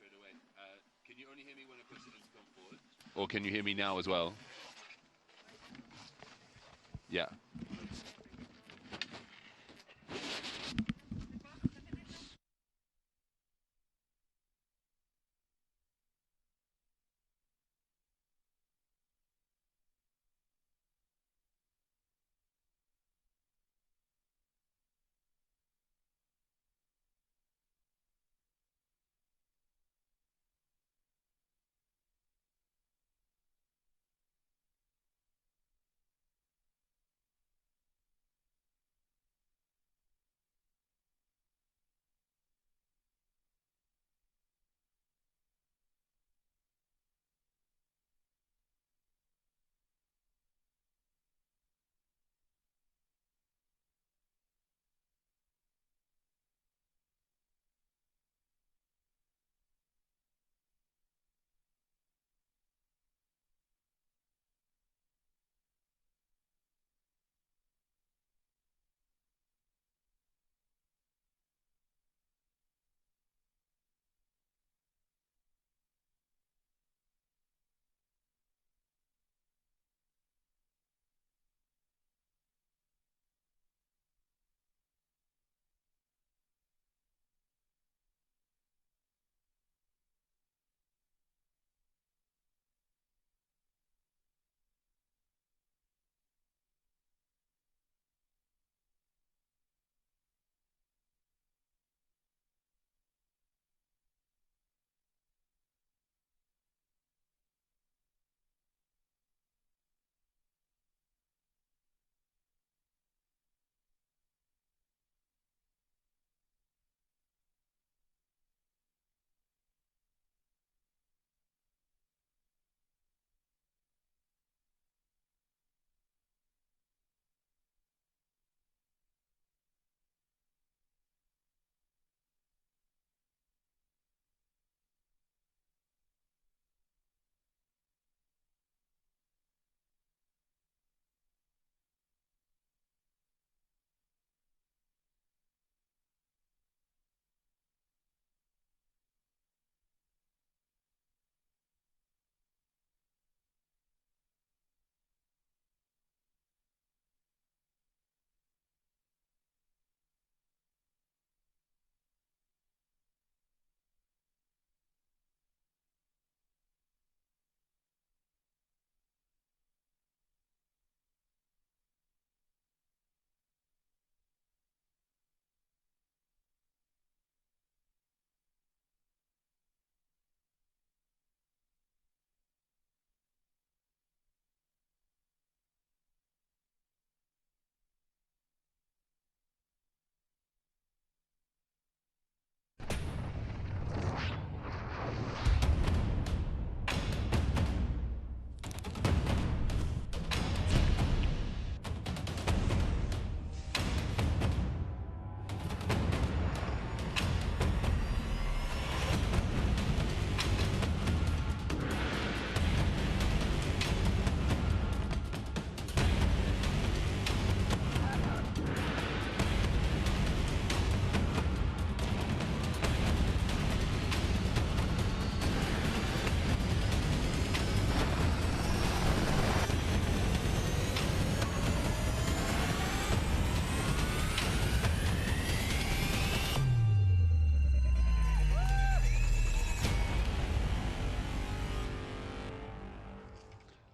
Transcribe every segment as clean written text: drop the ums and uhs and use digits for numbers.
straight away. Can you only hear me when I push the intercom forward? Or can you hear me now as well? Yeah.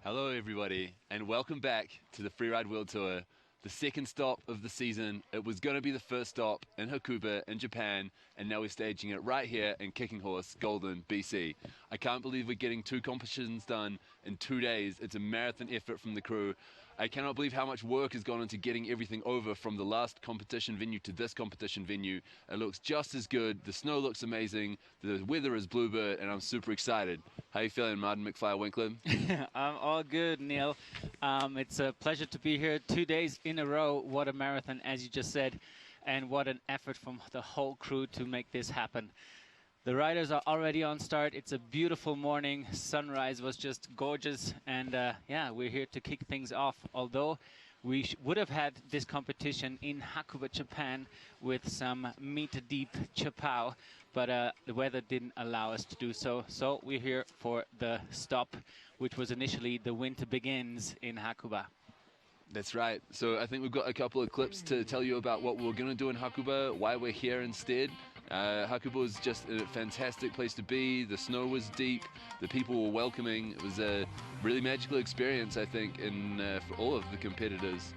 Hello everybody, and welcome back to the Freeride World Tour, the second stop of the season. It was going to be the first stop in Hakuba in Japan, and now we're staging it right here in Kicking Horse, Golden, BC. I can't believe we're getting 2 competitions done in 2 days. It's a marathon effort from the crew. I cannot believe how much work has gone into getting everything over from the last competition venue to this competition venue. It looks just as good, the snow looks amazing, the weather is bluebird, and I'm super excited. How you feeling, Martin McFly-Winkler? I'm all good, Neil. It's a pleasure to be here 2 days in a row. What a marathon, as you just said, and what an effort from the whole crew to make this happen. The riders are already on start. It's a beautiful morning. Sunrise was just gorgeous, and yeah, we're here to kick things off. Although we would have had this competition in Hakuba, Japan, with some meter-deep chapow, but the weather didn't allow us to do so. So we're here for the stop, which was initially the Winter Begins in Hakuba. That's right. So I think we've got a couple of clips to tell you about what we're going to do in Hakuba, why we're here instead. Hakuba was just a fantastic place to be. The snow was deep. The people were welcoming. It was a really magical experience, I think, for all of the competitors.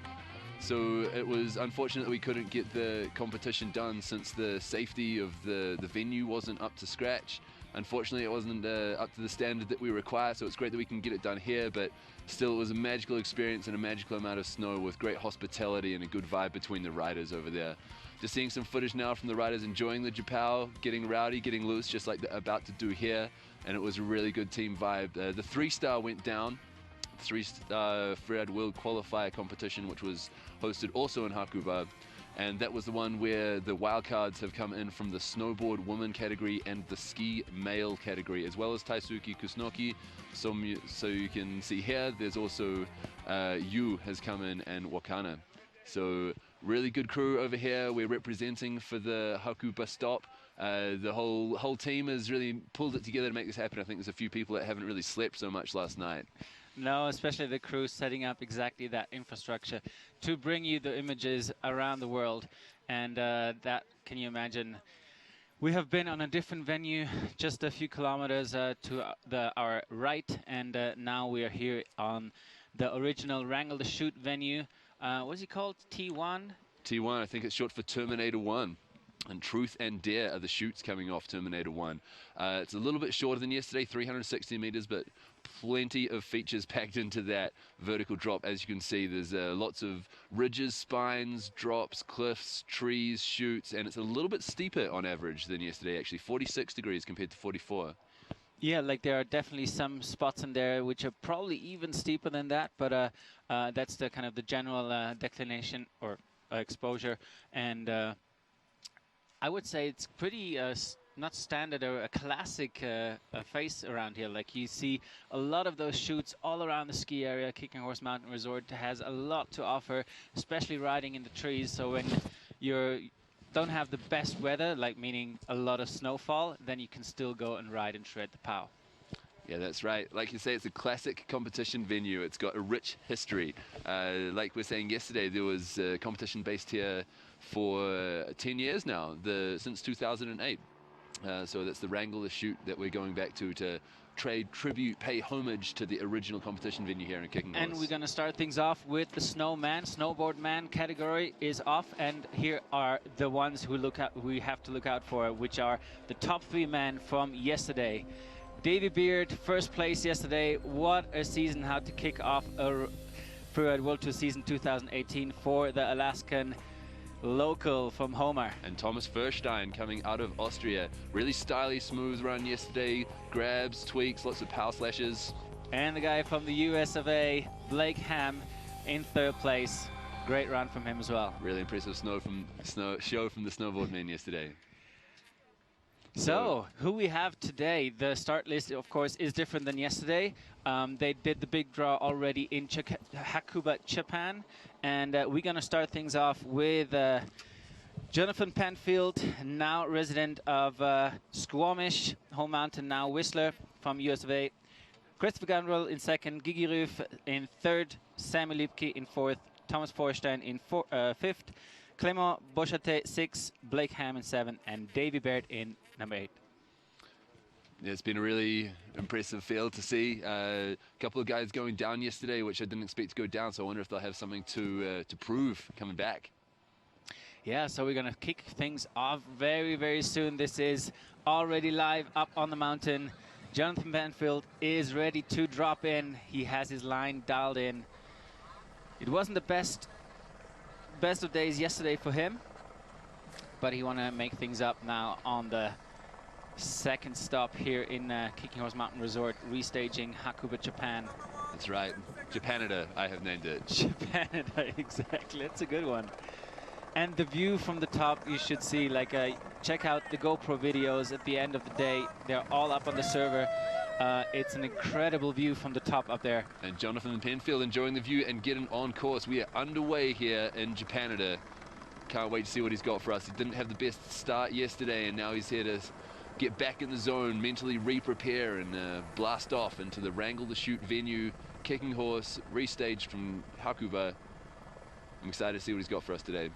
So it was unfortunate that we couldn't get the competition done since the safety of the venue wasn't up to scratch. Unfortunately, it wasn't up to the standard that we require, so it's great that we can get it done here, but still it was a magical experience and a magical amount of snow with great hospitality and a good vibe between the riders over there. Just seeing some footage now from the riders enjoying the Japao, getting rowdy, getting loose, just like they're about to do here, and it was a really good team vibe. The 3-star went down, 3-star Freeride World Qualifier competition, which was hosted also in Hakuba. And that was the one where the wildcards have come in from the snowboard women category and the ski male category, as well as Taisuki Kusunoki. So you can see here, there's also Yu has come in and Wakana. So really good crew over here. We're representing for the Hakuba stop. The whole team has really pulled it together to make this happen. I think there's a few people that haven't really slept so much last night. No, especially the crew setting up exactly that infrastructure to bring you the images around the world. And that, can you imagine? We have been on a different venue just a few kilometers to our right, and now we are here on the original Wrangle the Shoot venue. What's it called? T1? T1, I think it's short for Terminator 1. And Truth and Dare are the shoots coming off Terminator 1. It's a little bit shorter than yesterday, 360 meters, but plenty of features packed into that vertical drop. As you can see, there's lots of ridges, spines, drops, cliffs, trees, shoots, and it's a little bit steeper on average than yesterday, actually 46 degrees compared to 44. Yeah, like there are definitely some spots in there which are probably even steeper than that, but that's the kind of the general declination or exposure. And I would say it's pretty not standard or a classic face around here. Like you see a lot of those shoots all around the ski area. Kicking Horse Mountain Resort has a lot to offer, especially riding in the trees. So when you don't have the best weather, like meaning a lot of snowfall, then you can still go and ride and shred the POW. Yeah, that's right. Like you say, it's a classic competition venue. It's got a rich history. Like we were saying yesterday, there was a competition based here for 10 years now, since 2008. So that's the Wrangle the Shoot that we're going back to trade tribute, pay homage to the original competition venue here in Kicking Horse. And we're going to start things off with the snowboard man category is off, and here are the ones we have to look out for, which are the top 3 men from yesterday. Davy Beard, first place yesterday. What a season, how to kick off a Freeride World Tour season 2018 for the Alaskan local from Homer. And Thomas Furstein coming out of Austria. Really stylish, smooth run yesterday. Grabs, tweaks, lots of power slashes. And the guy from the US of A, Blake Ham, in 3rd place. Great run from him as well. Really impressive show from the snowboard men yesterday. So, who we have today, the start list, of course, is different than yesterday. They did the big draw already in Hakuba, Japan. And we're going to start things off with Jonathan Penfield, now resident of Squamish, home mountain, now Whistler from US of A. Christopher Gandrel in 2nd, Gigi Ruf in 3rd, Sammy Lipke in 4th, Thomas Forstein in 5th, Clément Bochatet 6th, Blake Ham in 7th, and Davy Baird in number 8. Yeah, it's been a really impressive field to see. A couple of guys going down yesterday, which I didn't expect to go down, so I wonder if they'll have something to prove coming back. Yeah, so we're going to kick things off very, very soon. This is already live up on the mountain. Jonathan Penfield is ready to drop in. He has his line dialed in. It wasn't the best of days yesterday for him, but he want to make things up now on the 2nd stop here in Kicking Horse Mountain Resort, restaging Hakuba, Japan. That's right. Japanida, I have named it. Japanida, exactly. That's a good one. And the view from the top, you should see, like, check out the GoPro videos at the end of the day. They're all up on the server. It's an incredible view from the top up there. And Jonathan Penfield enjoying the view and getting on course. We are underway here in Japanida. Can't wait to see what he's got for us. He didn't have the best start yesterday, and now he's here to get back in the zone, mentally re-prepare, and blast off into the Wrangle the Chute venue, kicking horse, restaged from Hakuba. I'm excited to see what he's got for us today.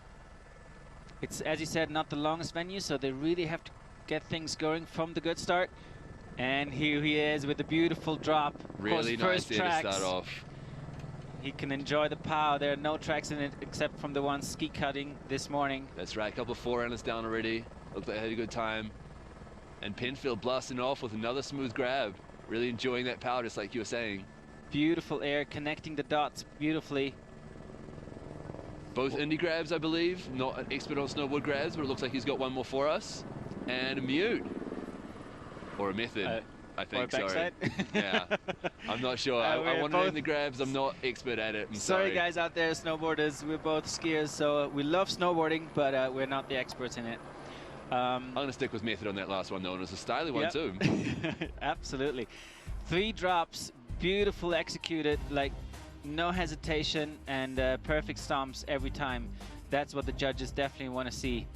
It's, as you said, not the longest venue, so they really have to get things going from the good start. And here he is with a beautiful drop. Really nice there to start off. He can enjoy the power. There are no tracks in it except from the one ski cutting this morning. That's right, a couple of forerunners down already. Looked like they had a good time. And Penfield blasting off with another smooth grab. Really enjoying that power, just like you were saying. Beautiful air, connecting the dots beautifully. Both indie grabs, I believe. Not an expert on snowboard grabs, but it looks like he's got one more for us. And a mute. Or a method, I think, sorry. Yeah, I'm not sure. I want to name the grabs. I'm not expert at it. I'm sorry. Guys out there, snowboarders. We're both skiers, so we love snowboarding, but we're not the experts in it. I'm going to stick with method on that last one, though, and it's a stylish one, too. Absolutely. 3 drops, beautiful executed, like no hesitation, and perfect stomps every time. That's what the judges definitely want to see.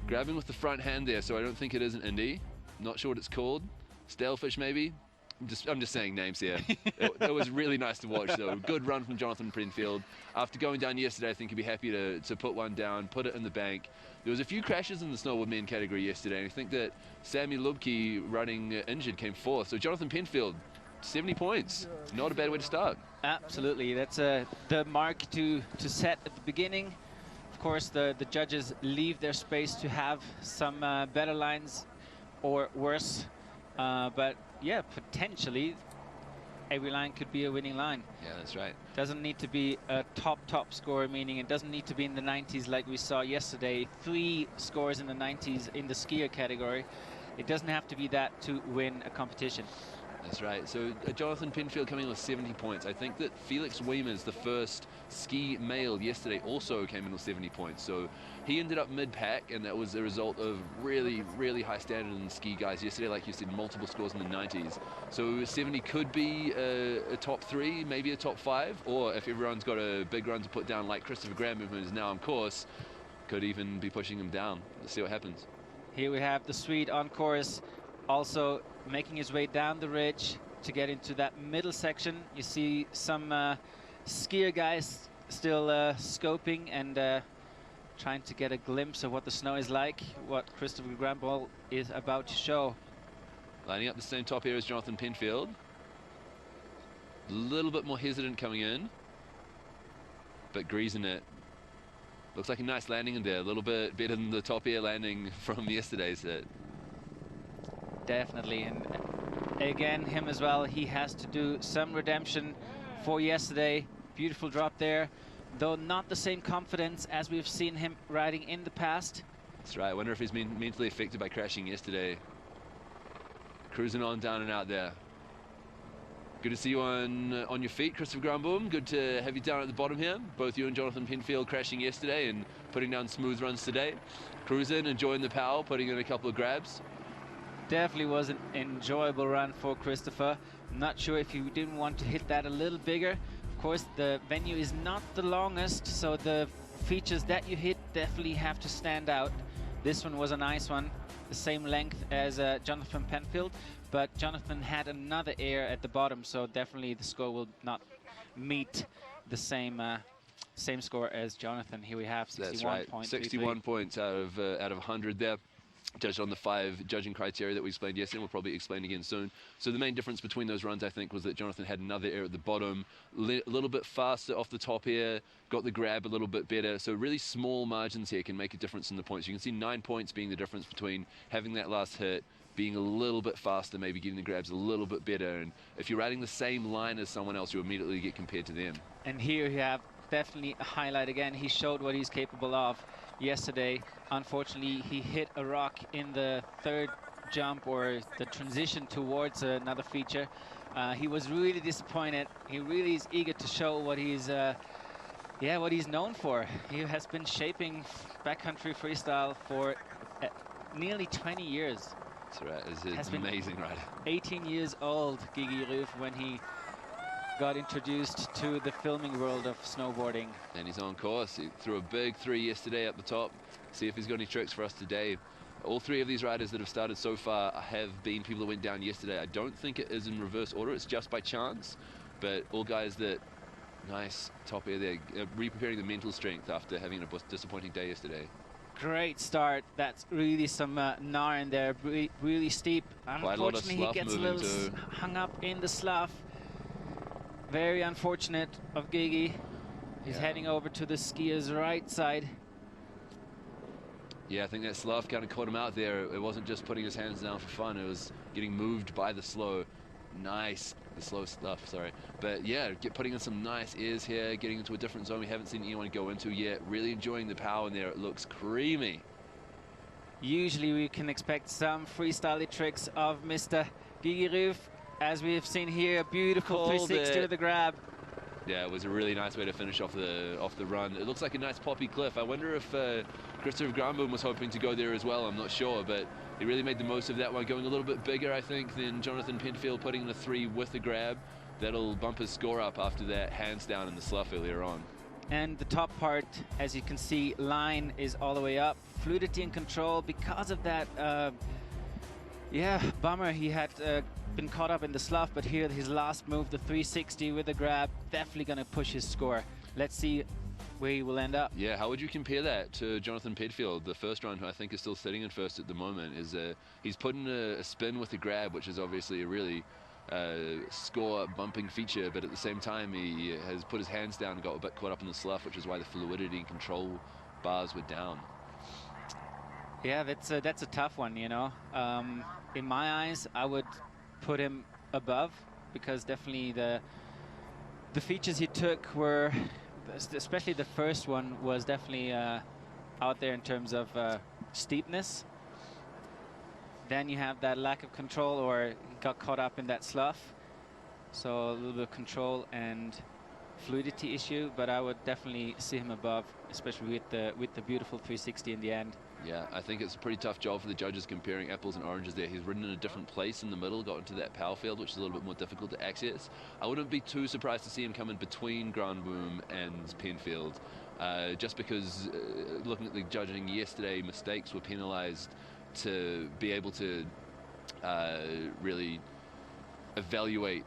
Grabbing with the front hand there, so I don't think it is an indie. Not sure what it's called. Stalefish, maybe? I'm just saying names here. it was really nice to watch, though. Good run from Jonathan Penfield. After going down yesterday, I think he'd be happy to put one down, put it in the bank. There was a few crashes in the snowboard men category yesterday, and I think that Sammy Lubke, running injured, came 4th. So Jonathan Penfield, 70 points. Not a bad way to start. Absolutely. That's the mark to set at the beginning. Of course, the judges leave their space to have some better lines or worse. But yeah, potentially every line could be a winning line. Yeah, that's right. Doesn't need to be a top score, meaning it doesn't need to be in the 90s like we saw yesterday. 3 scores in the 90s in the skier category. It doesn't have to be that to win a competition. That's right. So Jonathan Penfield coming in with 70 points. I think that Felix Wiemers, the first ski male yesterday, also came in with 70 points. So he ended up mid-pack, and that was a result of really, really high standard in the ski guys yesterday. Like you said, multiple scores in the 90s. So 70 could be a top 3, maybe a top 5, or if everyone's got a big run to put down, like Christopher Graham, who is now on course, could even be pushing him down. Let's see what happens. Here we have the Swede on course, also making his way down the ridge to get into that middle section. You see some skier guys still scoping and trying to get a glimpse of what the snow is like, what Christopher Gramball is about to show. Lining up the same top here as Jonathan Penfield. A little bit more hesitant coming in, but greasing it. Looks like a nice landing in there, a little bit better than the top air landing from yesterday's hit. Definitely, and again, him as well, he has to do some redemption for yesterday. Beautiful drop there, though not the same confidence as we've seen him riding in the past. That's right. I wonder if he's been mentally affected by crashing yesterday. Cruising on down and out there. Good to see you on your feet, Christopher Grumboom. Good to have you down at the bottom here. Both you and Jonathan Penfield crashing yesterday and putting down smooth runs today. Cruising, enjoying the power, putting in a couple of grabs. Definitely was an enjoyable run for Christopher. I'm not sure if you didn't want to hit that a little bigger. Of course, the venue is not the longest, so the features that you hit definitely have to stand out. This one was a nice one, the same length as Jonathan Penfield, but Jonathan had another air at the bottom, so definitely the score will not meet the same score as Jonathan. Here we have 61 That's right. points. 61 points out of 100 there. Judged on the 5 judging criteria that we explained yesterday. We'll probably explain again soon. So the main difference between those runs, I think, was that Jonathan had another air at the bottom, a little bit faster off the top air, got the grab a little bit better. So really small margins here can make a difference in the points. You can see 9 points being the difference between having that last hit, being a little bit faster, maybe getting the grabs a little bit better. And if you're riding the same line as someone else, you immediately get compared to them. And here you have definitely a highlight again. He showed what he's capable of yesterday. Unfortunately, he hit a rock in the 3rd jump, or the transition towards another feature. He was really disappointed. He really is eager to show what he's what he's known for. He has been shaping backcountry freestyle for nearly 20 years. That's right. It's amazing, right? 18 years old, Gigi Ruf, when he got introduced to the filming world of snowboarding. And he's on course. He threw a big 3 yesterday up the top. See if he's got any tricks for us today. All three of these riders that have started so far have been people that went down yesterday. I don't think it is in reverse order, it's just by chance, but all guys that, nice top air there, re-preparing the mental strength after having a disappointing day yesterday. Great start. That's really some gnar in there, really steep. Unfortunately, he gets a little hung up in the slough. Very unfortunate of Gigi. He's heading over to the skier's right side. Yeah, I think that slough kind of caught him out there. It wasn't just putting his hands down for fun, it was getting moved by the slow. Nice, the slow slough, sorry. But yeah, putting in some nice airs here, getting into a different zone we haven't seen anyone go into yet. Really enjoying the power in there, it looks creamy. Usually we can expect some freestyle tricks of Mr. Gigi Ruf. As we have seen here, a beautiful 360 with the grab. Yeah, it was a really nice way to finish off the run. It looks like a nice poppy cliff. I wonder if Christopher Granboom was hoping to go there as well. I'm not sure, but he really made the most of that one, going a little bit bigger, I think, than Jonathan Penfield, putting in a 3 with the grab. That'll bump his score up after that hands down in the slough earlier on. And the top part, as you can see, line is all the way up. Fluidity and control because of that. Yeah, bummer. He had been caught up in the slough, but here his last move, the 360 with the grab, definitely going to push his score. Let's see where he will end up. Yeah, how would you compare that to Jonathan Penfield, the first run, who I think is still sitting in first at the moment? Is he's put in a spin with the grab, which is obviously a really score bumping feature, but at the same time he has put his hands down and got a bit caught up in the slough, which is why the fluidity and control bars were down. Yeah, that's a tough one, you know. In my eyes, I would put him above, because definitely the features he took were, especially the first one, was definitely out there in terms of steepness. Then you have that lack of control, or he got caught up in that slough. So a little bit of control and fluidity issue, but I would definitely see him above, especially with the beautiful 360 in the end. Yeah, I think it's a pretty tough job for the judges comparing apples and oranges there. He's ridden in a different place in the middle, got into that power field, which is a little bit more difficult to access. I wouldn't be too surprised to see him come in between Granboom and Penfield, just because looking at the judging yesterday, mistakes were penalized to be able to really evaluate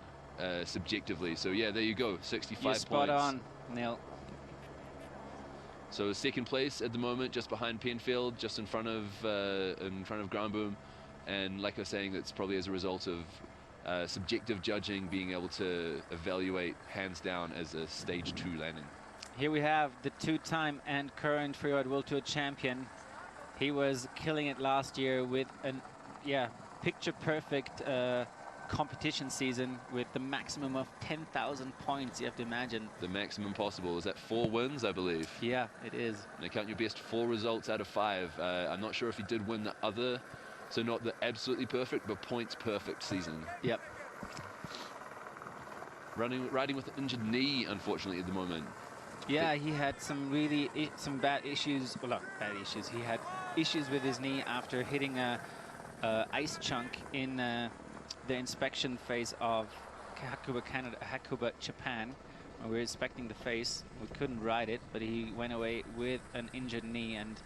subjectively. So yeah, there you go, 65 You're points. spot on, Neil. So second place at the moment, just behind Penfield, just in front of Granboom, and like I was saying, that's probably as a result of subjective judging being able to evaluate hands down as a stage 2 landing. Here we have the 2-time and current Freeride World Tour champion. He was killing it last year with an picture perfect competition season with the maximum of 10,000 points. You have to imagine. The maximum possible. Is that 4 wins, I believe? Yeah, it is. Now count your best 4 results out of 5. I'm not sure if he did win the other, so not the absolutely perfect, but points perfect season. Yep. Riding with an injured knee, unfortunately, at the moment. Yeah, he had some bad issues. Well, not bad issues. He had issues with his knee after hitting a ice chunk in the inspection phase of Hakuba, Canada, Hakuba, Japan. We were inspecting the face. We couldn't ride it, but he went away with an injured knee, and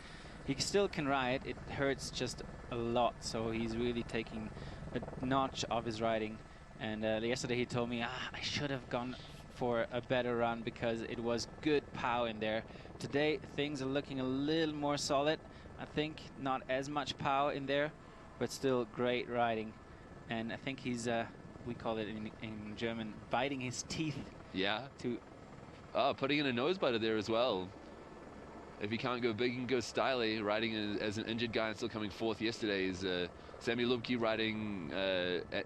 he still can ride. It hurts just a lot, so he's really taking a notch of his riding. And yesterday he told me, I should have gone for a better run because it was good power in there. Today things are looking a little more solid. I think not as much power in there, but still great riding. And I think he's, we call it in German, biting his teeth. Yeah. Putting in a nose butter there as well. If he can't go big, he can go styly. Riding as an injured guy and still coming 4th yesterday is Sammy Lubke riding at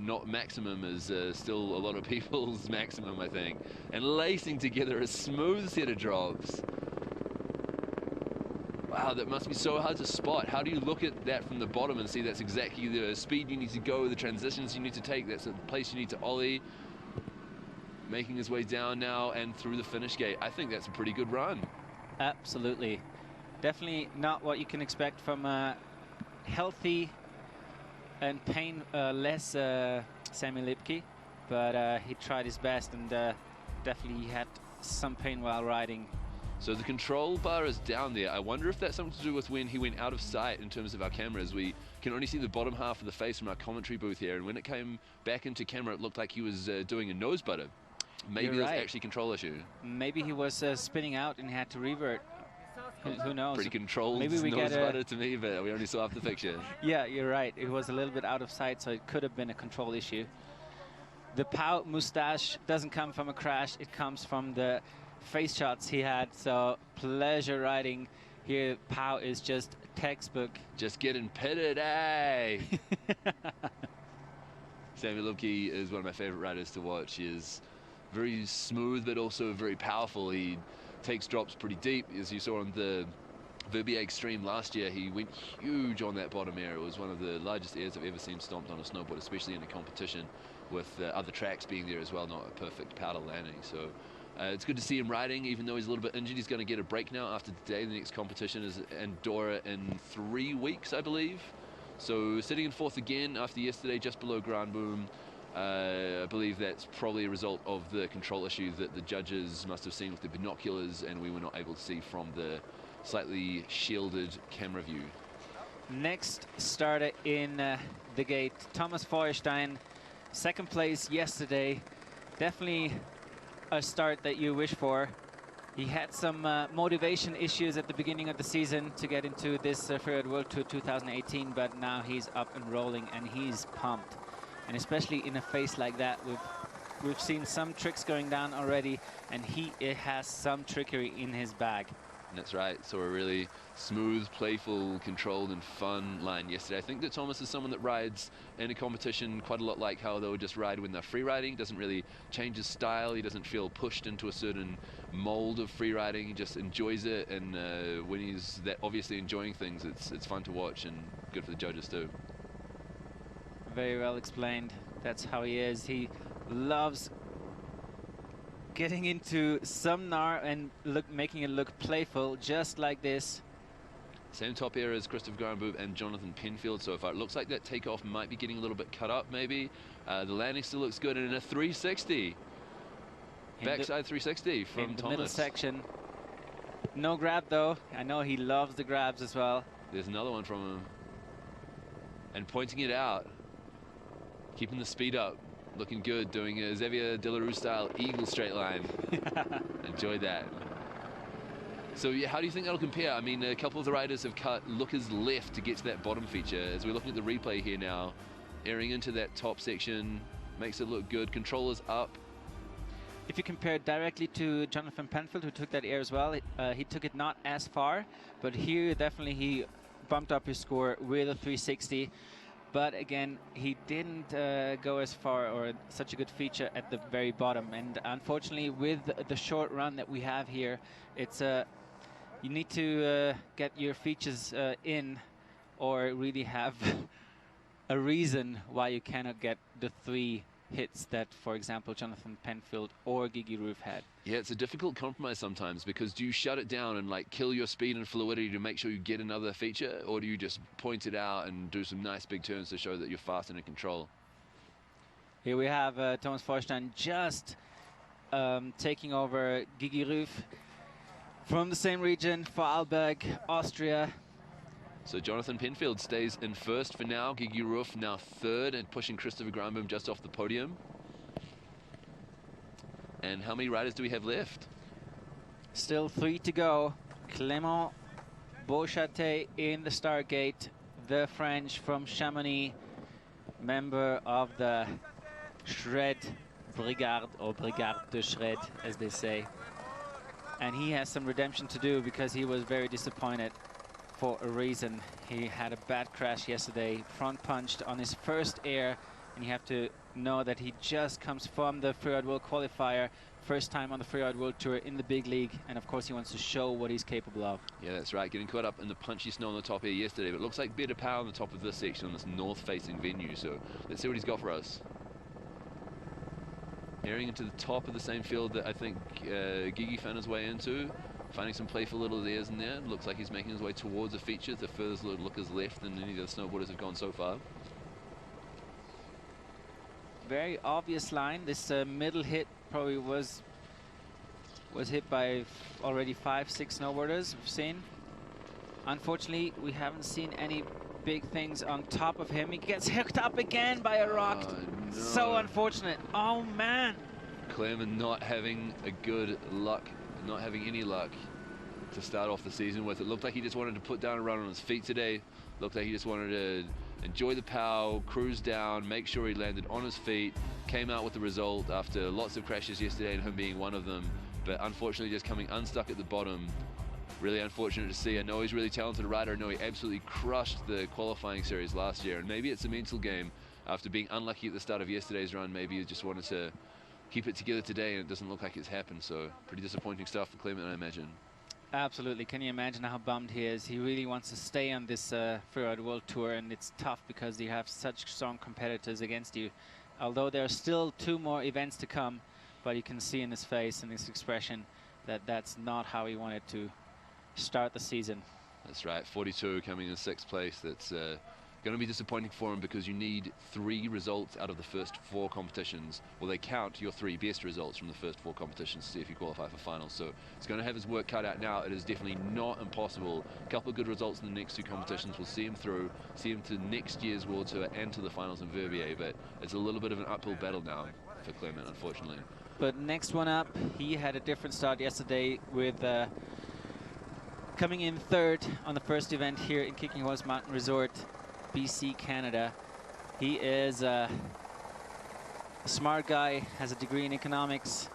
not maximum is still a lot of people's maximum, I think. And lacing together a smooth set of drops. Wow, that must be so hard to spot. How do you look at that from the bottom and see that's exactly the speed you need to go, the transitions you need to take, that's the place you need to ollie? Making his way down now and through the finish gate. I think that's a pretty good run. Absolutely. Definitely not what you can expect from a healthy and pain-less Sammy Lipke, but he tried his best, and definitely he had some pain while riding. So the control bar is down there. I wonder if that's something to do with when he went out of sight in terms of our cameras. We can only see the bottom half of the face from our commentary booth here, and when it came back into camera, it looked like he was doing a nose butter. Maybe that's actually a control issue. Maybe he was spinning out and had to revert. Who knows? Pretty controlled Maybe we nose butter to me, but we only saw half the picture. Yeah, you're right. It was a little bit out of sight, so it could have been a control issue. The pout mustache doesn't come from a crash. It comes from the face shots he had. So pleasure riding here. Pow is just textbook. Just getting pitted, eh? Samuel Lubke is one of my favorite riders to watch. He is very smooth, but also very powerful. He takes drops pretty deep, as you saw on the Verbier Extreme last year. He went huge on that bottom air. It was one of the largest airs I've ever seen stomped on a snowboard, especially in a competition with other tracks being there as well, not a perfect powder landing. So it's good to see him riding, even though he's a little bit injured. He's going to get a break now after today. The next competition is Andorra in 3 weeks, I believe. So sitting in fourth again after yesterday, just below Grand Boom. I believe that's probably a result of the control issue that the judges must have seen with the binoculars, and we were not able to see from the slightly shielded camera view. Next starter in the gate, Thomas Feuerstein, second place yesterday. Definitely a start that you wish for. He had some motivation issues at the beginning of the season to get into this Freeride World Tour 2018, but now he's up and rolling and he's pumped. And especially in a face like that, we've seen some tricks going down already, and he has some trickery in his bag. That's right. So a really smooth, playful, controlled and fun line yesterday. I think that Thomas is someone that rides in a competition quite a lot like how they would just ride when they're free riding. Doesn't really change his style. He doesn't feel pushed into a certain mold of free riding. He just enjoys it, and when he's that obviously enjoying things, it's fun to watch and good for the judges too. Very well explained. That's how he is. He loves getting into some gnar and making it look playful, just like this. Same top air as Christopher Granboob and Jonathan Penfield so far. It looks like that takeoff might be getting a little bit cut up, maybe. The landing still looks good, and in a 360. Backside 360 from in the Thomas. Middle section. No grab, though. I know he loves the grabs as well. There's another one from him. And pointing it out. Keeping the speed up, looking good, doing a Xavier Delarue style eagle straight line. Enjoyed that. So yeah, how do you think that'll compare? I mean, a couple of the riders have cut lookers left to get to that bottom feature. As we're looking at the replay here now, airing into that top section, makes it look good. Controllers up. If you compare it directly to Jonathan Penfield, who took that air as well, he took it not as far, but here definitely he bumped up his score with a 360. But again, he didn't go as far or such a good feature at the very bottom. And unfortunately, with the short run that we have here, it's you need to get your features in, or really have a reason why you cannot get the 3 hits that, for example, Jonathan Penfield or Gigi Roof had. Yeah, it's a difficult compromise sometimes, because do you shut it down and like kill your speed and fluidity to make sure you get another feature, or do you just point it out and do some nice big turns to show that you're fast and in control? Here we have Thomas Feuerstein just taking over Gigi Roof from the same region, Vorarlberg, Austria. So Jonathan Penfield stays in first for now. Gigi Roof now third and pushing Christopher Granboom just off the podium. And how many riders do we have left? Still 3 to go. Clément Beauchatet in the start gate. The French from Chamonix, member of the Shred Brigade, or Brigade de Shred, as they say. And he has some redemption to do, because he was very disappointed for a reason. He had a bad crash yesterday, front punched on his first air, and you have to know that he just comes from the Freeride World Qualifier, first time on the Freeride World Tour in the big league, and of course he wants to show what he's capable of. Yeah, that's right, getting caught up in the punchy snow on the top air yesterday, but it looks like better power on the top of this section on this north-facing venue, so let's see what he's got for us. Airing into the top of the same field that I think Gigi found his way into. Finding some playful little airs in there. Looks like he's making his way towards a feature. The furthest lookers left than any of the snowboarders have gone so far. Very obvious line. This middle hit probably was was hit by already 5-6 snowboarders we've seen. Unfortunately, we haven't seen any big things on top of him. He gets hooked up again by a rock. No. So unfortunate. Oh, man. Clement not having not having any luck to start off the season with. It looked like he just wanted to put down a run on his feet today. Looked like he just wanted to enjoy the pow, cruise down, make sure he landed on his feet. Came out with the result after lots of crashes yesterday and him being one of them. But unfortunately just coming unstuck at the bottom. Really unfortunate to see. I know he's a really talented rider. I know he absolutely crushed the qualifying series last year. And maybe it's a mental game. After being unlucky at the start of yesterday's run, maybe he just wanted to keep it together today, and it doesn't look like it's happened. So pretty disappointing stuff for Clement, I imagine. Absolutely. Can you imagine how bummed he is? He really wants to stay on this Freeride World Tour, and it's tough because you have such strong competitors against you. Although there are still 2 more events to come, but you can see in his face and his expression that that's not how he wanted to start the season. That's right. 42 coming in 6th place. That's going to be disappointing for him because you need 3 results out of the first 4 competitions. Well, they count your 3 best results from the first 4 competitions to see if you qualify for finals. So he's going to have his work cut out now. It is definitely not impossible. A couple of good results in the next 2 competitions will see him through, see him to next year's World Tour and to the finals in Verbier. But it's a little bit of an uphill battle now for Clement, unfortunately. But next one up, he had a different start yesterday with coming in 3rd on the first event here in Kicking Horse Mountain Resort, BC, Canada. He is a smart guy, has a degree in economics.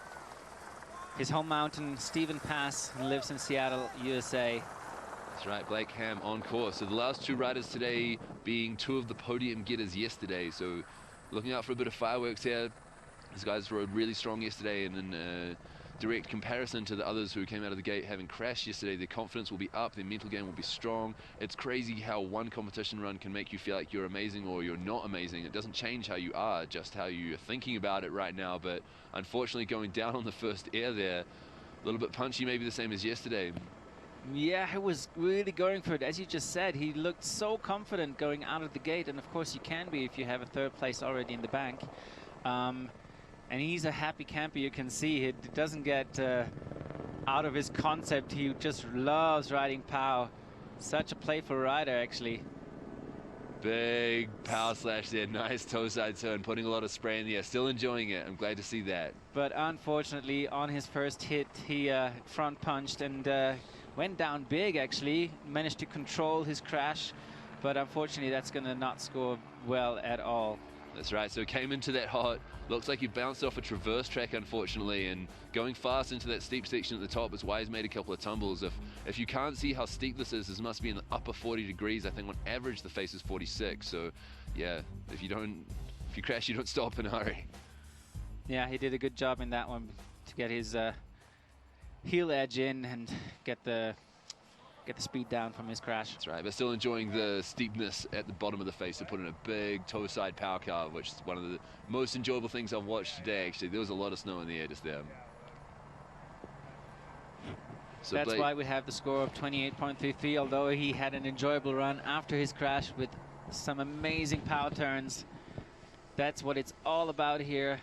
His home mountain, Stephen Pass, and lives in Seattle, USA. That's right, Blake Ham on course. So the last 2 riders today being 2 of the podium getters yesterday. So looking out for a bit of fireworks here. These guys rode really strong yesterday, and in direct comparison to the others who came out of the gate having crashed yesterday, their confidence will be up, their mental game will be strong. It's crazy how one competition run can make you feel like you're amazing or you're not amazing. It doesn't change how you are, just how you're thinking about it right now. But unfortunately, going down on the first air there, a little bit punchy, maybe the same as yesterday. Yeah, he was really going for it. As you just said, he looked so confident going out of the gate, and of course you can be if you have a 3rd place already in the bank. And he's a happy camper, you can see. He doesn't get out of his concept. He just loves riding POW. Such a playful rider, actually. Big power slash there, nice toe side turn, putting a lot of spray in the air, still enjoying it. I'm glad to see that. But unfortunately, on his first hit, he front punched and went down big, actually. Managed to control his crash, but unfortunately, that's going to not score well at all. That's right, so came into that hot, looks like he bounced off a traverse track, unfortunately, and going fast into that steep section at the top is why he's made a couple of tumbles. If you can't see how steep this must be in the upper 40 degrees. I think on average the face is 46, so yeah, if you crash, you don't stop in a hurry. Yeah, he did a good job in that one to get his heel edge in and get the speed down from his crash. That's right, but still enjoying the steepness at the bottom of the face to put in a big toe side power carve, which is one of the most enjoyable things I've watched today. Actually, there was a lot of snow in the air just there. So that's why we have the score of 28.33, although he had an enjoyable run after his crash with some amazing power turns. That's what it's all about here.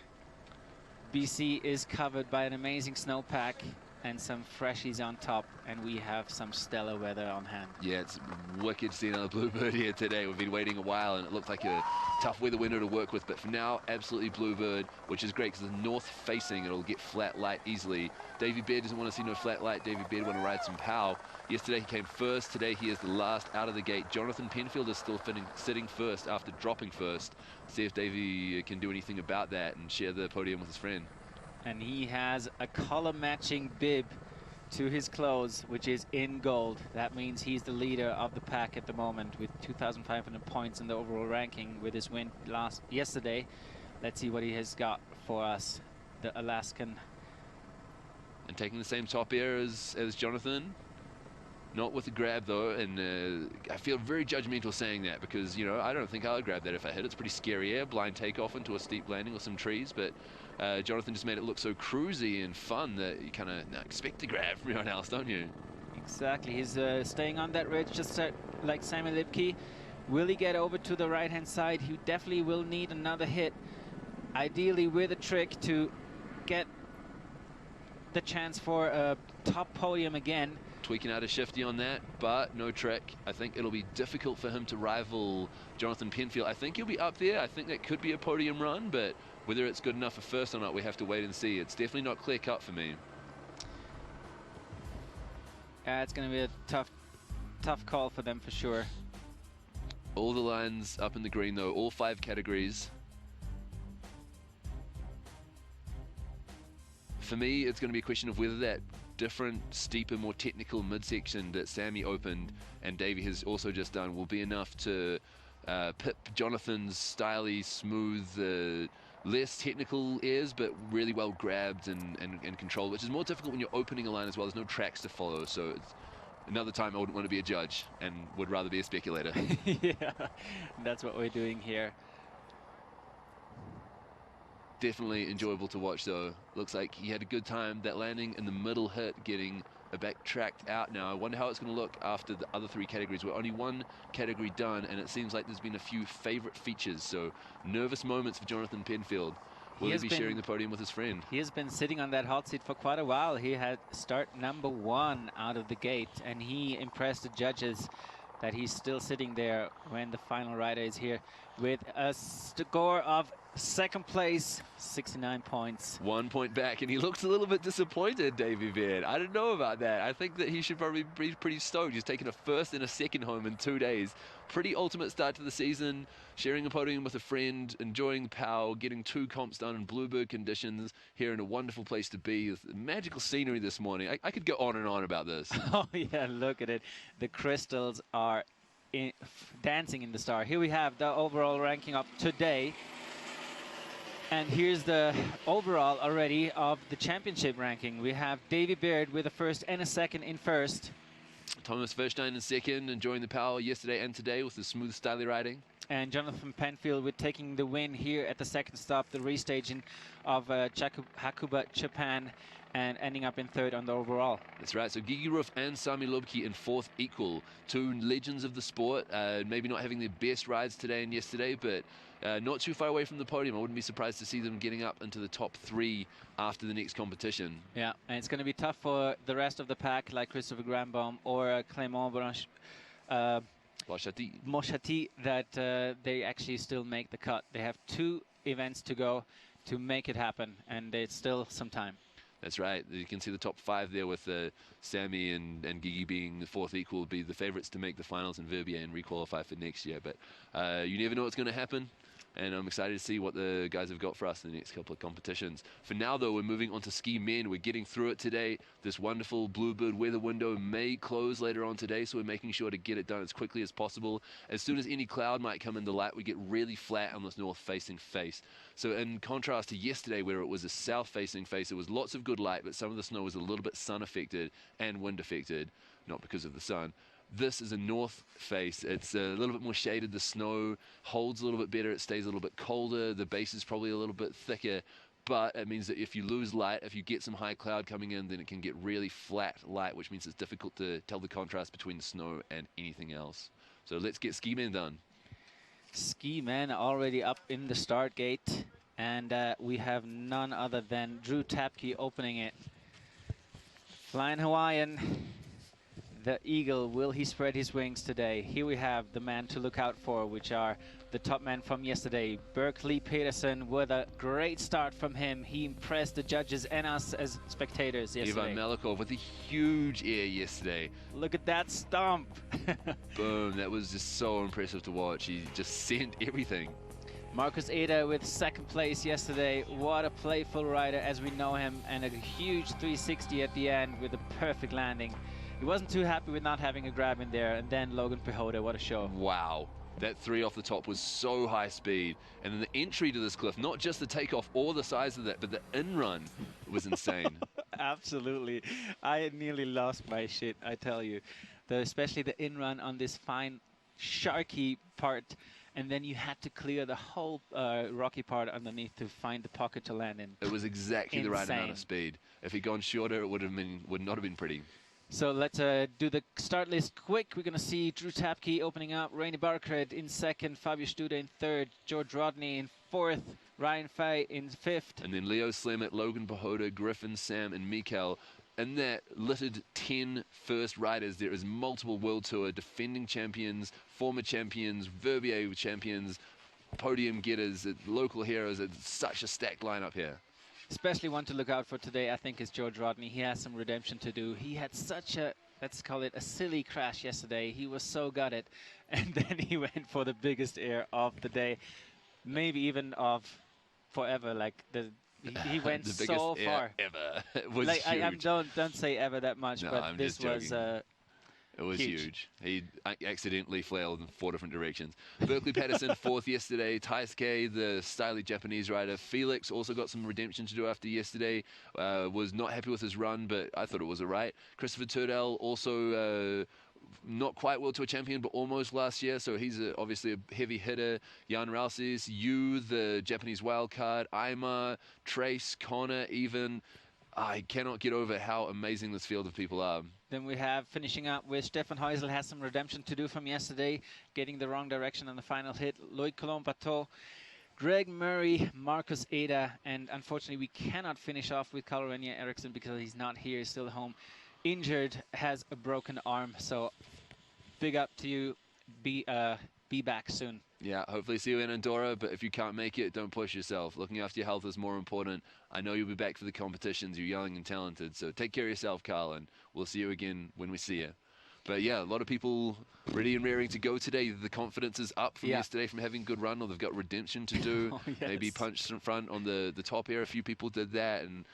BC is covered by an amazing snowpack and some freshies on top, and we have some stellar weather on hand. Yeah, it's wicked seeing another Bluebird here today. We've been waiting a while, and it looked like a tough weather window to work with, but for now, absolutely Bluebird, which is great because the north-facing, it'll get flat light easily. Davey Baird doesn't want to see no flat light. Davey Baird want to ride some pow. Yesterday he came first. Today he is the last out of the gate. Jonathan Penfield is still sitting first after dropping first. See if Davey can do anything about that and share the podium with his friend. And he has a color-matching bib to his clothes, which is in gold. That means he's the leader of the pack at the moment with 2,500 points in the overall ranking with his win yesterday. Let's see what he has got for us, the Alaskan. And taking the same top air as Jonathan. Not with the grab though, and I feel very judgmental saying that because, you know, I don't think I'll grab that if I hit. It's pretty scary air, blind takeoff into a steep landing with some trees, but Jonathan just made it look so cruisy and fun that you kind of expect to grab from everyone else, don't you? Exactly. He's staying on that ridge just like Simon Lipke. Will he get over to the right-hand side? He definitely will need another hit, ideally with a trick to get the chance for a top podium again. Tweaking out a shifty on that, but no trick. I think it'll be difficult for him to rival Jonathan Penfield. I think he'll be up there. I think that could be a podium run, but whether it's good enough for first or not, we have to wait and see. It's definitely not clear cut for me. Yeah, it's going to be a tough call for them for sure. All the lines up in the green though, all 5 categories. For me, it's going to be a question of whether that different, steeper, more technical midsection that Sammy opened and Davey has also just done will be enough to pip Jonathan's styly, smooth, less technical airs, but really well grabbed and controlled, which is more difficult when you're opening a line as well. There's no tracks to follow, so it's another time I wouldn't want to be a judge and would rather be a speculator. Yeah, that's what we're doing here. Definitely enjoyable to watch though. Looks like he had a good time. That landing in the middle hit, getting a backtracked out now. I wonder how it's going to look after the other 3 categories. We're only 1 category done, and it seems like there's been a few favorite features. So nervous moments for Jonathan Penfield. Will he be sharing the podium with his friend? He has been sitting on that hot seat for quite a while. He had start number 1 out of the gate, and he impressed the judges that he's still sitting there when the final rider is here with a score of 2nd place, 69 points. 1 point back, and he looks a little bit disappointed, Davey Beard. I don't know about that. I think that he should probably be pretty stoked. He's taken a 1st and a 2nd home in 2 days. Pretty ultimate start to the season, sharing a podium with a friend, enjoying the pow, getting 2 comps done in bluebird conditions here in a wonderful place to be with magical scenery this morning. I could go on and on about this. Oh yeah, look at it. The crystals are dancing in the star. Here we have the overall ranking of today. And here's the overall already of the championship ranking. We have Davey Beard with a 1st and a 2nd in 1st. Thomas Verstein in 2nd, enjoying the power yesterday and today with the smooth, styly riding. And Jonathan Penfield with taking the win here at the 2nd stop, the restaging of Hakuba, Japan, and ending up in 3rd on the overall. That's right. So Gigi Roof and Sami Lubke in 4th equal. 2 legends of the sport, maybe not having their best rides today and yesterday, but not too far away from the podium. I wouldn't be surprised to see them getting up into the top 3 after the next competition. Yeah, and it's going to be tough for the rest of the pack, like Christopher Granbaum or Clément Moshati, that they actually still make the cut. They have 2 events to go to make it happen, and it's still some time. That's right. You can see the top 5 there with Sammy and Gigi being the 4th equal, would be the favourites to make the finals in Verbier and requalify for next year. But you never know what's going to happen. And I'm excited to see what the guys have got for us in the next couple of competitions. For now, though, we're moving on to ski men. We're getting through it today. This wonderful bluebird weather window may close later on today, so we're making sure to get it done as quickly as possible. As soon as any cloud might come in the light, we get really flat on this north-facing face. So in contrast to yesterday, where it was a south-facing face, there was lots of good light, but some of the snow was a little bit sun-affected and wind-affected, not because of the sun. This is a north face. It's a little bit more shaded. The snow holds a little bit better. It stays a little bit colder. The base is probably a little bit thicker, but it means that if you lose light, if you get some high cloud coming in, then it can get really flat light, which means it's difficult to tell the contrast between the snow and anything else. So let's get Ski Man done. Ski Man already up in the start gate, and we have none other than Drew Tapke opening it. Flying Hawaiian. The Eagle, will he spread his wings today? Here we have the man to look out for, which are the top men from yesterday. Berkeley Peterson with a great start from him. He impressed the judges and us as spectators yesterday. Ivan Melikov with a huge air yesterday. Look at that stomp. Boom, that was just so impressive to watch. He just sent everything. Marcus Eder with 2nd place yesterday. What a playful rider as we know him, and a huge 360 at the end with a perfect landing. He wasn't too happy with not having a grab in there, and then Logan Pehota, what a show. Wow, that 3 off the top was so high speed. And then the entry to this cliff, not just the takeoff or the size of that, but the in-run was insane. Absolutely. I nearly lost my shit, I tell you. Especially the in-run on this fine, sharky part, and then you had to clear the whole rocky part underneath to find the pocket to land in. It was exactly the right amount of speed. If he'd gone shorter, it would not have been pretty. So let's do the start list quick. We're going to see Drew Tapke opening up, Rainy Barcred in second, Fabio Stude in third, George Rodney in fourth, Ryan Fay in fifth. And then Leo Slemet, Logan Pahoda, Griffin, Sam, and Mikael. In that littered 10 first riders, there is multiple World Tour defending champions, former champions, Verbier champions, podium getters, local heroes. It's such a stacked lineup here. Especially one to look out for today, I think, is George Rodney. He has some redemption to do. He had such a, let's call it a silly crash yesterday. He was so gutted. And then he went for the biggest air of the day, maybe even of forever. Like he went the so biggest far. Air ever. It was like, huge. Don't say ever that much, No, but I'm this was it was huge. He accidentally flailed in 4 different directions. Berkeley Patterson, 4th yesterday. Taisuke, the stylish Japanese rider. Felix also got some redemption to do after yesterday. Was not happy with his run, but I thought it was all right. Christopher Turdell also not quite World Tour champion, but almost last year, so he's obviously a heavy hitter. Jan Rausis, Yu, the Japanese wildcard. Aymar, Trace, Connor, even. I cannot get over how amazing this field of people are. Then we have finishing up with Stefan Heusel, has some redemption to do from yesterday, getting the wrong direction on the final hit. Loic Colombateau, Greg Murray, Marcus Eda, and unfortunately we cannot finish off with Carl Renier Eriksson because he's not here, he's still home. Injured, has a broken arm, so big up to you. Be back soon. Yeah, hopefully see you in Andorra, but if you can't make it, don't push yourself. Looking after your health is more important. I know you'll be back for the competitions. You're young and talented, so take care of yourself, Carl, and we'll see you again when we see you. But yeah, a lot of people ready and raring to go today. The confidence is up from yesterday from having a good run, or they've got redemption to do. Oh, yes. Maybe punch in front on the top air. A few people did that and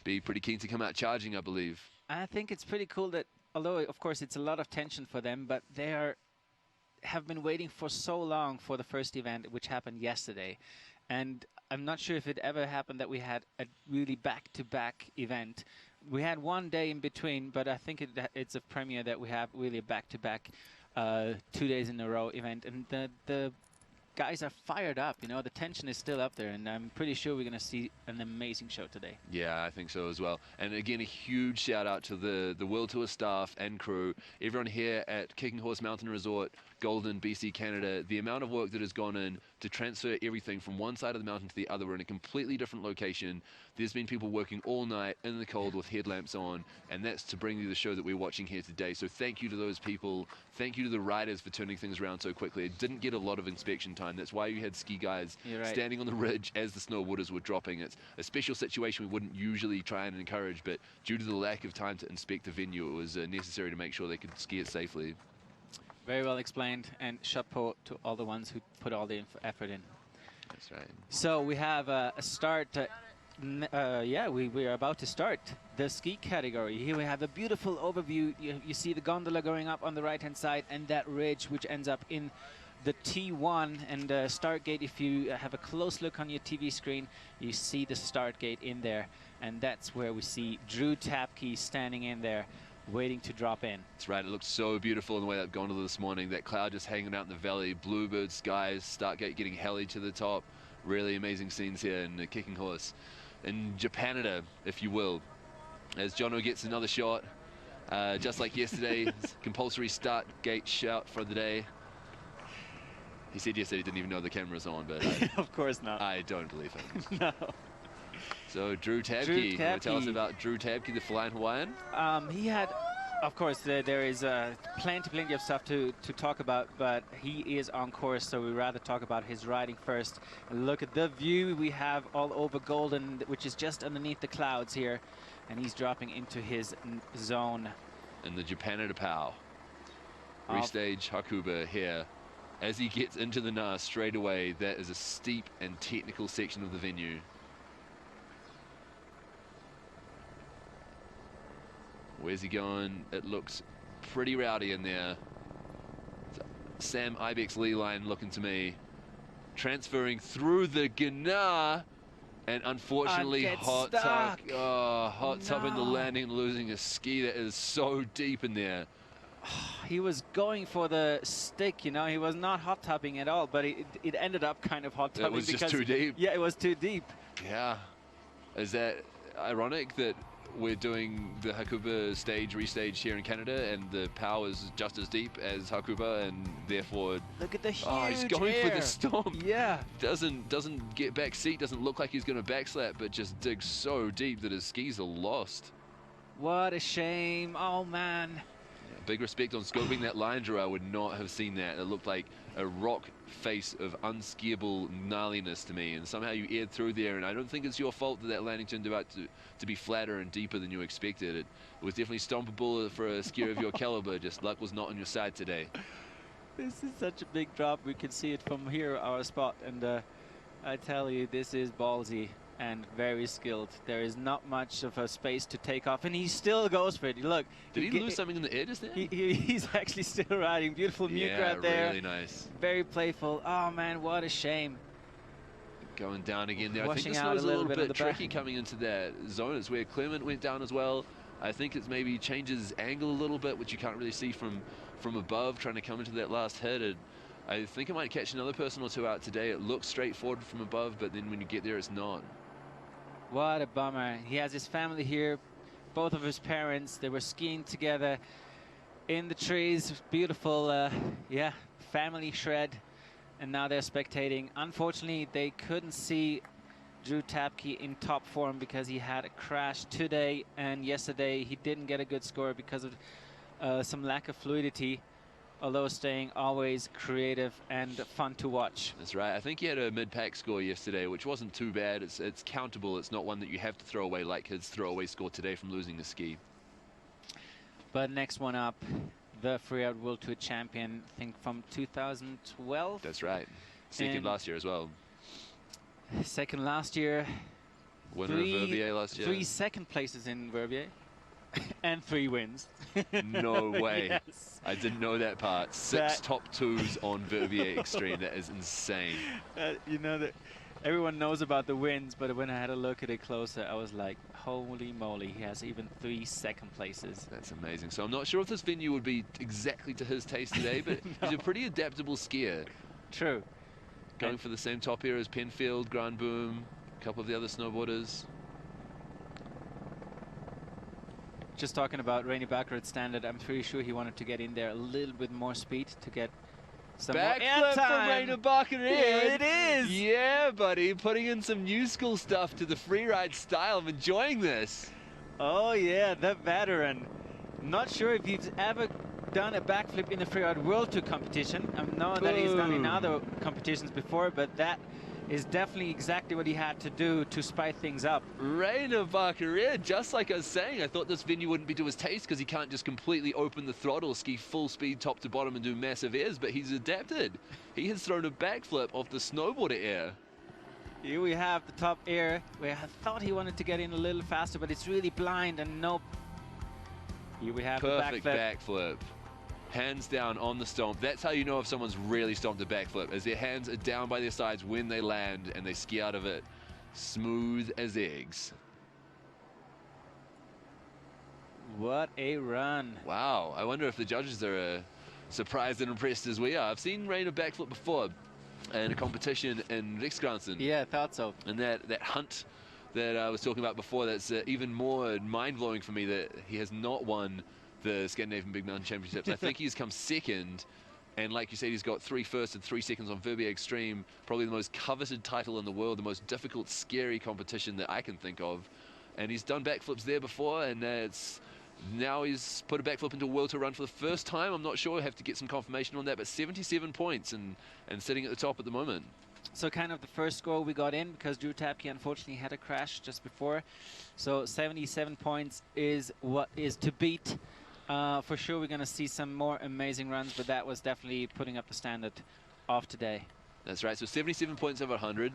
be pretty keen to come out charging, I believe. I think it's pretty cool that, although of course it's a lot of tension for them, but they have been waiting for so long for the first event, which happened yesterday. And I'm not sure if it ever happened that we had a really back-to-back event. We had one day in between, but I think it's a premiere that we have really a back-to-back 2 days in a row event. And the guys are fired up, you know, the tension is still up there, and I'm pretty sure we're going to see an amazing show today. Yeah, I think so as well. And again, a huge shout out to the World Tour staff and crew, everyone here at Kicking Horse Mountain Resort, Golden, BC, Canada. The amount of work that has gone in to transfer everything from one side of the mountain to the other. We're in a completely different location. There's been people working all night in the cold with headlamps on, and that's to bring you the show that we're watching here today. So thank you to those people. Thank you to the riders for turning things around so quickly. It didn't get a lot of inspection time. That's why you had ski guys standing on the ridge as the snowboarders were dropping. It's a special situation we wouldn't usually try and encourage, but due to the lack of time to inspect the venue, it was necessary to make sure they could ski it safely. Very well explained, and chapeau to all the ones who put all the effort in. That's right. So we have a start. Yeah, we are about to start the ski category. Here we have a beautiful overview. You see the gondola going up on the right-hand side, and that ridge which ends up in the T1 and start gate. If you have a close look on your TV screen, you see the start gate in there, and that's where we see Drew Tapke standing in there, waiting to drop in. That's right. It looks so beautiful in the way that gondola this morning. That cloud just hanging out in the valley, bluebird skies, start gate getting heli to the top. Really amazing scenes here in the Kicking Horse. In Japanada, if you will, as Jono gets another shot, just like yesterday, compulsory start gate shout for the day. He said yesterday he didn't even know the camera's on, but of course not. I don't believe him. No. So Drew Tapke, tell us about Drew Tapke, the Flying Hawaiian. He had, of course, there is plenty of stuff to talk about, but he is on course, so we'd rather talk about his riding first. Look at the view we have all over Golden, which is just underneath the clouds here, and he's dropping into his zone. And the Japanada Pow. Restage Hakuba here. As he gets into the Na straight away, that is a steep and technical section of the venue. Where's he going? It looks pretty rowdy in there. Sam Ibex Lee line looking to me. Transferring through the Gna, and unfortunately hot tub. Oh, hot tub in the landing, losing a ski. That is so deep in there. He was going for the stick, you know, he was not hot tubbing at all, but it ended up kind of hot tubbing. It was just too deep. Yeah, it was too deep. Yeah. Is that ironic that we're doing the Hakuba stage restage here in Canada, and the power is just as deep as Hakuba, and therefore Look at the huge he's going for the stomp. Yeah. Doesn't get back seat, doesn't look like he's going to backslap, but just digs so deep that his skis are lost. What a shame. Oh, man. Yeah, big respect on scoping that line, Drew. I would not have seen that. It looked like a rock face of unskiable gnarliness to me, and somehow you aired through there, and I don't think it's your fault that that landing turned out to be flatter and deeper than you expected. It was definitely stompable for a skier of your caliber, just luck was not on your side today. This is such a big drop. We can see it from here, our spot, and I tell you, this is ballsy and very skilled. There is not much of a space to take off, and he still goes for it. Look. Did he lose something in the air just there? He's actually still riding. Beautiful mute grab there. Really nice. Very playful. Oh, man, what a shame. Going down again there. I think Washing this out was a little bit tricky back. coming into that zone. It's where Clement went down as well. I think it's maybe changes angle a little bit, which you can't really see from above, trying to come into that last hit. I think it might catch another person or two out today. It looks straightforward from above, but then when you get there, it's not. What a bummer. He has his family here, both of his parents. They were skiing together in the trees. Beautiful, yeah, family shred. And now they're spectating. Unfortunately, they couldn't see Drew Tapke in top form because he had a crash today and yesterday. He didn't get a good score because of some lack of fluidity, although staying always creative and fun to watch. That's right. I think he had a mid-pack score yesterday, which wasn't too bad. It's countable. It's not one that you have to throw away like his throwaway score today from losing the ski. But next one up, the Freeride World Tour champion, I think from 2012. That's right. Second last year as well. Second last year. Winner of Verbier last year. 3 second places in Verbier. And 3 wins. No way. Yes. I didn't know that part. 6 top 2s on Verbier Extreme. That is insane. You know that everyone knows about the wins, but when I had a look at it closer, I was like, holy moly, he has even 3 second places. That's amazing. So I'm not sure if this venue would be exactly to his taste today, but No. he's a pretty adaptable skier. True. Going for the same top here as Penfield, Grand Boom, a couple of the other snowboarders. Just talking about Rainy Backer at standard, I'm pretty sure he wanted to get in there a little bit more speed to get some Backflip from Rainer Bacher. Here it is. Yeah, buddy. Putting in some new school stuff to the freeride style. I'm enjoying this. Oh, yeah, the veteran. Not sure if he's ever done a backflip in the Freeride World Tour competition. I know that he's done in other competitions before, but that is definitely exactly what he had to do to spice things up. Rainer Bacher, just like I was saying, I thought this venue wouldn't be to his taste because he can't just completely open the throttle, ski full speed top to bottom and do massive airs, but he's adapted. He has thrown a backflip off the snowboarder air. Here we have the top air, where I thought he wanted to get in a little faster, but it's really blind and nope. Here we have Perfect the backflip. backflip. Hands down on the stomp. That's how you know if someone's really stomped a backflip, as their hands are down by their sides when they land and they ski out of it smooth as eggs. What a run. Wow, I wonder if the judges are surprised and impressed as we are. I've seen Rainer backflip before in a competition in Riksgränsen. Yeah, I thought so. And that hunt that I was talking about before, that's even more mind-blowing for me that he has not won the Scandinavian Big Mountain Championships. I think he's come second, and like you said, he's got 3 firsts and 3 seconds on Verbier Extreme, probably the most coveted title in the world, the most difficult, scary competition that I can think of. And he's done backflips there before, and now he's put a backflip into a World Tour run for the first time. I'm not sure, I have to get some confirmation on that, but 77 points and sitting at the top at the moment. So kind of the first score we got in, because Drew Tapke unfortunately had a crash just before. So 77 points is what is to beat. For sure we're going to see some more amazing runs, but that was definitely putting up the standard of today. That's right, so 77 points over 100,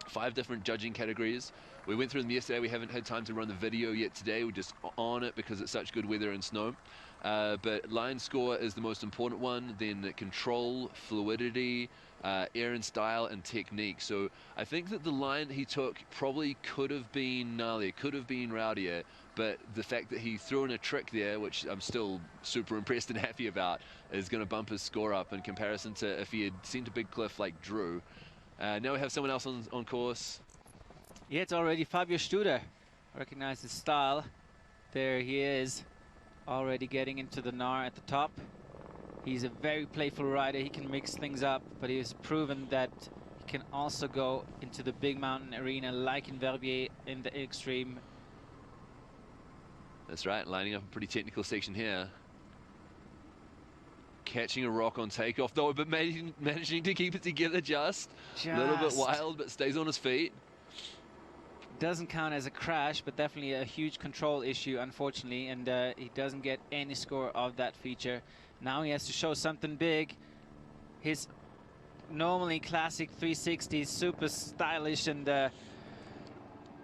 5 different judging categories. We went through them yesterday. We haven't had time to run the video yet today. We're just on it because it's such good weather and snow. But line score is the most important one, then control, fluidity, air and style, and technique. So I think that the line he took probably could have been gnarlier, could have been rowdier, but the fact that he threw in a trick there, which I'm still super impressed and happy about, is going to bump his score up in comparison to if he had sent a big cliff like Drew. Now we have someone else on course. Yeah, it's already Fabio Studer. Recognize his style. There he is, already getting into the gnar at the top. He's a very playful rider. He can mix things up, but he has proven that he can also go into the big mountain arena like in Verbier in the extreme. That's right, lining up a pretty technical section here. Catching a rock on takeoff though, but managing to keep it together just. A little bit wild, but stays on his feet. Doesn't count as a crash, but definitely a huge control issue, unfortunately, and he doesn't get any score of that feature. Now he has to show something big. His normally classic 360, super stylish and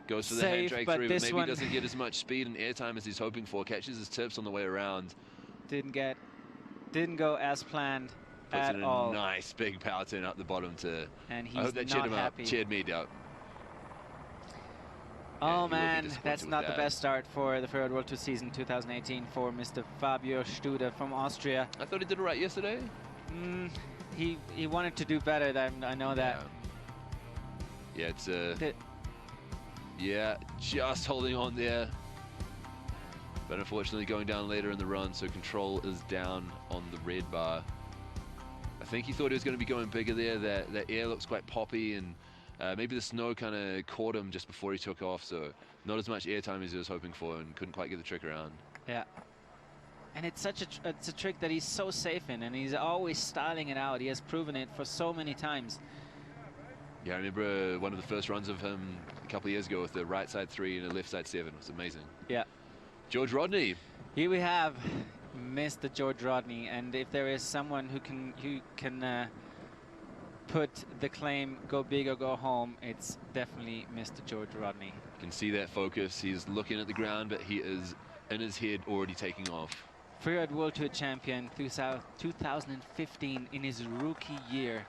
goes for the safe, handbrake but through, this but maybe one doesn't get as much speed and airtime as he's hoping for. Catches his tips on the way around. Didn't go as planned Puts at in all. a nice big power turn up the bottom to. And he's I hope that cheered him up. Cheered me up. Oh man, that's not the best start for the Freeride World Tour season 2018 for Mr. Fabio Studer from Austria. I thought he did it right yesterday. He wanted to do better. I know that. Yeah, it's yeah, just holding on there. But unfortunately going down later in the run, so control is down on the red bar. I think he thought he was going to be going bigger there. That air looks quite poppy, and maybe the snow kind of caught him just before he took off, so not as much air time as he was hoping for, and couldn't quite get the trick around. Yeah. And it's such it's a trick that he's so safe in, and he's always styling it out. He has proven it for so many times. Yeah, I remember one of the first runs of him a couple of years ago with the right side 3 and a left side 7. It was amazing. Yeah. George Rodney. Here we have Mr. George Rodney, and if there is someone who can put the claim "go big or go home," it's definitely Mr. George Rodney. You can see that focus. He's looking at the ground, but he is in his head already taking off. Freeride World Tour champion 2015 in his rookie year.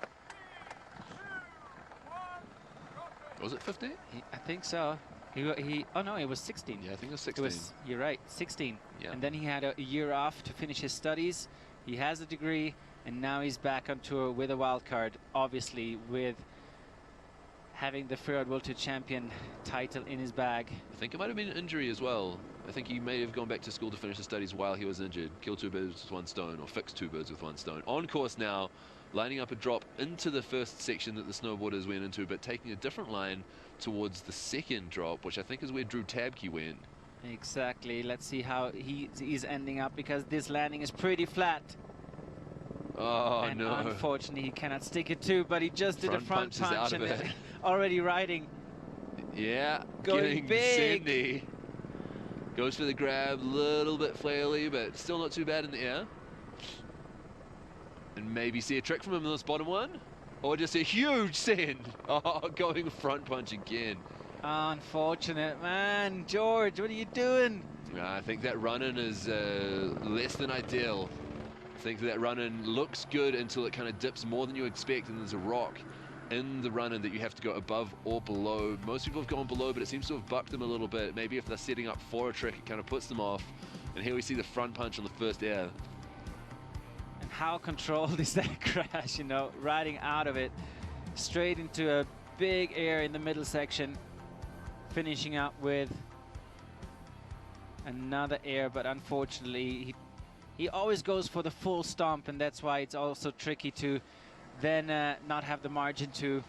Was it 15? I think so. Oh no, it was 16. Yeah, I think it was 16. You're right, 16. Yeah. And then he had a year off to finish his studies. He has a degree, and now he's back on tour with a wild card, obviously with having the Freeride World Tour champion title in his bag. I think it might have been an injury as well. I think he may have gone back to school to finish his studies while he was injured. Kill 2 birds with 1 stone, or fix 2 birds with 1 stone. On course now, lining up a drop into the first section that the snowboarders went into, but taking a different line towards the second drop, which I think is where Drew Tabke went. Exactly. Let's see how he's ending up, because this landing is pretty flat. Oh, and no. Unfortunately, he cannot stick it too, but he just did a front punch and already riding. Yeah, going big. Sandy. Goes for the grab, little bit flaily, but still not too bad in the air. And maybe see a trick from him in this bottom one. Or just a huge send. Oh, going front punch again. Unfortunate, man. George, what are you doing? I think that run-in is less than ideal. I think that run-in looks good until it kind of dips more than you expect, and there's a rock in the run-in that you have to go above or below. Most people have gone below, but it seems to have bucked them a little bit. Maybe if they're setting up for a trick, it kind of puts them off. And here we see the front punch on the first air. And how controlled is that crash, you know, riding out of it, straight into a big air in the middle section, finishing up with another air, but unfortunately, he always goes for the full stomp, and that's why it's also tricky to then not have the margin to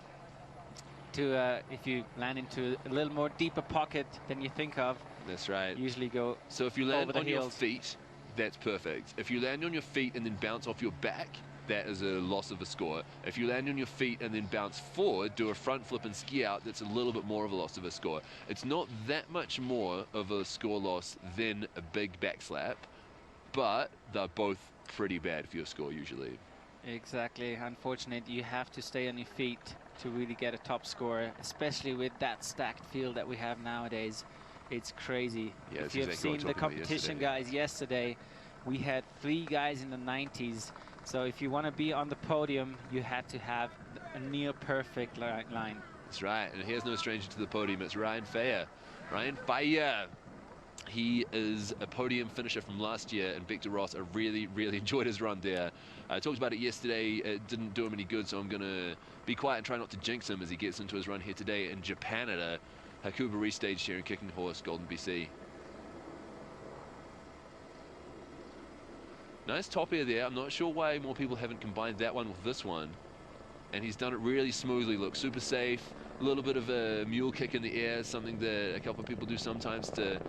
if you land into a little more deeper pocket than you think of. That's right. Usually go. So if you land on your heels. feet, that's perfect. If you land on your feet and then bounce off your back, that is a loss of a score. If you land on your feet and then bounce forward, do a front flip and ski out, that's a little bit more of a loss of a score. It's not that much more of a score loss than a big back slap, but they're both pretty bad for your score usually. Exactly. Unfortunate, you have to stay on your feet to really get a top score, especially with that stacked field that we have nowadays. It's crazy. Yeah, if you have seen the competition guys yesterday, we had 3 guys in the 90s. So if you want to be on the podium, you had to have a near perfect line. That's right. And here's no stranger to the podium. It's Ryan Fayer. Ryan Fayer. He is a podium finisher from last year, and Victor Ross, I really, really enjoyed his run there. I talked about it yesterday. It didn't do him any good, so I'm going to be quiet and try not to jinx him as he gets into his run here today in Japan at a Hakuba restage here in Kicking Horse, Golden BC. Nice top air there. I'm not sure why more people haven't combined that one with this one. And he's done it really smoothly. Look, super safe. A little bit of a mule kick in the air, something that a couple of people do sometimes to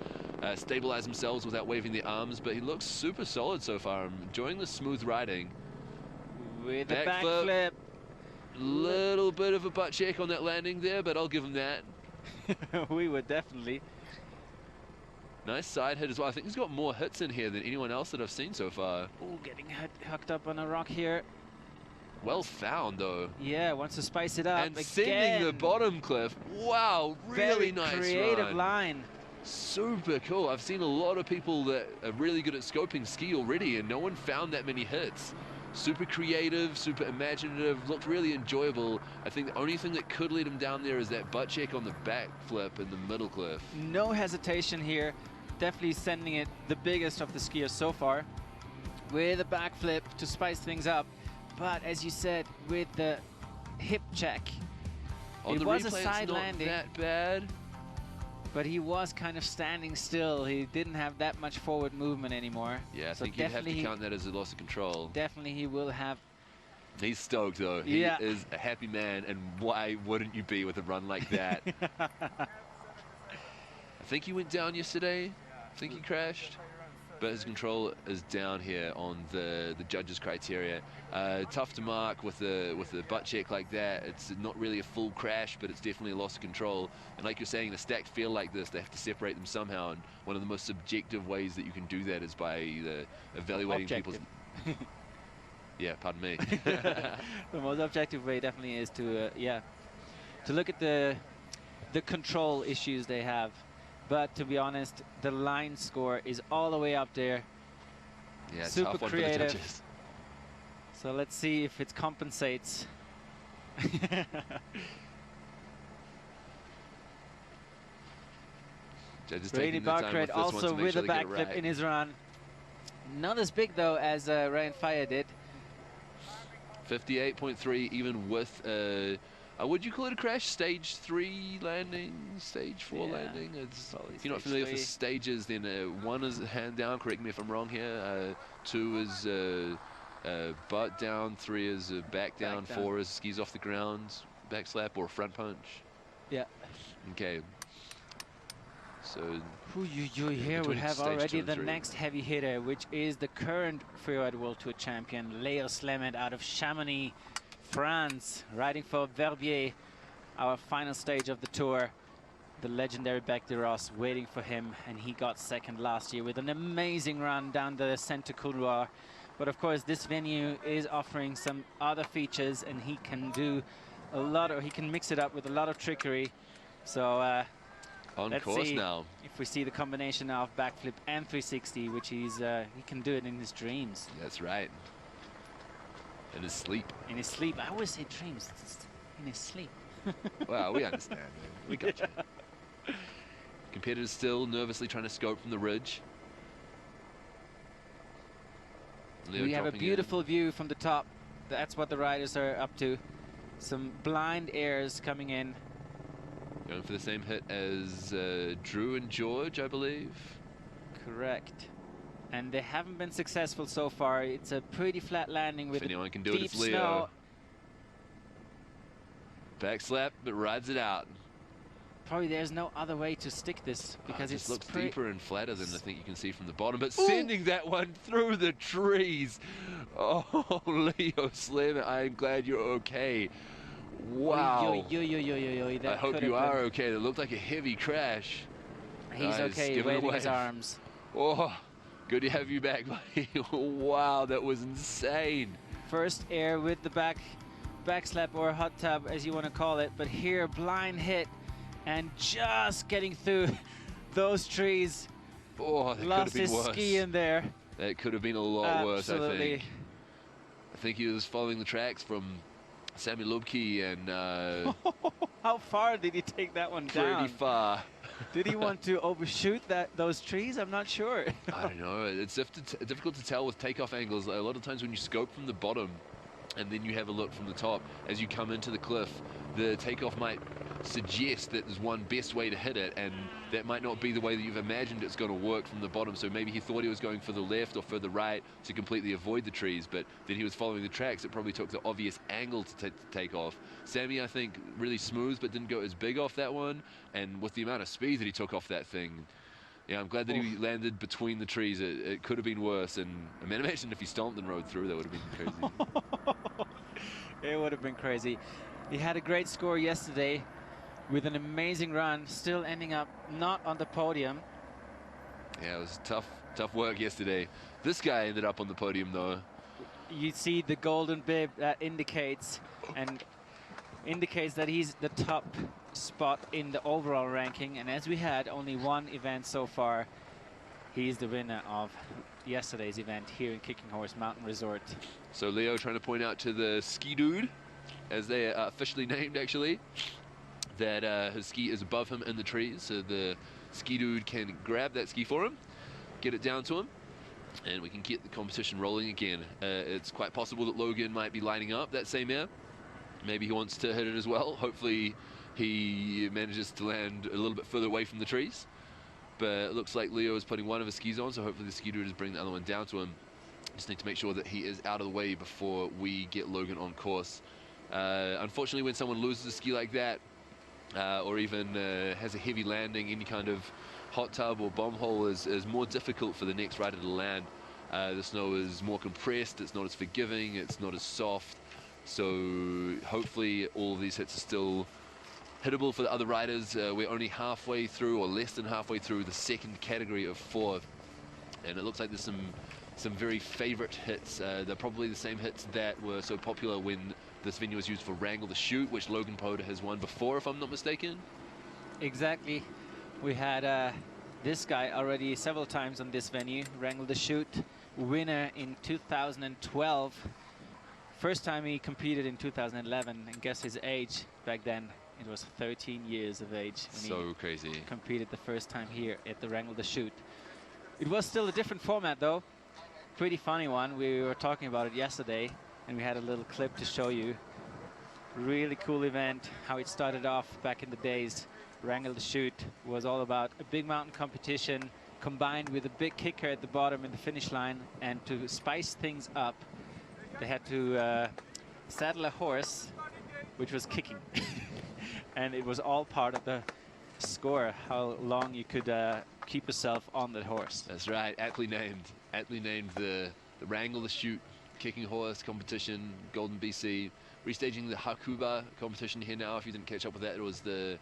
stabilize themselves without waving their arms. But he looks super solid so far. I'm enjoying the smooth riding. With a backflip. Little bit of a butt check on that landing there, but I'll give him that. We would definitely. Nice side hit as well. I think he's got more hits in here than anyone else that I've seen so far. Oh, getting hooked up on a rock here. Well found, though. Yeah, wants to spice it up. And again, sending the bottom cliff. Wow, really nice creative run. line. Super cool. I've seen a lot of people that are really good at scoping ski already, and no one found that many hits. Super creative, super imaginative, looked really enjoyable. I think the only thing that could lead him down there is that butt check on the back flip in the middle cliff. No hesitation here. Definitely sending it the biggest of the skiers so far. With a backflip to spice things up. But as you said, with the hip check, it was a side landing. That bad. But he was kind of standing still. He didn't have that much forward movement anymore. Yeah, I think you'd have to count that as a loss of control. Definitely he will have. He's stoked, though. He is a happy man, and why wouldn't you be with a run like that? I think he went down yesterday. I think he crashed. But his control is down here on the judges' criteria. Tough to mark with a butt check like that. It's not really a full crash, but it's definitely a loss of control. And like you're saying, in a stacked field like this, they have to separate them somehow. And one of the most subjective ways that you can do that is by evaluating people's... Yeah, pardon me. The most objective way definitely is to to look at the control issues they have. But to be honest, the line score is all the way up there. Yeah, super tough one creative. for the judges. So let's see if it compensates. Brady Barkred also with a backflip in his run. Not as big though as Ryan Fire did. 58.3 even with would you call it a crash? Stage 3 landing, stage 4 landing? It's, if you're not familiar with the stages, then 1 is hand down, correct me if I'm wrong here. 2 is butt down, 3 is back down, 4 is skis off the ground, back slap or front punch. Yeah. Okay. So here we have already the next heavy hitter, which is the current Freeride World Tour champion, Leo Slemet out of Chamonix, France, riding for Verbier, our final stage of the tour. The legendary Bec de Ross waiting for him, and he got second last year with an amazing run down the Centre Couloir. But of course, this venue is offering some other features, and he can do a lot of, he can mix it up with a lot of trickery. So let's see now if we see the combination of backflip and 360, which he can do it in his dreams. That's right. In his sleep. In his sleep. I always say dreams. It's in his sleep. Well, we understand, man. We got you. Competitors still nervously trying to scope from the ridge. Leo we have a beautiful view from the top. That's what the riders are up to. Some blind airs coming in. Going for the same hit as Drew and George, I believe. Correct. And they haven't been successful so far. It's a pretty flat landing with if anyone can do it, it's Leo. Snow. Back slap, but rides it out. Probably there's no other way to stick this because it looks deeper and flatter than I think you can see from the bottom. But Ooh. Sending that one through the trees. Oh, Leo Slim, I'm glad you're okay. Wow. I hope you are okay. It looked like a heavy crash. He's okay, waving his arms. Oh, good to have you back, buddy. Wow, that was insane. First air with the back slap or hot tub, as you want to call it. But here, blind hit and just getting through those trees. Oh, that lost could have been his worse. ski in there. That could have been a lot worse, I Absolutely. think. I think he was following the tracks from Sammy Lubke and how far did he take that one down? Pretty far. Did he want to overshoot those trees? I'm not sure. I don't know. It's difficult to tell with takeoff angles. A lot of times when you scope from the bottom and then you have a look from the top, as you come into the cliff, the takeoff might suggest that there's one best way to hit it, and that might not be the way that you've imagined it's going to work from the bottom. So maybe he thought he was going for the left or for the right to completely avoid the trees, but then he was following the tracks. It probably took the obvious angle to take off. Sammy, I think, really smooth, but didn't go as big off that one, and with the amount of speed that he took off that thing, yeah, I'm glad that he landed between the trees. It could have been worse, and I mean, imagine if he stomped and rode through, that would have been crazy. It would have been crazy. He had a great score yesterday with an amazing run, still ending up not on the podium. Yeah, it was tough work yesterday. This guy ended up on the podium, though. You see the golden bib that indicates that he's the top spot in the overall ranking, and as we had only one event so far, he's the winner of yesterday's event here in Kicking Horse Mountain Resort. So Leo trying to point out to the ski dude, as they are officially named actually, that his ski is above him in the trees, so the ski dude can grab that ski for him, get it down to him, and we can get the competition rolling again. It's quite possible that Logan might be lining up that same air. Maybe he wants to hit it as well. Hopefully he manages to land a little bit further away from the trees. But it looks like Leo is putting one of his skis on, so hopefully the ski dude is bringing the other one down to him. Just need to make sure that he is out of the way before we get Logan on course. Unfortunately, when someone loses a ski like that, or even has a heavy landing, any kind of hot tub or bomb hole is more difficult for the next rider to land. The snow is more compressed, it's not as forgiving, it's not as soft. So hopefully all of these hits are still hittable for the other riders. We're only halfway through, or less than halfway through, the second category of 4. And it looks like there's some very favorite hits. They're probably the same hits that were so popular when this venue was used for Wrangle the Chute, which Logan Poda has won before, if I'm not mistaken. Exactly. We had this guy already several times on this venue, Wrangle the Chute, winner in 2012. First time he competed in 2011, and guess his age back then? It was 13 years of age when so crazy. Competed the first time here at the Wrangle the Chute. It was still a different format though. Pretty funny one. We were talking about it yesterday, and we had a little clip to show you. Really cool event, how it started off back in the days. Wrangle the Chute was all about a big mountain competition combined with a big kicker at the bottom in the finish line, and to spice things up, they had to saddle a horse which was kicking. And it was all part of the score, how long you could keep yourself on that horse. That's right, aptly named the Wrangle the Chute kicking horse competition, Golden BC. Restaging the Hakuba competition here now. If you didn't catch up with that, it was the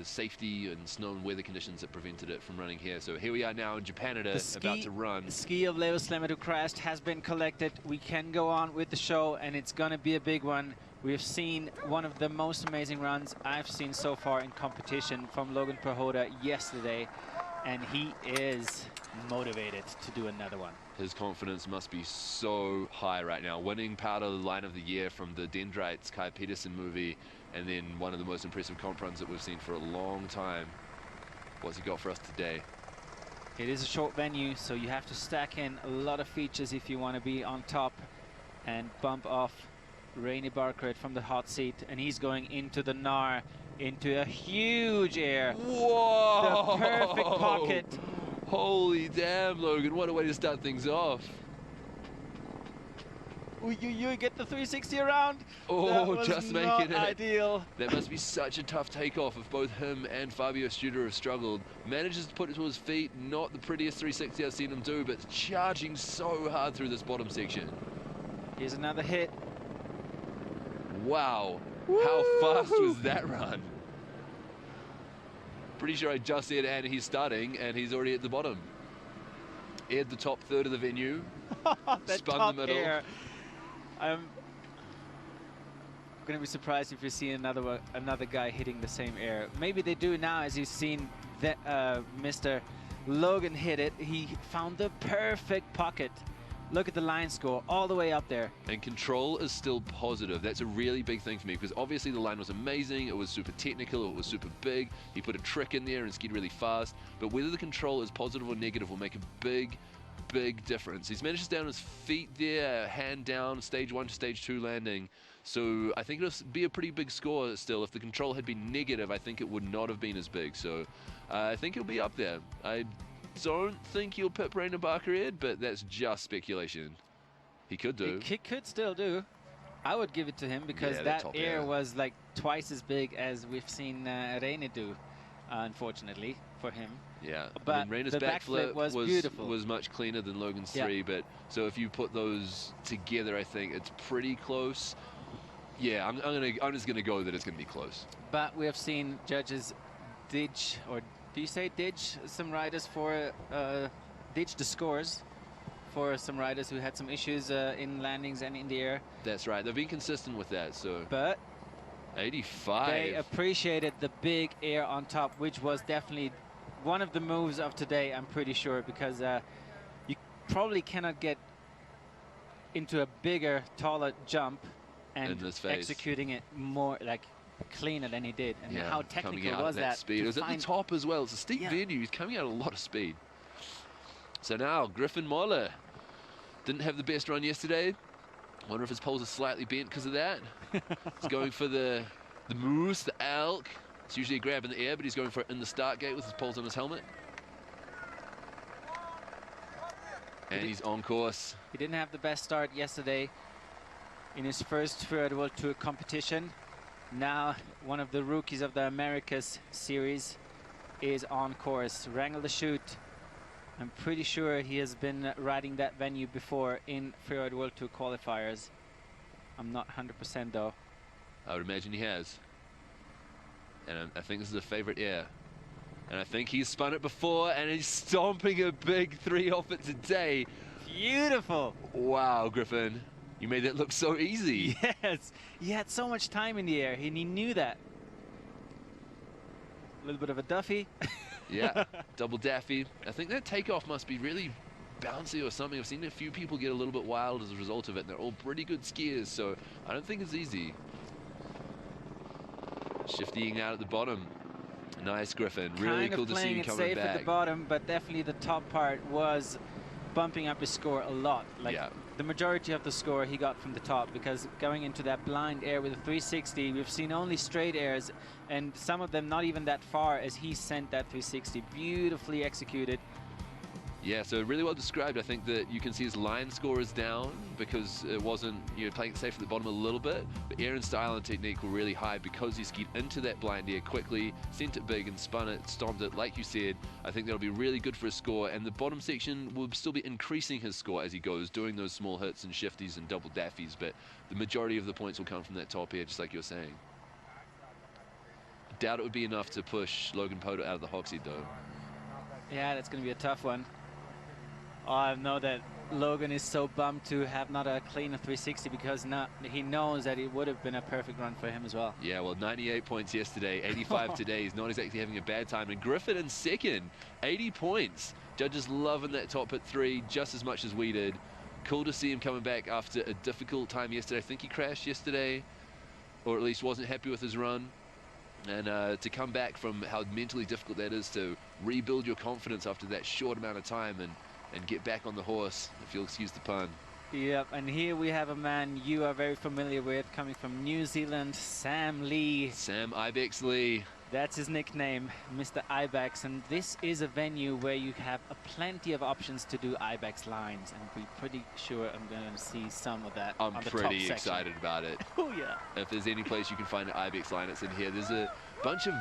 safety and snow and weather conditions that prevented it from running here. So here we are now in Japanada, about to run. The ski of Leo Slammer who crashed has been collected. We can go on with the show, and it's gonna be a big one. We've seen one of the most amazing runs I've seen so far in competition from Logan Perhoda yesterday, and he is motivated to do another one. His confidence must be so high right now. Winning Powder Line of the Year from the Dendrites Kai Peterson movie, and then one of the most impressive comp runs that we've seen for a long time. What's he got for us today? It is a short venue, so you have to stack in a lot of features if you want to be on top and bump off Rainy Barkert from the hot seat, and he's going into the Nar, into a huge air. Whoa! The perfect pocket. Holy damn, Logan, what a way to start things off. You get the 360 around. Oh, just making it. Ideal. That must be such a tough takeoff if both him and Fabio Studer have struggled. Manages to put it to his feet, not the prettiest 360 I've seen him do, but charging so hard through this bottom section. Here's another hit. Wow, how fast was that run? Pretty sure I just said and he's starting, and he's already at the bottom. Aired the top third of the venue, spun the middle. Air. I'm gonna be surprised if you see another guy hitting the same air. Maybe they do now, as you've seen that Mr. Logan hit it. He found the perfect pocket. Look at the line score all the way up there. And control is still positive. That's a really big thing for me, because obviously the line was amazing. It was super technical. It was super big. He put a trick in there and skied really fast. But whether the control is positive or negative will make a big difference. He's managed to stay on his feet there, hand down, stage 1 to stage 2 landing. So I think it'll be a pretty big score still. If the control had been negative, I think it would not have been as big. So I think he'll be up there. I don't think he'll pit Brandon Barker Ed, but that's just speculation. He could do. He could still do. I would give it to him because that air was like twice as big as we've seen Reine do, unfortunately for him. Yeah, but I mean, Reine's backflip was beautiful. Was much cleaner than Logan's 3, but so if you put those together, I think it's pretty close. Yeah, I'm just gonna go that it's gonna be close. But we have seen judges ditch, or do you say ditch, some riders for ditch the scores for some riders who had some issues in landings and in the air. That's right. They've been consistent with that. So. But 85. They appreciated the big air on top, which was definitely one of the moves of today, I'm pretty sure, because you probably cannot get into a bigger, taller jump and executing it more like cleaner than he did. And how technical was that? Speed. It was at the top as well. It's a steep venue. He's coming out at a lot of speed. So now Griffin Moller didn't have the best run yesterday. Wonder if his poles are slightly bent because of that. He's going for the moose, the elk. It's usually a grab in the air, but he's going for it in the start gate with his poles on his helmet. And he's on course. He didn't have the best start yesterday in his first Freeride World Tour competition. Now one of the rookies of the Americas series is on course. Wrangle the Chute. I'm pretty sure he has been riding that venue before in Freeride World Tour qualifiers. I'm not 100% though. I would imagine he has. And I think this is a favorite air. And I think he's spun it before, and he's stomping a big 3 off it today. Beautiful. Wow, Griffin. You made that look so easy. Yes. He had so much time in the air, and he knew that. A little bit of a Duffy. Yeah, double Daffy. I think that takeoff must be really bouncy or something. I've seen a few people get a little bit wild as a result of it, and they're all pretty good skiers, so I don't think it's easy. Shifting out at the bottom. Nice, Griffin. Really cool to see you coming safe back. At the bottom, but definitely the top part was bumping up his score a lot. Like the majority of the score he got from the top, because going into that blind air with a 360, we've seen only straight airs, and some of them not even that far as he sent that 360. Beautifully executed. Yeah, so really well described. I think that you can see his line score is down because it wasn't, playing it safe at the bottom a little bit, but air and style and technique were really high because he skied into that blind air quickly, sent it big and spun it, stomped it, like you said. I think that'll be really good for his score, and the bottom section will still be increasing his score as he goes, doing those small hits and shifties and double daffies, but the majority of the points will come from that top air, just like you're saying. I doubt it would be enough to push Logan Poto out of the Hoxie, though. Yeah, that's going to be a tough one. I know that Logan is so bummed to have not a cleaner 360 because he knows that it would have been a perfect run for him as well. Yeah, well, 98 points yesterday, 85 today. He's not exactly having a bad time. And Griffin in second, 80 points. Judges loving that top hit 3 just as much as we did. Cool to see him coming back after a difficult time yesterday. I think he crashed yesterday, or at least wasn't happy with his run. And to come back from how mentally difficult that is to rebuild your confidence after that short amount of time and get back on the horse, if you'll excuse the pun. Yep, and here we have a man you are very familiar with, coming from New Zealand, Sam Lee. Sam Ibex Lee. That's his nickname, Mr. Ibex, and this is a venue where you have plenty of options to do Ibex lines, and we're pretty sure I'm going to see some of that on the top section. I'm pretty excited about it. Oh, yeah. If there's any place you can find an Ibex line, it's in here. There's a bunch of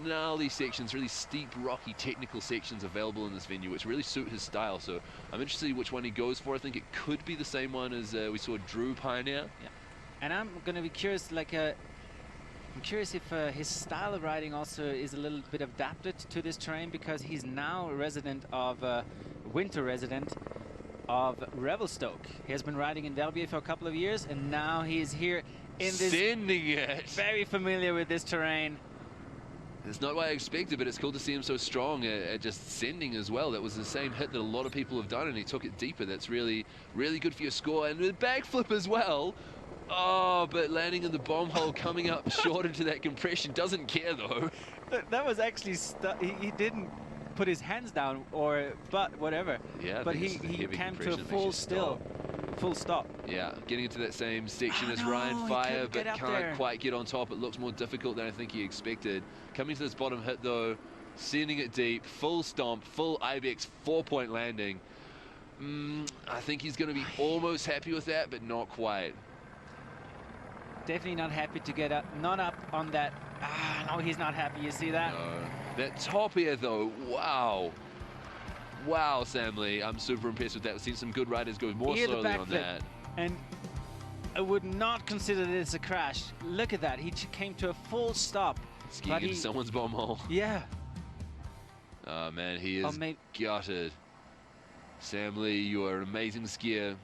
gnarly sections, really steep, rocky, technical sections available in this venue, which really suit his style. So I'm interested to see which one he goes for. I think it could be the same one as we saw Drew pioneer. Yeah, and I'm going to be curious, I'm curious if his style of riding also is a little bit adapted to this terrain, because he's now a resident of, winter resident of Revelstoke. He has been riding in Verbier for a couple of years, and now he's here in this. Sending it. Very familiar with this terrain. It's not what I expected, but it's cool to see him so strong at just sending as well. That was the same hit that a lot of people have done, and he took it deeper. That's really, really good for your score. And the backflip as well. Oh, but landing in the bomb hole, coming up short into that compression. Doesn't care, though. That was actually, he didn't put his hands down, but whatever. Yeah, but he came to a full still. full stop. Yeah, getting into that same section as no, Ryan he Fire, couldn't but get up can't there. quite get on top. It looks more difficult than I think he expected. Coming to this bottom hit though, sending it deep, full stomp, full Ibex, 4-point landing. I think he's going to be almost happy with that, but not quite. Definitely not happy to get up, not up on that. No, he's not happy. You see that? No. That top air though, wow. Wow, Sam Lee, I'm super impressed with that. We've seen some good riders go more slowly on that. And I would not consider this a crash. Look at that, he came to a full stop. Skiing into someone's bomb hole. Yeah. Oh man, he is gutted. Sam Lee, you are an amazing skier.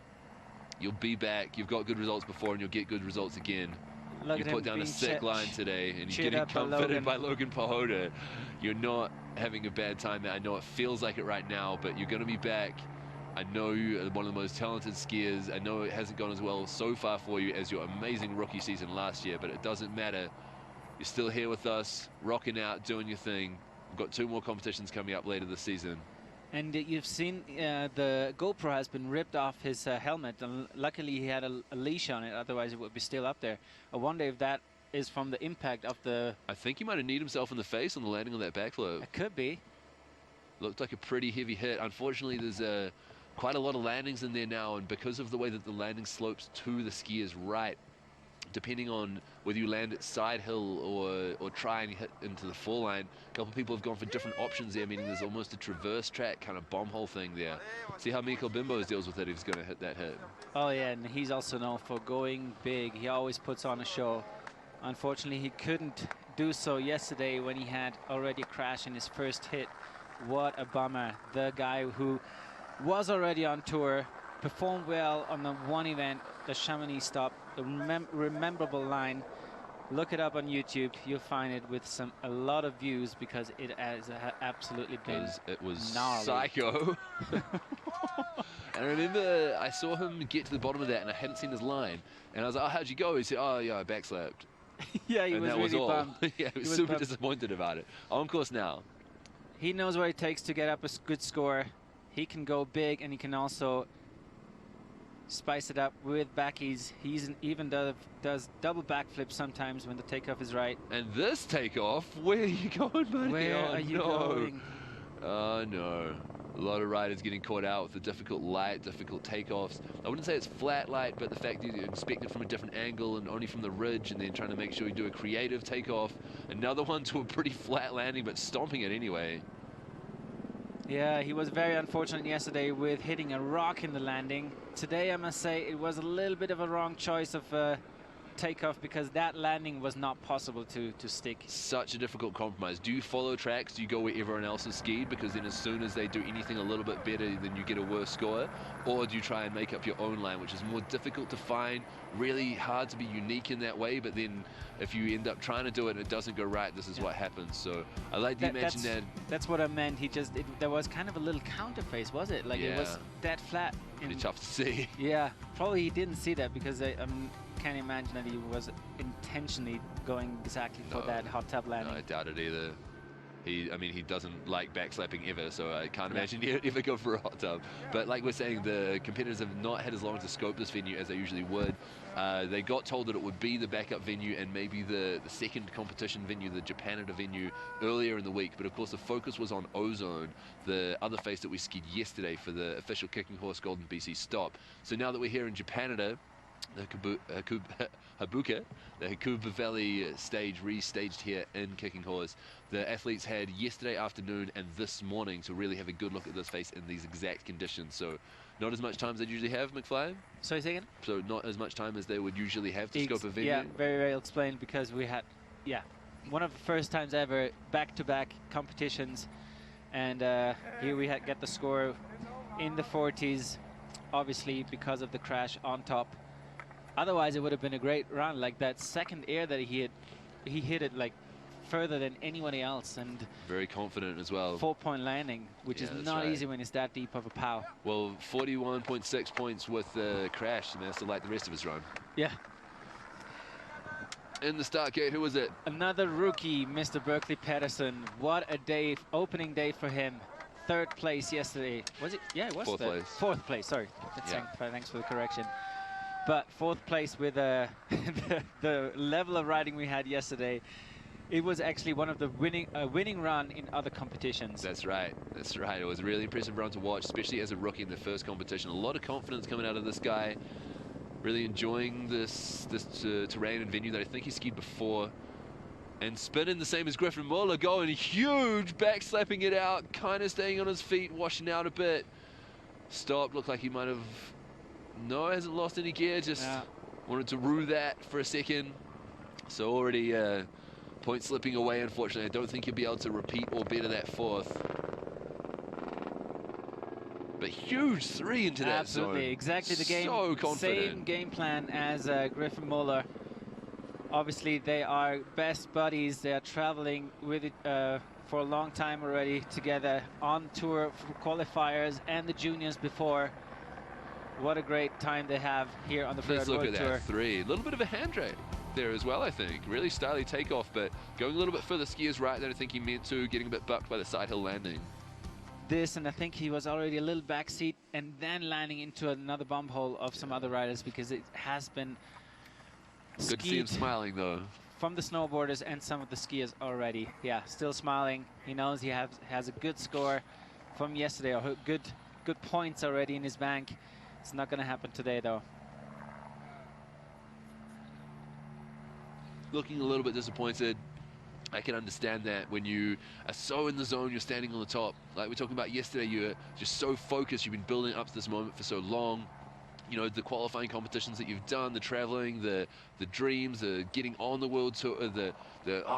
You'll be back. You've got good results before and you'll get good results again. You put down a sick line today and you're getting comforted by Logan Pahoda. You're not having a bad time. I know it feels like it right now, but you're going to be back. I know you are one of the most talented skiers. I know it hasn't gone as well so far for you as your amazing rookie season last year, but it doesn't matter. You're still here with us, rocking out, doing your thing. We've got 2 more competitions coming up later this season. And you've seen the GoPro has been ripped off his helmet, and luckily he had a leash on it, otherwise it would be still up there. I wonder if that is from the impact of the... I think he might have kneed himself in the face on the landing on that backflip. It could be. Looked like a pretty heavy hit. Unfortunately, there's quite a lot of landings in there now, and because of the way that the landing slopes to the skier's right, depending on whether you land at side hill or try and hit into the fall line, a couple of people have gone for different options there, meaning there's almost a traverse track kind of bomb hole thing there. See how Miko Bimbo deals with it if he's going to hit that hit. Oh yeah, and he's also known for going big. He always puts on a show. Unfortunately, he couldn't do so yesterday when he had already crashed in his first hit. What a bummer. The guy who was already on tour, performed well on the one event, the Chamonix stop, the rememberable line. Look it up on YouTube. You'll find it with a lot of views because it has absolutely been it was gnarly. Psycho. And I remember I saw him get to the bottom of that and I hadn't seen his line. And I was like, oh, how'd you go? He said, oh, yeah, I backslapped. Yeah, he and was that really was all. bummed. Yeah, he was super disappointed about it. On course now. He knows what it takes to get up a good score. He can go big and he can also spice it up with backies. He even does double backflips sometimes when the takeoff is right. And this takeoff, where are you going, buddy? Where are you going? Oh, no. A lot of riders getting caught out with the difficult light, difficult takeoffs. I wouldn't say it's flat light, but the fact that you expect it from a different angle and only from the ridge and then trying to make sure you do a creative takeoff. Another one to a pretty flat landing, but stomping it anyway. Yeah, he was very unfortunate yesterday with hitting a rock in the landing. Today, I must say, it was a little bit of a wrong choice of takeoff because that landing was not possible to stick. Such a difficult compromise. Do you follow tracks? Do you go where everyone else is skied? Because then as soon as they do anything a little bit better, then you get a worse score. Or do you try and make up your own line, which is more difficult to find, really hard to be unique in that way, but then if you end up trying to do it and it doesn't go right, this is what happens. So I like to imagine that. That's what I meant. There was kind of a little counterface, was it? Like it was that flat. Pretty tough to see. Yeah, probably he didn't see that because I can't imagine that he was intentionally going exactly for that hot tub landing. No, I doubt it either. I mean, he doesn't like backslapping ever, so I can't imagine he'd ever go for a hot tub. But like we're saying, the competitors have not had as long to scope this venue as they usually would. They got told that it would be the backup venue and maybe the second competition venue, the Japanada venue, earlier in the week. But of course, the focus was on Ozone, the other face that we skied yesterday for the official Kicking Horse Golden BC stop. So now that we're here in Japanada, the Hakuba Valley stage restaged here in Kicking Horse. The athletes had yesterday afternoon and this morning to really have a good look at this face in these exact conditions. So not as much time as they usually have, McFly. Sorry, say again? So not as much time as they would usually have to scope a venue. Yeah, very well explained because we had, one of the first times ever back-to-back competitions. And here we get the score in the 40s, obviously because of the crash on top. Otherwise, it would have been a great run. Like that second air that he hit it like further than anybody else, and very confident as well. 4-point landing, which is not easy when it's that deep of a pow. Well, 41.6 points with the crash, and that's like the rest of his run. Yeah. In the start gate, who was it? Another rookie, Mr. Berkeley Patterson. What a day, opening day for him. third place yesterday. Was it? Yeah, it was Fourth place. Fourth place, sorry. Yeah. Thanks for the correction. But fourth place with the level of riding we had yesterday, it was actually one of the winning run in other competitions. That's right. That's right. It was a really impressive run to watch, especially as a rookie in the first competition. A lot of confidence coming out of this guy. Really enjoying this terrain and venue that I think he skied before. And spinning the same as Griffin Muller, going huge, back slapping it out, kind of staying on his feet, washing out a bit. Stopped, looked like he might have... No, hasn't lost any gear, just wanted to rue that for a second. So already point slipping away, unfortunately. I don't think he'll be able to repeat or better that fourth. But huge 3 into that zone. Absolutely, exactly the game. So confident. Same game plan as Griffin Muller. Obviously, they are best buddies. They are traveling with it for a long time already together on tour for qualifiers and the juniors before. What a great time they have here on the Freeride World Tour. Let's look at that 3. A little bit of a hand drag there as well, I think. Really stylish takeoff, but going a little bit further skiers right than I think he meant to, getting a bit bucked by the side hill landing. This, and I think he was already a little backseat and then landing into another bump hole of some other riders, because it has been Good to see him smiling though. From the snowboarders and some of the skiers already. Yeah, still smiling. He knows he has a good score from yesterday, or good points already in his bank. It's not going to happen today though. Looking a little bit disappointed. I can understand that when you are so in the zone, you're standing on the top. Like we were talking about yesterday, you're just so focused. You've been building up to this moment for so long. You know, the qualifying competitions that you've done, the traveling, the dreams, the getting on the world tour, the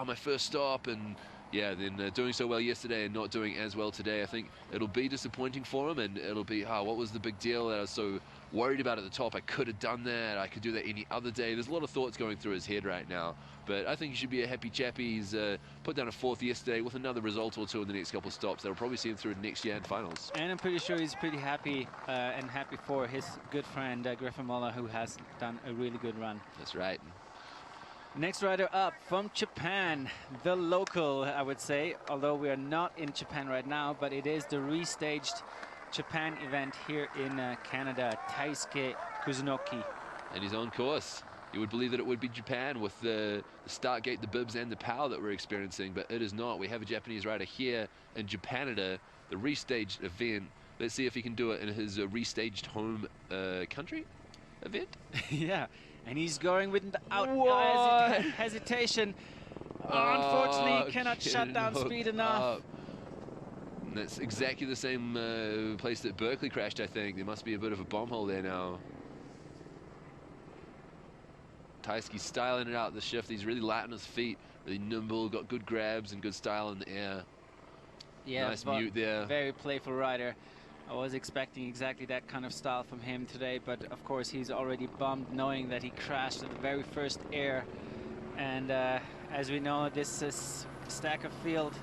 my first stop, and yeah, then doing so well yesterday and not doing as well today. I think it'll be disappointing for him, and it'll be, what was the big deal that I was so worried about at the top? I could have done that. I could do that any other day. There's a lot of thoughts going through his head right now, but I think he should be a happy chappy. He's put down a 4th yesterday with another result or 2 in the next couple of stops. They'll probably see him through next year in finals. And I'm pretty sure he's pretty happy and happy for his good friend Griffin Muller, who has done a really good run. That's right. Next rider up from Japan, the local, I would say, although we are not in Japan right now, but it is the restaged Japan event here in Canada, Taisuke Kuzunoki. And he's on course. You would believe that it would be Japan with the start gate, the bibs, and the power that we're experiencing, but it is not. We have a Japanese rider here in Japanada, the restaged event. Let's see if he can do it in his restaged home country event. Yeah. And he's going without hesitation. Unfortunately, he cannot shut down speed enough. And that's exactly the same place that Berkeley crashed, I think. There must be a bit of a bomb hole there now. Taisuke's styling it out the shift. He's really light on his feet, really nimble, got good grabs and good style in the air. Yeah, nice mute there. Very playful rider. I was expecting exactly that kind of style from him today, but of course he's already bummed knowing that he crashed at the very first air. And as we know, this is stack of field.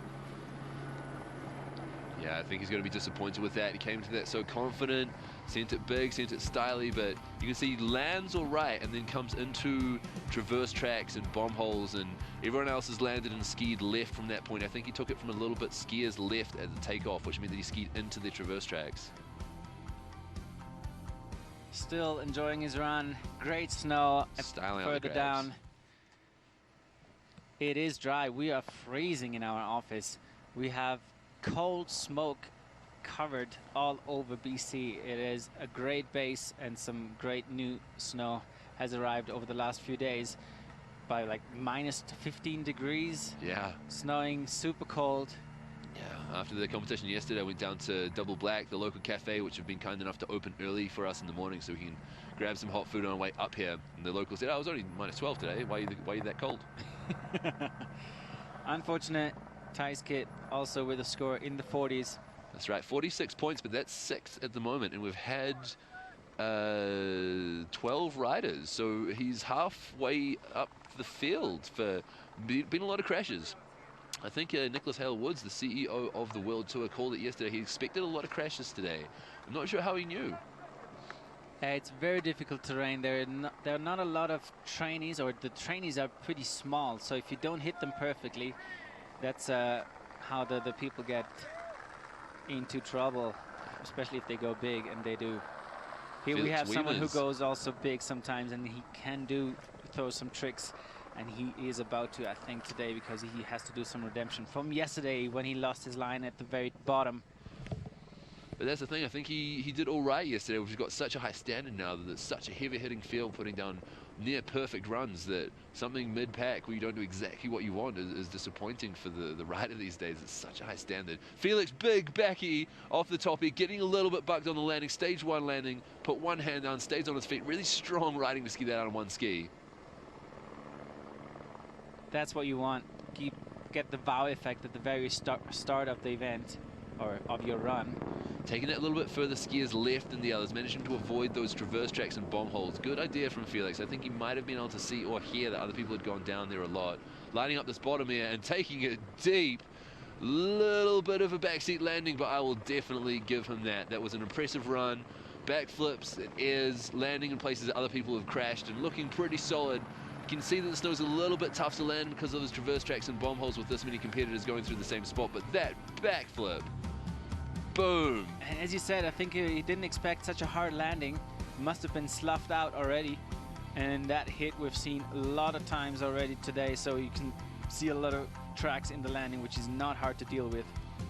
Yeah, I think he's going to be disappointed with that. He came to that so confident, sent it big, sent it styly, but you can see he lands all right and then comes into traverse tracks and bomb holes, and everyone else has landed and skied left from that point. I think he took it from a little bit skiers left at the takeoff, which meant that he skied into the traverse tracks. Still enjoying his run. Great snow further down. It is dry. We are freezing in our office. We have cold smoke covered all over BC. It is a great base, and some great new snow has arrived over the last few days by like minus 15 degrees. Yeah. Snowing, super cold. Yeah, after the competition yesterday, I went down to Double Black, the local cafe, which have been kind enough to open early for us in the morning so we can grab some hot food on our way up here. And the locals said, "Oh, it was only minus 12 today. Why are you that cold?" Unfortunate. Taisuke also with a score in the 40s. That's right, 46 points, but that's 6th at the moment, and we've had 12 riders, so he's halfway up the field. For been a lot of crashes. I think Nicholas Hale-Woods, the CEO of the World Tour, called it yesterday. He expected a lot of crashes today. I'm not sure how he knew. It's very difficult terrain. There are not a lot of trainees, or the trainees are pretty small, so if you don't hit them perfectly, that's how the people get into trouble, especially if they go big, and they do. Here we Felix have someone who Weavers. goes also big sometimes, and he can throw some tricks, and he is about to, I think, today, because he has to do some redemption from yesterday when he lost his line at the very bottom. But that's the thing, I think he did all right yesterday. We've got such a high standard now that it's such a heavy-hitting field, putting down near-perfect runs, that something mid-pack where you don't do exactly what you want is disappointing for the rider these days. It's such a high standard. Felix, big backy off the top here, getting a little bit bucked on the landing. Stage 1 landing, put one hand down, stays on his feet. Really strong riding to ski that out on one ski. That's what you want. Get the wow effect at the very start of the event, or of your run. Taking it a little bit further, skiers left than the others, managing to avoid those traverse tracks and bomb holes. Good idea from Felix. I think he might have been able to see or hear that other people had gone down there a lot. Lining up this bottom here and taking it deep. Little bit of a backseat landing, but I will definitely give him that. That was an impressive run. Backflips, it is, landing in places that other people have crashed and looking pretty solid. You can see that the snow's a little bit tough to land because of those traverse tracks and bomb holes with this many competitors going through the same spot, but that backflip, boom. And as you said, I think he didn't expect such a hard landing. Must have been sloughed out already. And that hit we've seen a lot of times already today, so you can see a lot of tracks in the landing, which is not hard to deal with.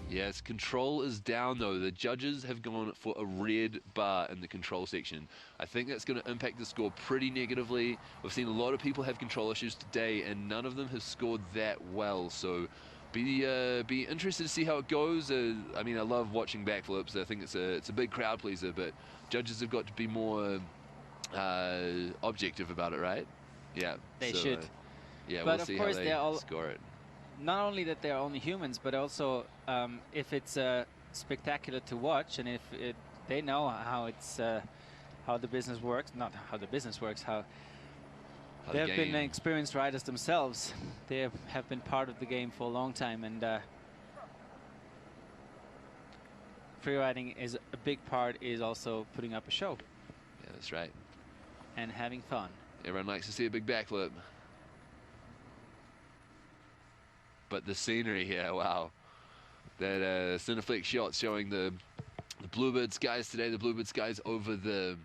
Yes, control is down though. The judges have gone for a red bar in the control section. I think that's going to impact the score pretty negatively. We've seen a lot of people have control issues today, and none of them have scored that well. So be interested to see how it goes. I mean, I love watching backflips. I think it's a big crowd pleaser, but judges have got to be more objective about it, right? Yeah, they should. Yeah, but we'll see of course how they all score it. Not only that they're only humans, but also if it's spectacular to watch, and if they know how the business works, not how the business works, how they have been experienced riders themselves. They have been part of the game for a long time, and freeriding is a big part, is also putting up a show. Yeah, that's right. And having fun. Everyone likes to see a big backflip. But the scenery here, wow. That Cineflex shot showing the bluebird skies today, the bluebird skies over the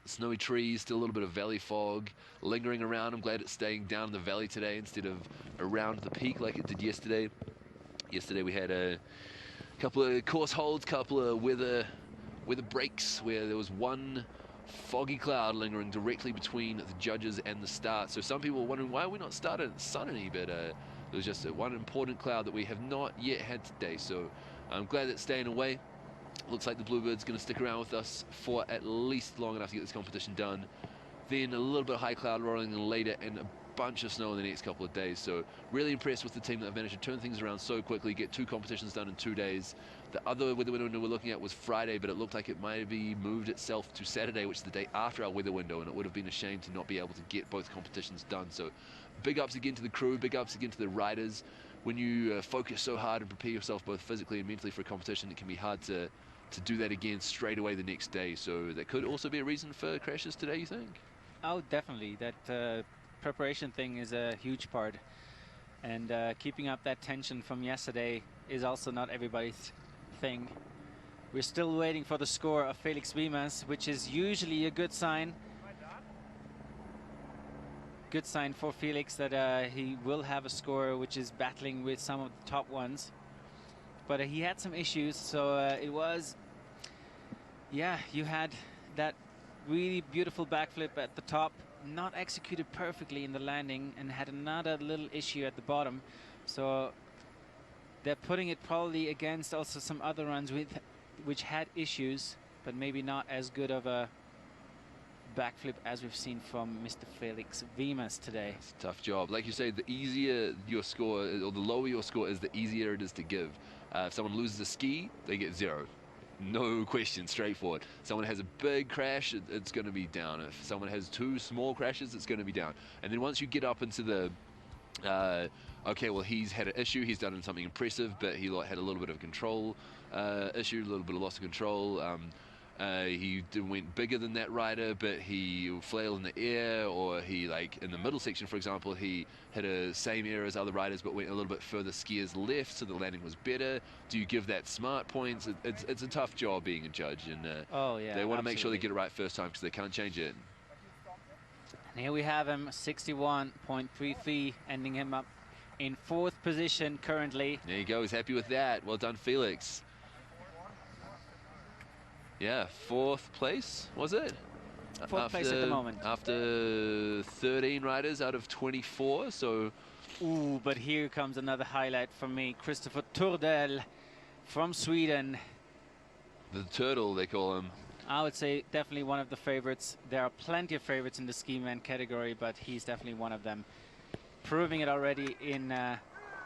snowy trees, still a little bit of valley fog lingering around. I'm glad it's staying down in the valley today instead of around the peak like it did yesterday. Yesterday we had a couple of course holds, couple of weather breaks where there was one foggy cloud lingering directly between the judges and the start. So some people were wondering why we not started at the sun any, but there was just one important cloud that we have not yet had today. So I'm glad it's staying away. Looks like the Bluebird's going to stick around with us for at least long enough to get this competition done. Then a little bit of high cloud rolling in later and a bunch of snow in the next couple of days. So really impressed with the team that have managed to turn things around so quickly, get 2 competitions done in 2 days. The other weather window we're looking at was Friday, but it looked like it might be moved itself to Saturday, which is the day after our weather window, and it would have been a shame to not be able to get both competitions done. So big ups again to the crew, big ups again to the riders. When you focus so hard and prepare yourself both physically and mentally for a competition, it can be hard to do that again straight away the next day. So that could also be a reason for crashes today, you think? Oh, definitely. That preparation thing is a huge part. And keeping up that tension from yesterday is also not everybody's thing. We're still waiting for the score of Felix Wiemers, which is usually a good sign. Good sign for Felix that he will have a score which is battling with some of the top ones. But he had some issues, so it was... Yeah, you had that really beautiful backflip at the top, not executed perfectly in the landing, and had another little issue at the bottom. So they're putting it probably against also some other runs which had issues, but maybe not as good of a backflip as we've seen from Mr. Felix Wiemers today. It's a tough job. Like you say, the easier your score, or the lower your score is, the easier it is to give. If someone loses a ski, they get 0. No question, straightforward. Someone has a big crash, it's going to be down. If someone has 2 small crashes, it's going to be down. And then once you get up into the, okay, well, he's had an issue, he's done something impressive, but he had a little bit of control issue, a little bit of loss of control. went bigger than that rider, but he flailed in the air, or he, like in the middle section, for example, he hit a same air as other riders, but went a little bit further skiers left, so the landing was better. Do you give that smart points? It's a tough job being a judge, and oh yeah, they want to make sure they absolutely. get it right first time because they can't change it. And here we have him, 61.33, ending him up in 4th position currently. There you go. He's happy with that. Well done, Felix. Yeah, 4th place, was it? 4th place at the moment. After 13 riders out of 24, so... Ooh, but here comes another highlight for me. Christopher Turdell from Sweden. The Turtle, they call him. I would say definitely one of the favorites. There are plenty of favorites in the ski man category, but he's definitely one of them. Proving it already in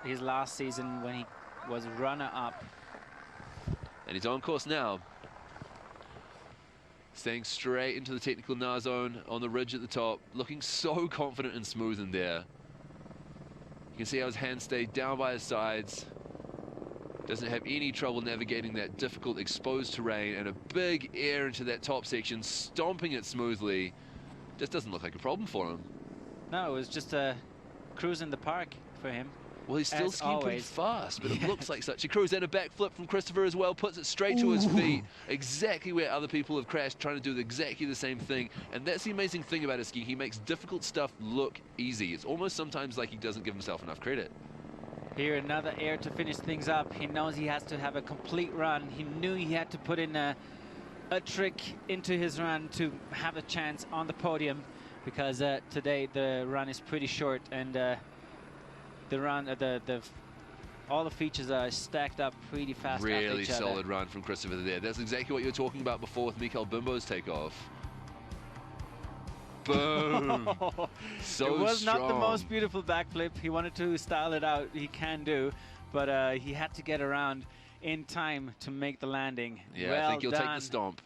his last season when he was runner-up. And he's on course now. Staying straight into the technical nah zone on the ridge at the top. Looking so confident and smooth in there. You can see how his hands stay down by his sides. Doesn't have any trouble navigating that difficult exposed terrain, and a big air into that top section, stomping it smoothly. Just doesn't look like a problem for him. No, it was just a cruise in the park for him. Well, he's still skiing pretty always. fast, but it looks like such a cruise. And a backflip from Christopher as well, puts it straight to his feet, exactly where other people have crashed, trying to do exactly the same thing. And that's the amazing thing about his skiing. He makes difficult stuff look easy. It's almost sometimes like he doesn't give himself enough credit. Here, another air to finish things up. He knows he has to have a complete run. He knew he had to put in a trick into his run to have a chance on the podium, because today the run is pretty short, and the run, all the features are stacked up pretty fast after Really each other. solid run from Christopher there. That's exactly what you were talking about before with Mikael Bimbo's takeoff. Boom! So it was strong. not the most beautiful backflip. He wanted to style it out. He can do, but he had to get around in time to make the landing. Yeah, well I think he'll done. take the stomp.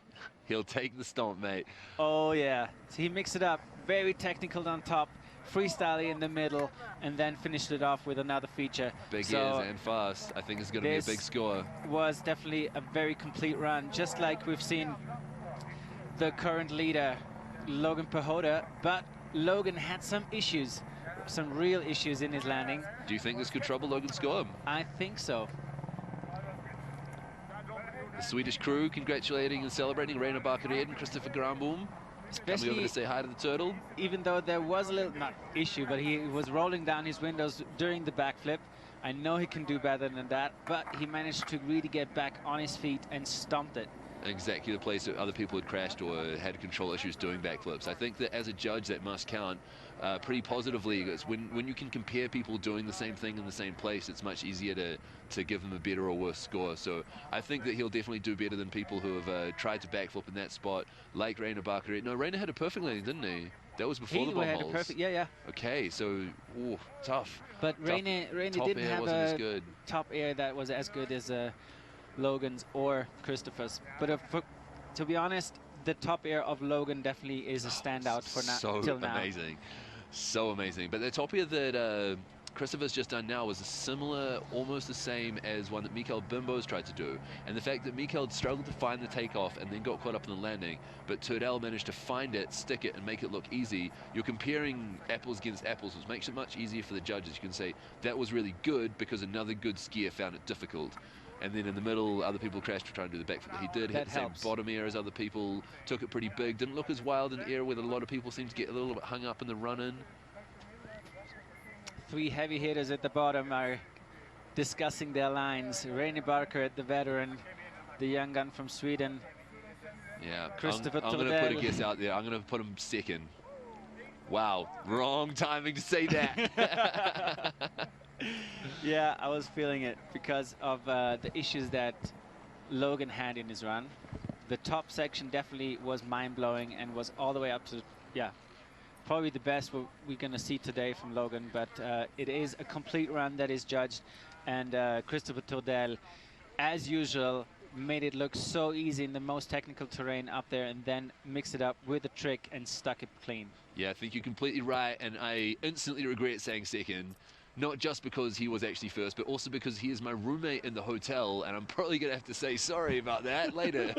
He'll take the stomp, mate. Oh yeah, so he mixed it up. Very technical on top, freestyle in the middle, and then finished it off with another feature. Big so ears and fast. I think it's going to be a big score. Was definitely a very complete run, just like we've seen the current leader, Logan Pehota, but Logan had some issues, some real issues in his landing. Do you think this could trouble Logan's score? I think so. The Swedish crew congratulating and celebrating Reina Barkared and Christopher Granboom. Coming over to say hi to the Turtle. Even though there was a little, not issue, but he was rolling down his windows during the backflip. I know he can do better than that, but he managed to really get back on his feet and stomped it. Exactly the place that other people had crashed or had control issues doing backflips. I think that as a judge that must count pretty positively. It's when you can compare people doing the same thing in the same place, it's much easier to give them a better or worse score. So I think that he'll definitely do better than people who have tried to backflip in that spot, like Reina Barkared. No, Reina had a perfect landing, didn't he? That was before the bomb had holes. a perfect, yeah. Okay, so tough. But Reina didn't have a top air that was as good as Logan's or Christopher's. But to be honest, the top air of Logan definitely is a standout for now. Till now. Amazing, so amazing. But the top air that Christopher's just done now was similar, almost the same as one that Mikael Bimbo's tried to do. And the fact that Mikael struggled to find the takeoff and then got caught up in the landing, but Turdell managed to find it, stick it, and make it look easy. You're comparing apples against apples, which makes it much easier for the judges. You can say that was really good because another good skier found it difficult. And then in the middle, other people crashed to try and do the backflip. He did hit the same bottom air as other people, took it pretty big, didn't look as wild in the air where a lot of people seem to get a little bit hung up in the run-in. Three heavy hitters at the bottom are discussing their lines. Reina Barkared, the veteran, the young gun from Sweden. Yeah, Christopher I'm going to put a guess out there. I'm going to put him second. Wow, wrong timing to say that. Yeah, I was feeling it because of the issues that Logan had in his run. The top section definitely was mind-blowing and was all the way up to, probably the best we're going to see today from Logan. But it is a complete run that is judged. And Christopher Turdell, as usual, made it look so easy in the most technical terrain up there, and then mixed it up with a trick and stuck it clean. Yeah, I think you're completely right. And I instantly regret saying second. Not just because he was actually first, but also because he is my roommate in the hotel, and I'm probably going to have to say sorry about that later.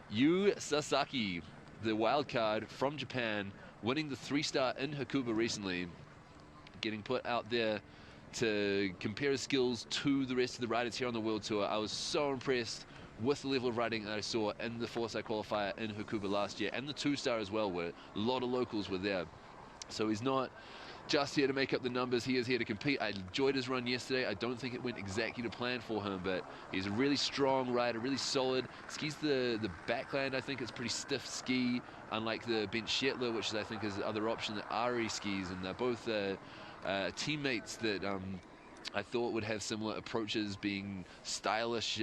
Yu Sasaki, the wild card from Japan, winning the 3-star in Hakuba recently, getting put out there to compare his skills to the rest of the riders here on the World Tour. I was so impressed with the level of riding that I saw in the 4-star qualifier in Hakuba last year, and the 2-star as well, where a lot of locals were there. So he's not just here to make up the numbers, he is here to compete. I enjoyed his run yesterday. I don't think it went exactly to plan for him, but he's a really strong rider, really solid. Skis the backland, I think it's pretty stiff ski, unlike the Bench Shetler, which is, I think is the other option that Ari skis, and they're both teammates that I thought would have similar approaches, being stylish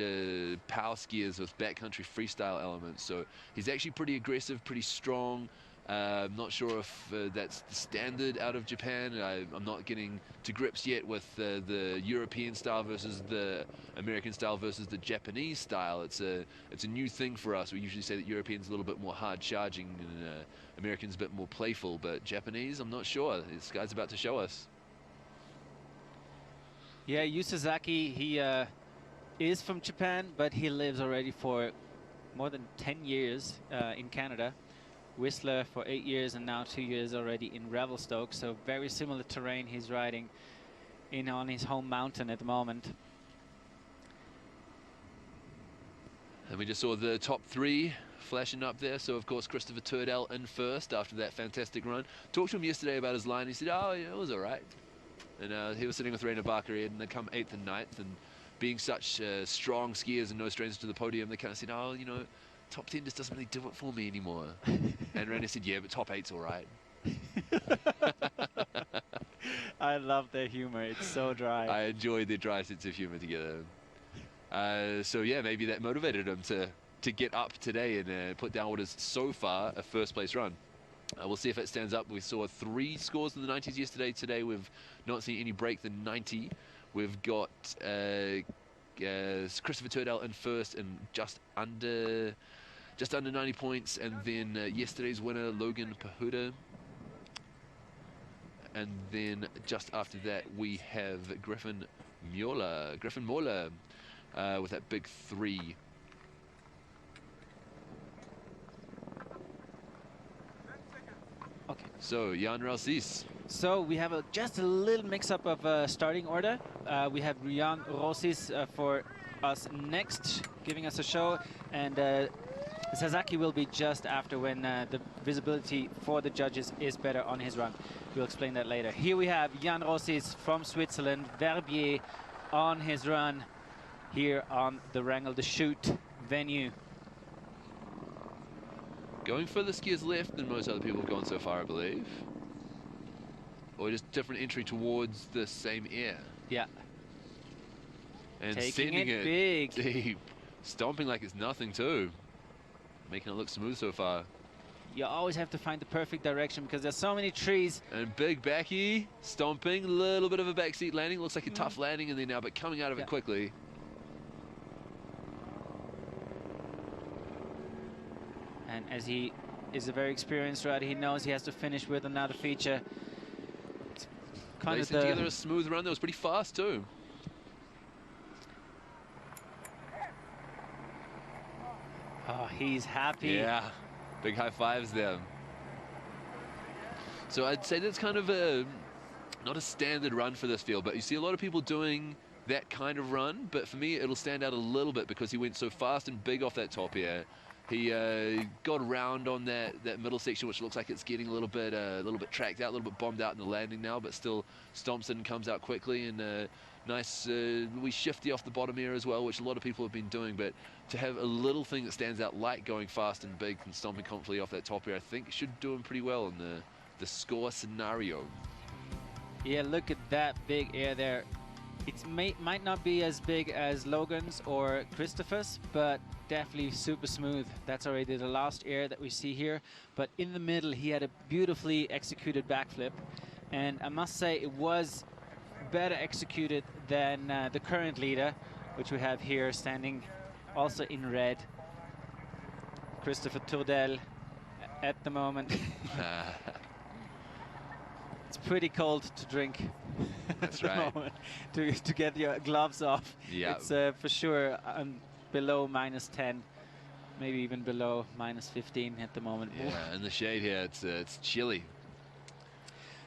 power skiers with backcountry freestyle elements. So he's actually pretty aggressive, pretty strong. I'm not sure if that's the standard out of Japan. I'm not getting to grips yet with the European style versus the American style versus the Japanese style. It's a new thing for us. We usually say that Europeans a little bit more hard charging and Americans a bit more playful, but Japanese, I'm not sure. This guy's about to show us. Yeah, Yu Sasaki, he is from Japan, but he lives already for more than 10 years in Canada. Whistler for 8 years and now 2 years already in Revelstoke, so very similar terrain he's riding in on his home mountain at the moment. And we just saw the top 3 flashing up there. So of course Christopher Turdell in first after that fantastic run. Talked to him yesterday about his line. He said, oh yeah, it was all right. And he was sitting with Rainer Bakary, and they come 8th and 9th, and being such strong skiers and no strangers to the podium, they kind of said, oh, you know, top 10 just doesn't really do it for me anymore. And Rainer said, yeah, but top 8's all right. I love their humor. It's so dry. I enjoyed their dry sense of humor together. So yeah, maybe that motivated him to get up today and put down what is so far a first place run. We'll see if it stands up. We saw 3 scores in the 90s yesterday. Today we've not seen any break the 90. We've got Christopher Turdell in first and just under 90 points, and then yesterday's winner Logan Pahuda, and then just after that we have Griffin Mola with that big 3. Okay. So Jan Ralsis. So we have just a little mix-up of starting order. We have Jan Rossis for us next, giving us a show, and Sasaki will be just after when the visibility for the judges is better on his run. We'll explain that later. Here we have Jan Rossis from Switzerland, Verbier, on his run here on the Wrangle the Chute venue. Going further skiers left than most other people have gone so far, I believe. Or just different entry towards the same air. Yeah. And Taking sending it it big. deep. Stomping like it's nothing too. Making it look smooth so far. You always have to find the perfect direction because there's so many trees. And big backy, stomping, a little bit of a backseat landing. Looks like a tough landing in there now, but coming out of it quickly. And as he is a very experienced rider, he knows he has to finish with another feature. It's kind of together a smooth run that was pretty fast too. Oh, he's happy. Yeah, big high fives there. So I'd say that's kind of not a standard run for this field, but you see a lot of people doing that kind of run, but for me it'll stand out a little bit because he went so fast and big off that top air. He got around on that middle section, which looks like it's getting a little bit tracked out, a little bit bombed out in the landing now, but still stomps in, comes out quickly, and nice wee shifty off the bottom air as well, which a lot of people have been doing. But to have a little thing that stands out like going fast and big and stomping confidently off that top air, I think should do him pretty well in the score scenario. Yeah, look at that big air there. It might not be as big as Logan's or Christopher's, but definitely super smooth. That's already the last air that we see here. But in the middle, he had a beautifully executed backflip. And I must say, it was better executed than the current leader, which we have here standing also in red. Christopher Turdell at the moment. It's pretty cold to drink. That's right. to get your gloves off. Yeah. It's for sure below -10. maybe even below -15 at the moment. Yeah, in the shade here, it's chilly.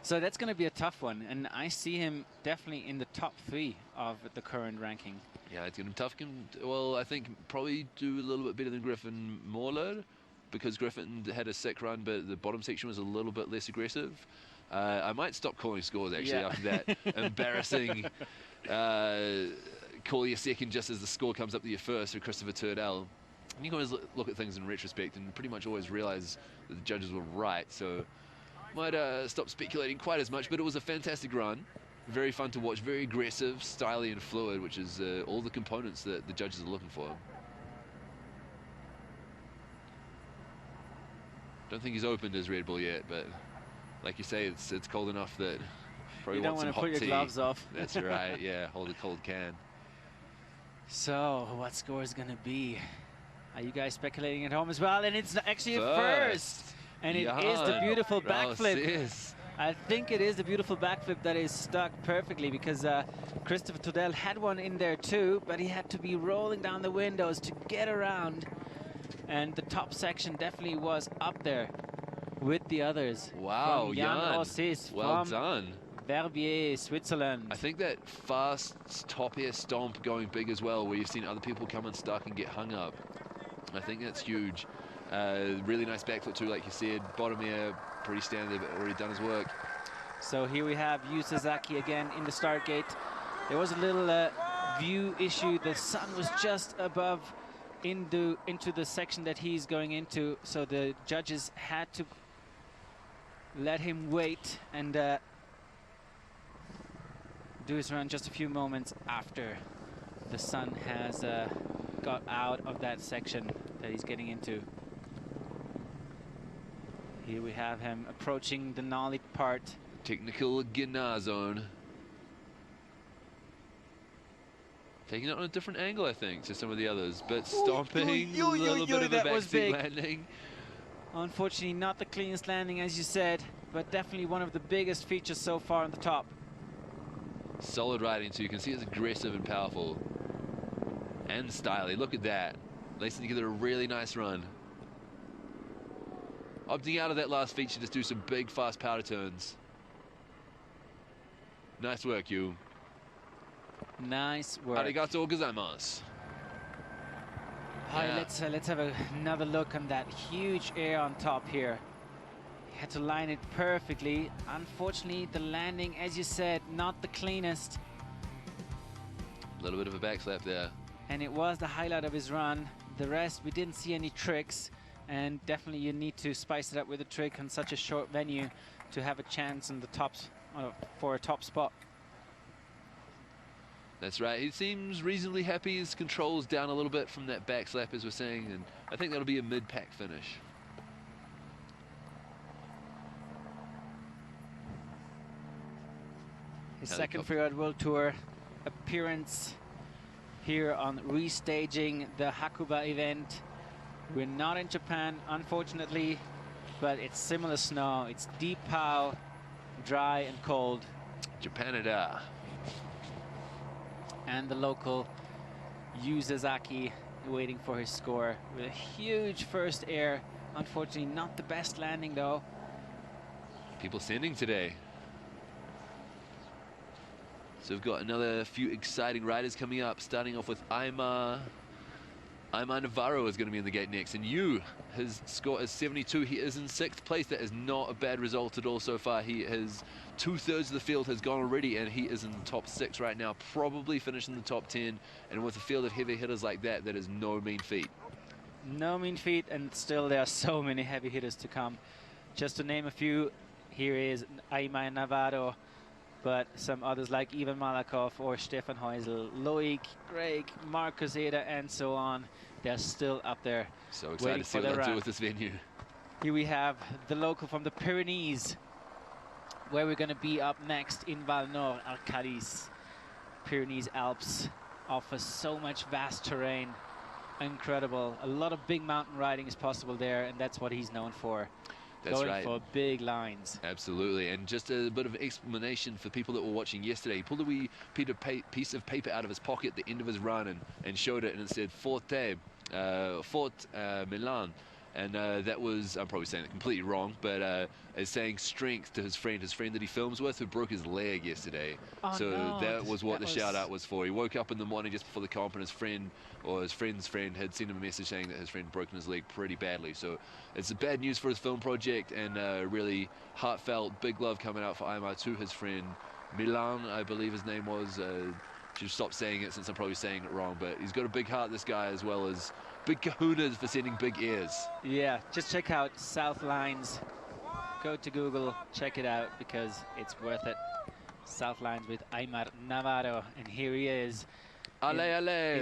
So that's going to be a tough one, and I see him definitely in the top 3 of the current ranking. Yeah, it's going to be tough. Well, I think probably do a little bit better than Griffin Morlard, because Griffin had a sick run, but the bottom section was a little bit less aggressive. I might stop calling scores, actually, after that embarrassing call your second just as the score comes up to your first for Christopher Turdell. And you can always look at things in retrospect and pretty much always realize that the judges were right, so might stop speculating quite as much, but it was a fantastic run. Very fun to watch, very aggressive, stylish and fluid, which is all the components that the judges are looking for. Don't think he's opened his Red Bull yet, but like you say, it's cold enough that probably you don't want to put your gloves off. That's right, yeah, hold a cold can. So, what score is going to be? Are you guys speculating at home as well? And it's actually a first. And it is the beautiful backflip. I think it is the beautiful backflip that is stuck perfectly, because Christopher Turdell had one in there too, but he had to be rolling down the windows to get around. And the top section definitely was up there with the others. Wow, Jan Ossis well done. Verbier, Switzerland. I think that fast top air stomp going big as well, where you've seen other people come unstuck and get hung up. I think that's huge. Really nice backflip too, like you said. Bottom air, pretty standard, but already done his work. So here we have Yu Sasaki again in the start gate. There was a little view issue. The sun was just above into the section that he's going into, so the judges had to let him wait and do his run just a few moments after the sun has got out of that section that he's getting into. Here we have him approaching the nollie part. Technical Ginnar zone. Taking it on a different angle, I think, to some of the others, but stomping, a little bit of a backseat landing. Unfortunately, not the cleanest landing, as you said, but definitely one of the biggest features so far on the top. Solid riding, too. You can see it's aggressive and powerful. And stylish. Look at that. Lacing together a really nice run. Opting out of that last feature to do some big, fast powder turns. Nice work, Yu. Nice work. Arigatou gozaimasu. Hi, let's have another look on that huge air on top here. He had to line it perfectly. Unfortunately, the landing, as you said, not the cleanest. A little bit of a backslap there. And it was the highlight of his run. The rest, we didn't see any tricks. And definitely you need to spice it up with a trick on such a short venue to have a chance in the tops for a top spot. That's right. He seems reasonably happy. His control's down a little bit from that back slap, as we're saying, and I think that'll be a mid-pack finish. His second Freeride World Tour appearance here on restaging the Hakuba event. We're not in Japan, unfortunately, but it's similar snow. It's deep pow, dry and cold. Japanada. And the local Yu Sasaki waiting for his score with a huge first air. Unfortunately, not the best landing though. People sending today. So we've got another few exciting riders coming up, starting off with Aymar Navarro is going to be in the gate next, and his score is 72. He is in 6th place. That is not a bad result at all so far. He has 2/3 of the field has gone already, and he is in the top 6 right now, probably finishing the top 10. And with a field of heavy hitters like that, that is no mean feat. No mean feat, and still there are so many heavy hitters to come. Just to name a few, here is Aymar Navarro, but some others like Ivan Malakov or Stefan Heusel, Loic, Greg, Marcus Eder, and so on. They're still up there. So excited to see what they'll do with this venue. Here we have the local from the Pyrenees, where we're going to be up next in Val Nord, Arcadis. Pyrenees Alps offer so much vast terrain. Incredible. A lot of big mountain riding is possible there, and that's what he's known for. That's going right. for big lines. Absolutely. And just a bit of explanation for people that were watching yesterday. He pulled a wee piece of paper out of his pocket at the end of his run and showed it, and it said Forte Fort Milan. And that was, I'm probably saying it completely wrong, but is saying strength to his friend that he films with, who broke his leg yesterday. Oh, So no, that was what the shout out was for. He woke up in the morning just before the comp, and his friend, or his friend's friend, had sent him a message saying that his friend had broken his leg pretty badly. So it's bad news for his film project, and really heartfelt, big love coming out for Aymar to his friend Milan, I believe his name was. Should stop saying it since I'm probably saying it wrong, but he's got a big heart, this guy, as well as big kahunas for sending big ears. Yeah, just check out South Lines. Go to Google, check it out, because it's worth it. South Lines with Aymar Navarro, and here he is in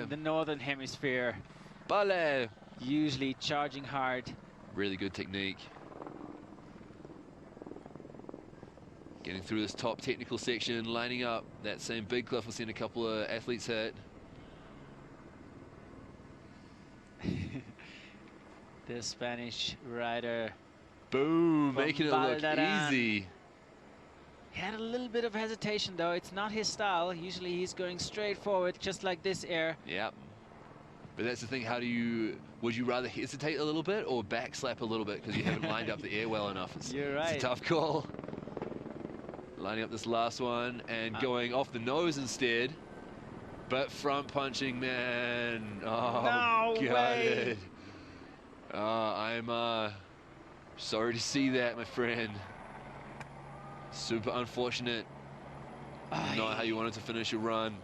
the Northern Hemisphere. Bale. Usually charging hard. Really good technique. Getting through this top technical section, lining up that same big cliff. We've seen a couple of athletes hit. The Spanish rider. Boom, making it look easy. He had a little bit of hesitation though. It's not his style. Usually he's going straight forward, just like this air. Yep. But that's the thing, would you rather hesitate a little bit or backslap a little bit because you haven't lined up the air well enough? You're right. It's a tough call. Lining up this last one and going off the nose instead. But front punching, man. Oh, no got way. it. I'm sorry to see that, my friend. Super unfortunate. Not how you wanted to finish your run.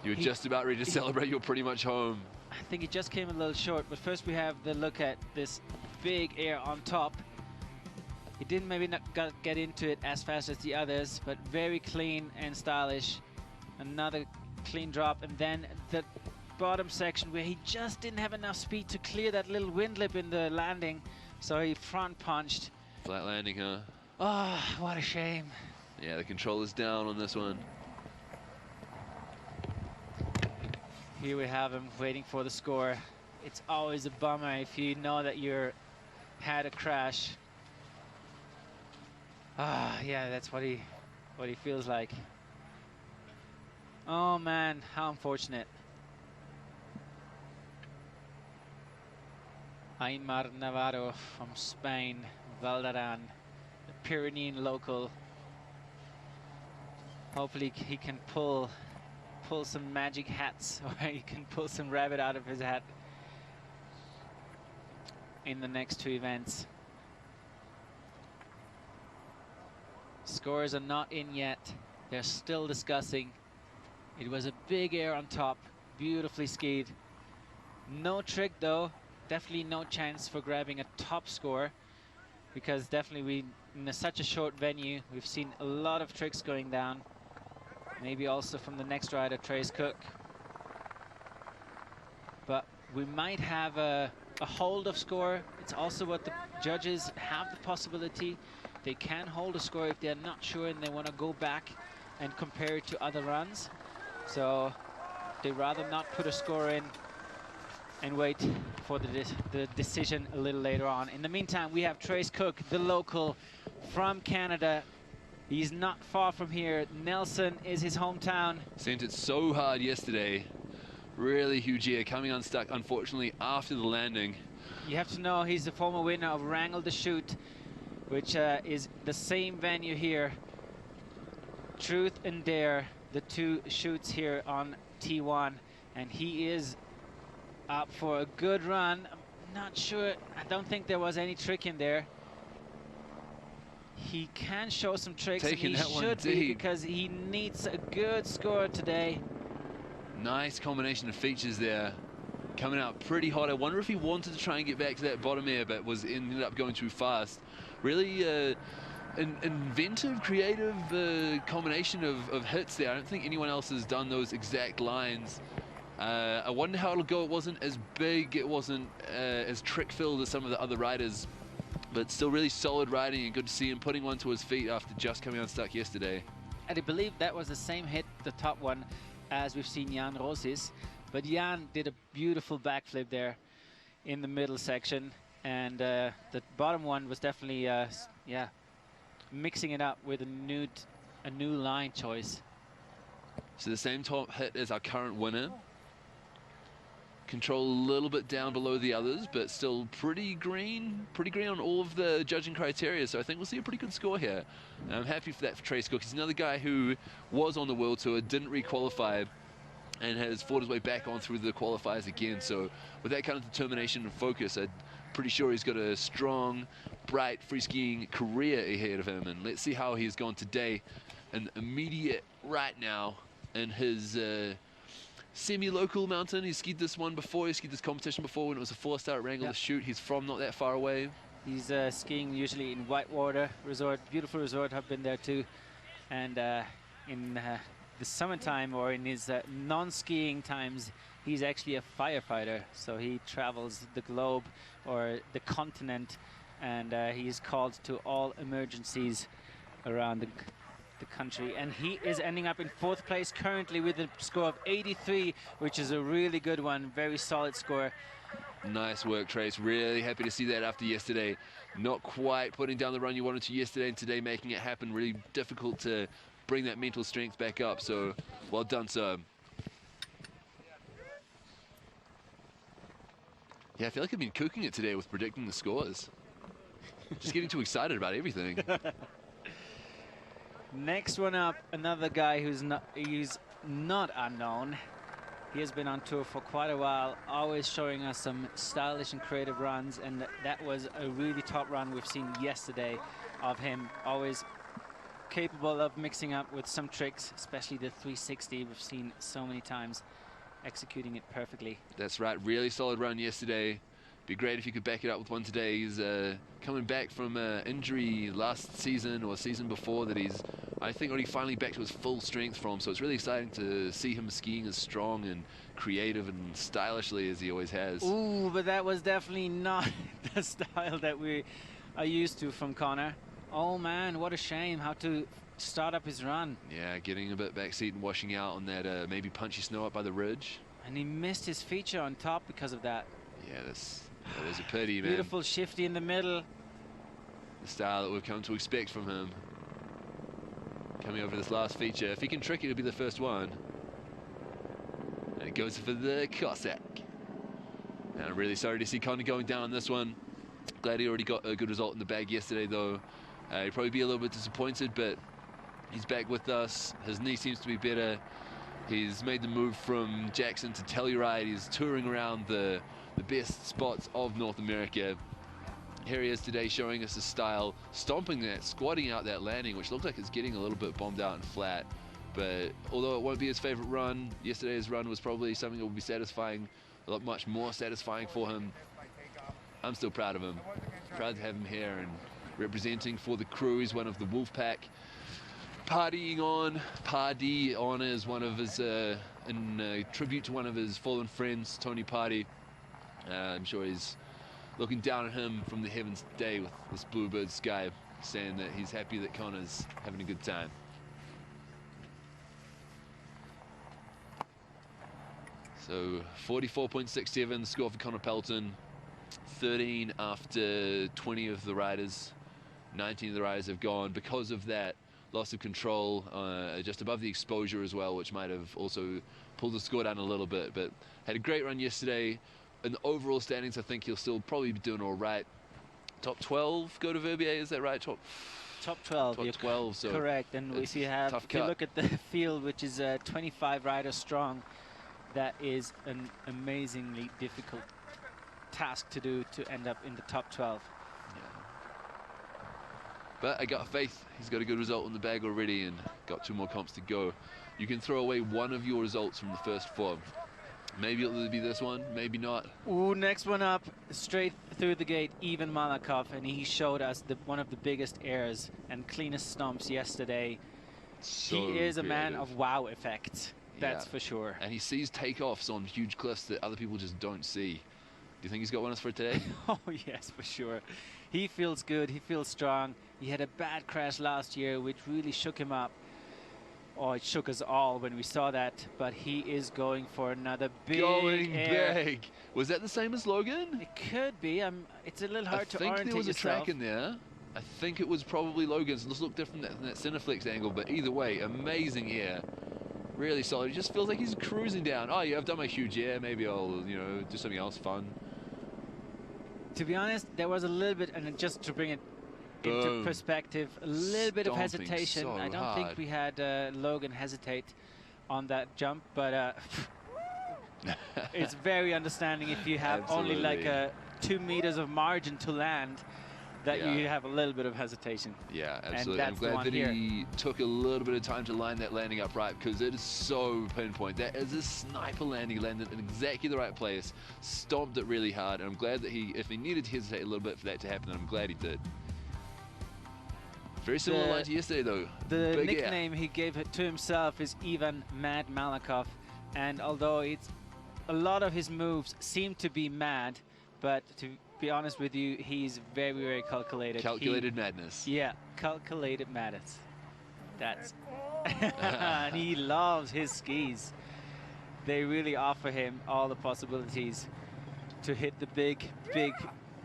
You were just about ready to celebrate. You're pretty much home. I think he just came a little short, but first we have the look at this big air on top. He didn't maybe not get into it as fast as the others, but very clean and stylish. Another clean drop, and then the bottom section where he just didn't have enough speed to clear that little wind lip in the landing, so he front punched. Flat landing, huh? Oh, what a shame. Yeah, the controller's down on this one. Here we have him waiting for the score. It's always a bummer if you know that you're had a crash. Yeah, that's what he feels like. Oh man, how unfortunate. Aymar Navarro from Spain, Valdaran, the Pyrenean local. Hopefully he can pull some magic hats, or he can pull some rabbit out of his hat in the next two events. Scores are not in yet. They're still discussing. It was a big air on top, beautifully skied. No trick though, definitely no chance for grabbing a top score, because definitely in such a short venue, we've seen a lot of tricks going down. Maybe also from the next rider, Trace Cook. But we might have a hold of score. It's also what the judges have the possibility. They can hold a score if they're not sure and they want to go back and compare it to other runs. So they rather not put a score in and wait for the decision a little later on. In the meantime, we have Trace Cook, the local from Canada. He's not far from here. Nelson is his hometown. Sent it so hard yesterday. Really huge air, coming unstuck, unfortunately, after the landing. You have to know he's the former winner of Wrangle the Chute, which is the same venue here. Truth and Dare, the two chutes here on T1. And he is up for a good run. I'm not sure, I don't think there was any trick in there. He can show some tricks, and he should be, because he needs a good score today. Nice combination of features there. Coming out pretty hot. I wonder if he wanted to try and get back to that bottom air, but ended up going too fast. Really an inventive, creative combination of hits there. I don't think anyone else has done those exact lines. I wonder how it'll go. It wasn't as big, it wasn't as trick-filled as some of the other riders, but still really solid riding, and good to see him putting one to his feet after just coming unstuck yesterday. And I believe that was the same hit, the top one, as we've seen Jan Rosis. But Jan did a beautiful backflip there in the middle section, and the bottom one was definitely, yeah, mixing it up with a new line choice. So the same top hit as our current winner. Control a little bit down below the others, but still pretty green on all of the judging criteria. So I think we'll see a pretty good score here. And I'm happy for that for Trace Cook. He's another guy who was on the World Tour, didn't re-qualify, and has fought his way back on through the qualifiers again. So with that kind of determination and focus, I'm pretty sure he's got a strong, bright free skiing career ahead of him. And let's see how he's gone today. An immediate right now in his semi-local mountain. He's skied this one before. He skied this competition before when it was a 4-star at Wrangell to shoot. He's from not that far away. He's skiing usually in Whitewater Resort. Beautiful resort. I've been there too. And in the summertime, or in his non-skiing times, he's actually a firefighter. So he travels the globe or the continent, and he's called to all emergencies around the country. And he is ending up in 4th place currently with a score of 83, which is a really good one. Very solid score. Nice work, Trace. Really happy to see that after yesterday. Not quite putting down the run you wanted to yesterday, and today making it happen. Really difficult to bring that mental strength back up, so well done, sir. Yeah, I feel like I've been cooking it today with predicting the scores. Just getting too excited about everything. Next one up, another guy who's not unknown. He has been on tour for quite a while, always showing us some stylish and creative runs, and that was a really top run we've seen yesterday of him. Always capable of mixing up with some tricks, especially the 360 we've seen so many times, executing it perfectly. That's right, really solid run yesterday. Be great if you could back it up with one today. He's coming back from injury last season or season before that he's, I think, already finally back to his full strength from. So it's really exciting to see him skiing as strong and creative and stylishly as he always has. Ooh, but that was definitely not the style that we are used to from Connor. Oh man, what a shame how to start up his run. Yeah, getting a bit backseat and washing out on that maybe punchy snow up by the ridge. And he missed his feature on top because of that. Yeah, that is a pity, man. Beautiful shifty in the middle. The style that we've come to expect from him. Coming over this last feature. If he can trick it, it'll be the first one. And it goes for the Cossack. And I'm really sorry to see Connor going down on this one. Glad he already got a good result in the bag yesterday, though. He'd probably be a little bit disappointed, but he's back with us. His knee seems to be better. He's made the move from Jackson to Telluride. He's touring around the best spots of North America. Here he is today showing us his style, stomping that, squatting out that landing, which looks like it's getting a little bit bombed out and flat. But although it won't be his favorite run, yesterday's run was probably something that will be satisfying, a lot much more satisfying for him. I'm still proud of him. Proud to have him here and representing for the crew. He's one of the Wolfpack. Partying on, Pardee on is one of his, in tribute to one of his fallen friends, Tony Pardee. I'm sure he's looking down at him from the heavens today with this bluebird sky, saying that he's happy that Connor's having a good time. So 44.67 the score for Connor Pelton. 13 after 20 of the riders. 19 of the riders have gone because of that loss of control, just above the exposure as well, which might have also pulled the score down a little bit. But had a great run yesterday. In the overall standings, I think he'll still probably be doing all right. Top 12 go to Verbier, is that right? Top 12. Top 12. So correct. And if you look at the field, which is 25 riders strong, that is an amazingly difficult task to do to end up in the top 12. Yeah. But I got faith. He's got a good result in the bag already and got 2 more comps to go. You can throw away one of your results from the first 4. Maybe it'll be this one, maybe not. Ooh, next one up, straight through the gate, Ivan Malakov, and he showed us one of the biggest airs and cleanest stomps yesterday. So he is a man of wow effect, that's for sure. And he sees takeoffs on huge cliffs that other people just don't see. Do you think he's got one for today? Oh, yes, for sure. He feels good, he feels strong. He had a bad crash last year, which really shook him up. Oh, it shook us all when we saw that, but he is going for another big air. Big. Was that the same as Logan? It could be. It's a little hard to orientate yourself. I think there was a track in there. I think it was probably Logan's. Let's look different than that Cineflex angle, but either way, amazing air. Really solid. He just feels like he's cruising down. Oh yeah, I've done my huge air. Maybe I'll, you know, do something else fun. To be honest, there was a little bit, and just to bring it into perspective, a little bit of hesitation. So I don't think we had Logan hesitate on that jump, but it's very understanding if you have only like 2 meters of margin to land, that you have a little bit of hesitation. Yeah, absolutely. I'm glad that he took a little bit of time to line that landing up right, because it is so pinpoint. That is a sniper landing, landed in exactly the right place, stomped it really hard, and I'm glad that if he needed to hesitate a little bit for that to happen, I'm glad he did. Very similar line to yesterday, though. The nickname he gave it to himself is Ivan Mad Malikov, and although a lot of his moves seem to be mad, but to be honest with you, he's very, very calculated. Calculated madness. Yeah, calculated madness. That's and he loves his skis. They really offer him all the possibilities to hit the big, big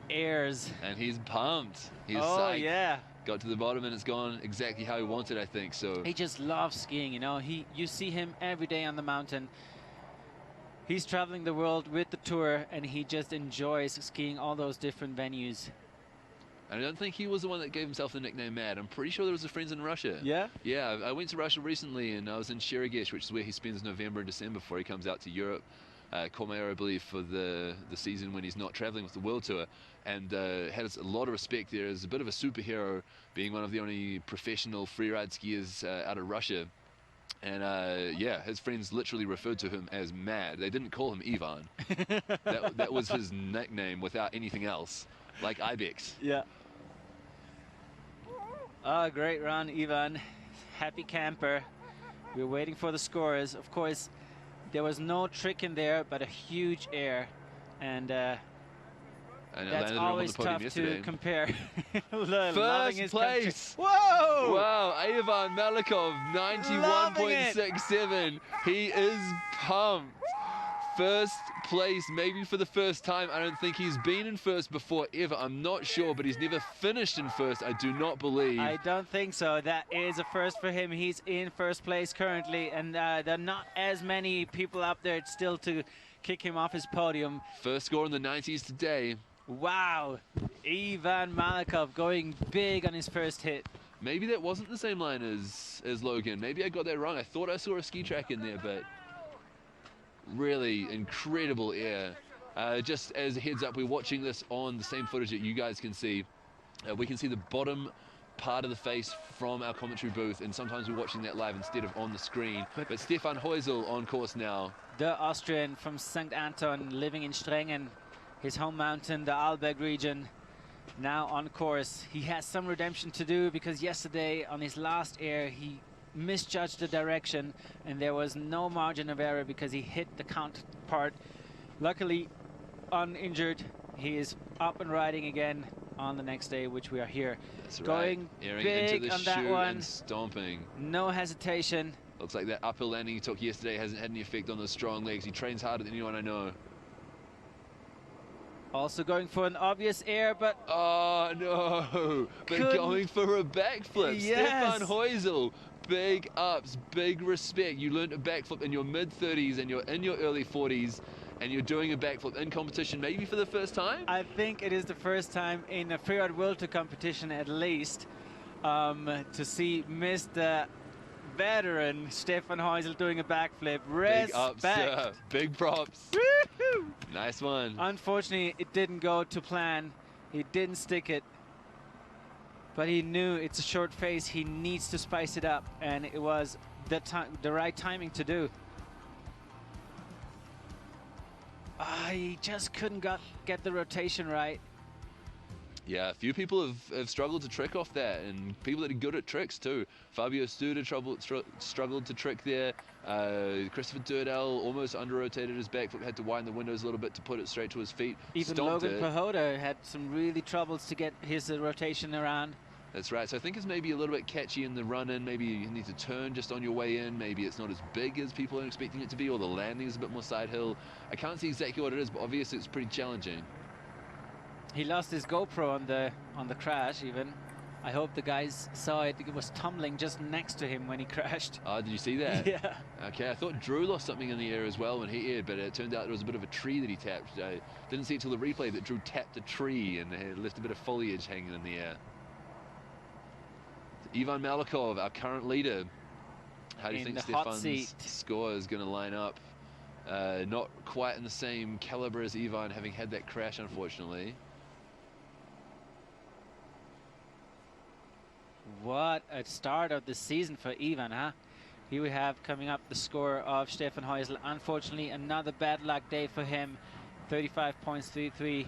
airs. And he's pumped. He's psyched. Yeah. Got to the bottom and it's gone exactly how he wanted, I think. So he just loves skiing, you know. You see him every day on the mountain. He's traveling the world with the tour, and he just enjoys skiing all those different venues. And I don't think he was the one that gave himself the nickname Mad. I'm pretty sure there was friends in Russia. Yeah? Yeah, I went to Russia recently, and I was in Shirigesh, which is where he spends November and December before he comes out to Europe. Cormair, I believe, for the season when he's not traveling with the World Tour, and has a lot of respect there as a bit of a superhero, being one of the only professional freeride skiers out of Russia. And yeah, his friends literally referred to him as Mad. They didn't call him Ivan. that was his nickname without anything else, like Ibex. Yeah. Oh, great run, Ivan. Happy camper. We're waiting for the scores. Of course, there was no trick in there, but a huge air. And that's always tough to compare. First place! Whoa! Wow, Ivan Malikov, 91.67. He is pumped. First place, maybe for the first time. I don't think he's been in first before ever. I'm not sure, but he's never finished in first, I do not believe. I don't think so. That is a first for him. He's in first place currently, and there are not as many people up there still to kick him off his podium. First score in the 90s today. Wow, Ivan Malikov going big on his first hit. Maybe that wasn't the same line as Logan. Maybe I got that wrong. I thought I saw a ski track in there, but really incredible air. Just as a heads up, we're watching this on the same footage that you guys can see. We can see the bottom part of the face from our commentary booth, and sometimes we're watching that live instead of on the screen. But Stefan Heusel on course now. The Austrian from St. Anton, living in Strengen, his home mountain, the Arlberg region, now on course. He has some redemption to do because yesterday on his last air he misjudged the direction and there was no margin of error because he hit the counterpart. Luckily uninjured. He is up and riding again on the next day, which we are here. That's going right. big on that one. And stomping. No hesitation. Looks like that uphill landing he took yesterday hasn't had any effect on those strong legs. He trains harder than anyone I know. Also going for an obvious air, but... Oh, no. But going for a backflip. Yes. Stefan Heusel. Big ups, big respect. You learned a backflip in your mid-30s and you're in your early 40s and you're doing a backflip in competition, maybe for the first time? I think it is the first time in a Freeride World Tour competition, at least, to see Mr. Veteran Stefan Heusel doing a backflip. Respect. Big ups, sir. Big props. Nice one. Unfortunately, it didn't go to plan. He didn't stick it. But he knew it's a short face. He needs to spice it up. And it was the right timing to do. He just couldn't get the rotation right. Yeah, a few people have struggled to trick off that, and people that are good at tricks too. Fabio Studer struggled to trick there. Christopher Durdell almost under-rotated his backflip, had to wind the windows a little bit to put it straight to his feet. Even Logan Pahoda had some really troubles to get his rotation around. That's right, so I think it's maybe a little bit catchy in the run-in. Maybe you need to turn just on your way in. Maybe it's not as big as people are expecting it to be, or the landing is a bit more side hill. I can't see exactly what it is, but obviously it's pretty challenging. He lost his GoPro on the crash even. I hope the guys saw it. It was tumbling just next to him when he crashed. Oh, did you see that? Yeah. Okay, I thought Drew lost something in the air as well when he aired, but it turned out it was a bit of a tree that he tapped. I didn't see it till the replay that Drew tapped a tree and it left a bit of foliage hanging in the air. Ivan Malikov, our current leader. How do you think Stefan's score is going to line up? Not quite in the same caliber as Ivan, having had that crash, unfortunately. What a start of the season for Ivan, huh? Here we have coming up the score of Stefan Heusel. Unfortunately, another bad luck day for him. 35 points, 3-3.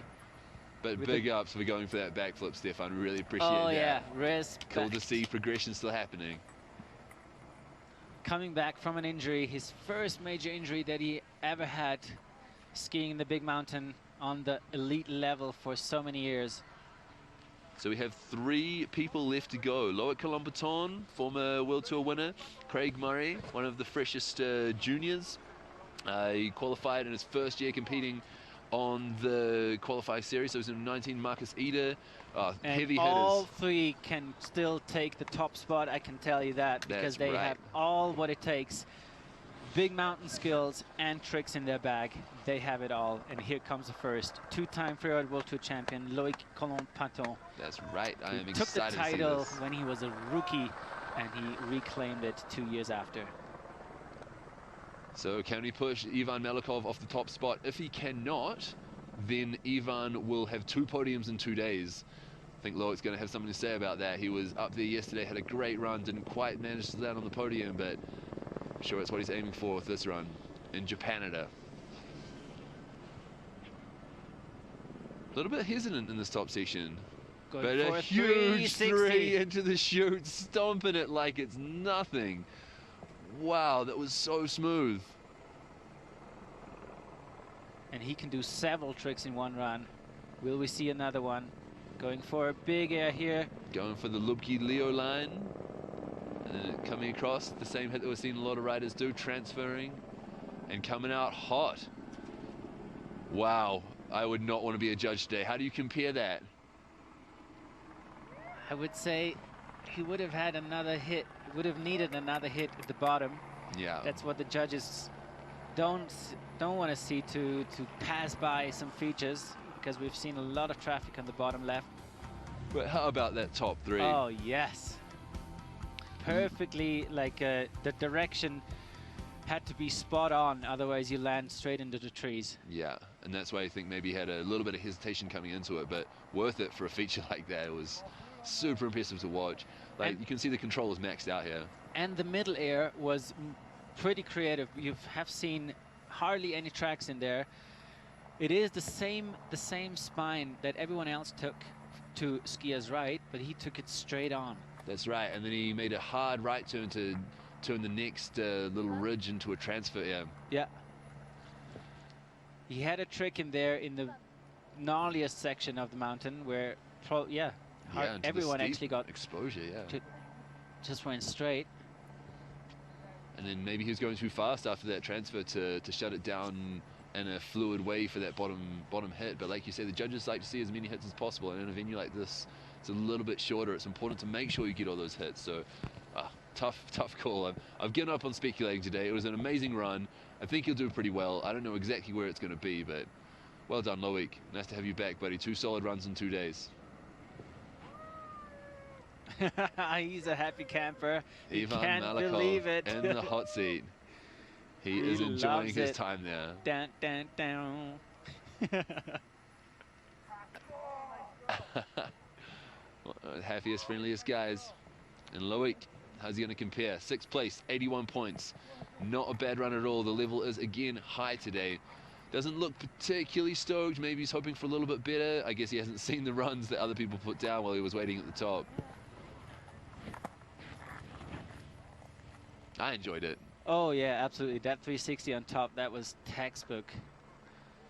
But big ups for going for that backflip, Stefan. Really appreciate that. Oh, yeah. Respect. Cool to see progression still happening. Coming back from an injury, his first major injury that he ever had, skiing in the big mountain on the elite level for so many years. So we have 3 people left to go. Loic Colombaton, former World Tour winner. Craig Murray, one of the freshest juniors. He qualified in his first year competing on the qualifying series. So it was in 19. Marcus Eder, heavy hitters. All 3 can still take the top spot, I can tell you that, because they have all what it takes. Big mountain skills and tricks in their bag. They have it all. And here comes the first. 2-time Freeride World Tour champion, Loic Colombaton. That's right. I am excited to see this. Took the title when he was a rookie, and he reclaimed it 2 years after. So can we push Ivan Malikov off the top spot? If he cannot, then Ivan will have 2 podiums in 2 days. I think Loic's going to have something to say about that. He was up there yesterday, had a great run, didn't quite manage to land on the podium, but I'm sure it's what he's aiming for with this run in Japanada. A little bit hesitant in this top section. Going but for a huge 360. 3 into the chute, stomping it like it's nothing. Wow, that was so smooth. And he can do several tricks in one run. Will we see another one? Going for a big air here. Going for the Lubke Leo line. And then coming across, the same hit that we've seen a lot of riders do, transferring and coming out hot. Wow, I would not want to be a judge today. How do you compare that? I would say he would have had another hit, would have needed another hit at the bottom. Yeah. That's what the judges don't want to see, to pass by some features, because we've seen a lot of traffic on the bottom left. But how about that top 3? Oh, yes. Perfectly, like the direction had to be spot on, otherwise you land straight into the trees. Yeah, and that's why I think maybe he had a little bit of hesitation coming into it, but worth it for a feature like that. It was super impressive to watch. Like, and you can see the control is maxed out here. And the middle air was pretty creative. You have seen hardly any tracks in there. It is the same spine that everyone else took to skiers right, but he took it straight on. That's right, and then he made a hard right turn to turn the next little ridge into a transfer air. Yeah. He had a trick in there in the gnarliest section of the mountain where, everyone actually got exposure. Yeah. Just went straight. And then maybe he was going too fast after that transfer to shut it down in a fluid way for that bottom hit. But like you say, the judges like to see as many hits as possible. And in a venue like this, it's a little bit shorter. It's important to make sure you get all those hits. So tough call. I've given up on speculating today. It was an amazing run. I think he'll do pretty well. I don't know exactly where it's going to be, but well done, Loic. Nice to have you back, buddy. 2 solid runs in 2 days. He's a happy camper. Ivan Can't Malikov believe it. in the hot seat. He is enjoying his time there. Dun, dun, dun. Happiest, friendliest guys. And Loic, how's he going to compare? 6th place, 81 points. Not a bad run at all. The level is again high today. Doesn't look particularly stoked. Maybe he's hoping for a little bit better. I guess he hasn't seen the runs that other people put down while he was waiting at the top. I enjoyed it. Oh yeah, absolutely. That 360 on top, that was textbook.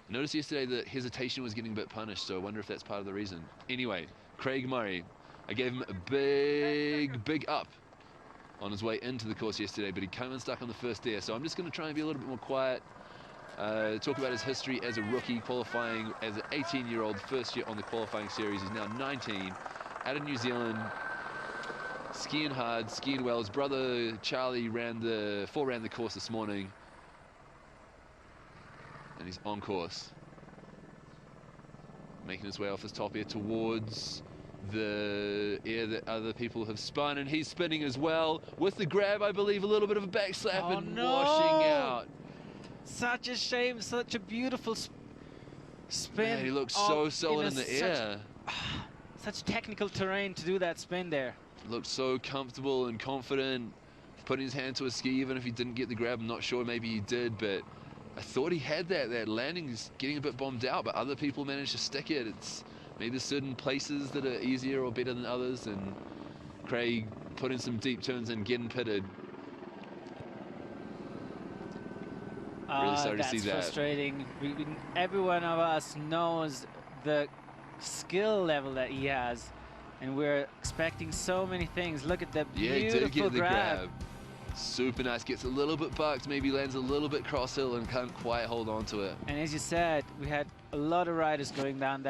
I noticed yesterday that hesitation was getting a bit punished, so I wonder if that's part of the reason. Anyway, Craig Murray, I gave him a big up on his way into the course yesterday, but he came unstuck on the first air, so I'm just going to try and be a little bit more quiet. Talk about his history as a rookie, qualifying as an 18-year-old, first year on the qualifying series. He's now 19, out of New Zealand. skiing hard, skiing well. His brother Charlie ran the course this morning, and he's on course, making his way off his top air towards the air that other people have spun, and he's spinning as well with the grab. I believe a little bit of a back slap and washing out. Such a shame. Such a beautiful spin. Man, he looks so solid in the air. Such technical terrain to do that spin there. Looked so comfortable and confident, putting his hand to his ski even if he didn't get the grab. I'm not sure, maybe he did, but I thought he had that landing is getting a bit bombed out, but other people managed to stick it. It's maybe there's certain places that are easier or better than others, and Craig putting some deep turns and getting pitted. Really sorry to see that. That's frustrating. Every one of us knows the skill level that he has, and we're expecting so many things. Look at the beautiful he did get the grab. Super nice. Gets a little bit bucked, maybe lands a little bit cross hill and can't quite hold on to it. And as you said, we had a lot of riders going down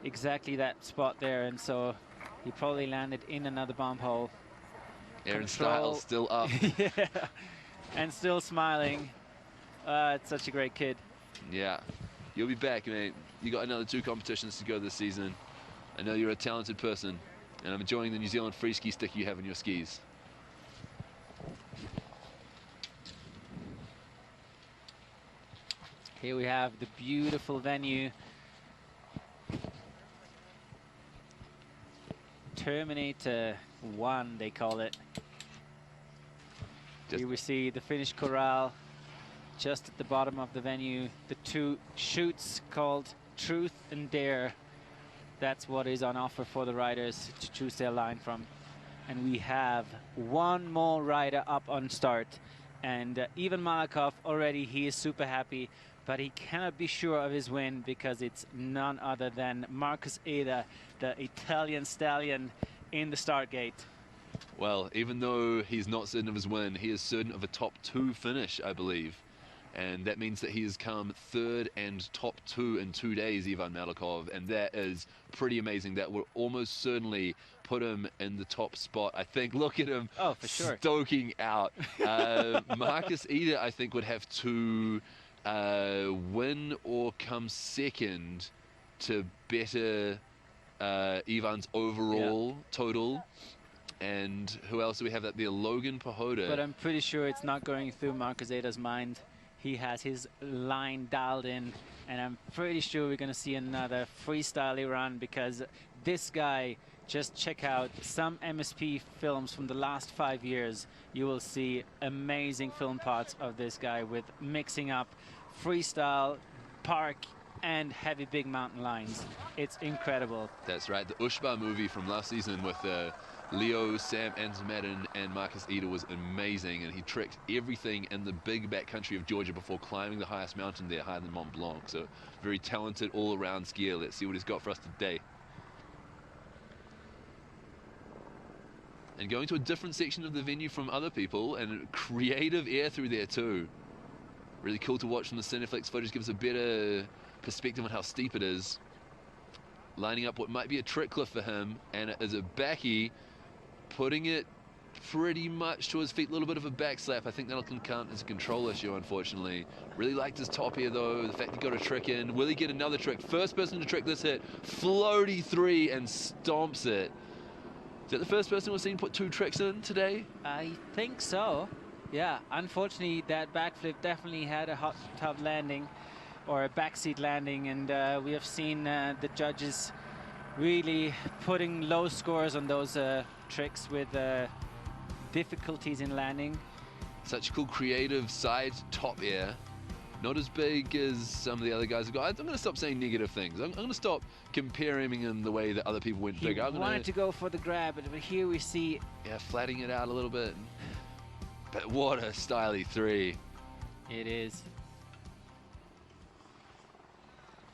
exactly that spot there, and so he probably landed in another bomb hole. Aaron Styles still up. Yeah, and still smiling. It's such a great kid. Yeah, you'll be back, mate. You got another 2 competitions to go this season. I know you're a talented person, and I'm enjoying the New Zealand free ski stick you have in your skis. Here we have the beautiful venue. Terminator 1, they call it. Here we see the Finnish corral just at the bottom of the venue. The 2 chutes called Truth and Dare. That's what is on offer for the riders to choose their line from. And we have one more rider up on start. And Ivan Malakov already, he is super happy, but he cannot be sure of his win because it's none other than Marcus Eder, the Italian stallion, in the start gate. Well, even though he's not certain of his win, he is certain of a top 2 finish, I believe. And that means that he has come 3rd and top 2 in 2 days, Ivan Malakov, and that is pretty amazing. That will almost certainly put him in the top spot, I think. Look at him for sure. Stoking out. Marcus Eder, I think, would have to win or come second to better Ivan's overall total. And who else do we have that there? Logan Pahoda. But I'm pretty sure it's not going through Marcus Eder's mind. He has his line dialed in, and I'm pretty sure we're going to see another freestyle run, because this guy, just check out some MSP films from the last 5 years. You will see amazing film parts of this guy with mixing up freestyle, park, and heavy big mountain lines. It's incredible. That's right. The Ushba movie from last season with Leo, Sam Anzmadden, and Marcus Eder was amazing, and he tricked everything in the big backcountry of Georgia before climbing the highest mountain there, higher than Mont Blanc. So very talented all-around skier. Let's see what he's got for us today. And going to a different section of the venue from other people, and creative air through there too. Really cool to watch from the Cineflex footage. Gives a better perspective on how steep it is. Lining up what might be a trick cliff for him, and it is a backy, putting it pretty much to his feet. A little bit of a back slap. I think that'll count as a control issue, unfortunately. Really liked his top here, though. The fact he got a trick in. Will he get another trick? First person to trick this hit. Floaty 3 and stomps it. Is that the first person we've seen put 2 tricks in today? I think so. Yeah, unfortunately, that backflip definitely had a hot tub landing, or a backseat landing, and we have seen the judges really putting low scores on those tricks with difficulties in landing. Such a cool creative side top air. Not as big as some of the other guys have got. I'm going to stop saying negative things. I'm going to stop comparing him the way that other people went big. He wanted to go for the grab, but here we see... Yeah, flattening it out a little bit. But what a styly 3. It is.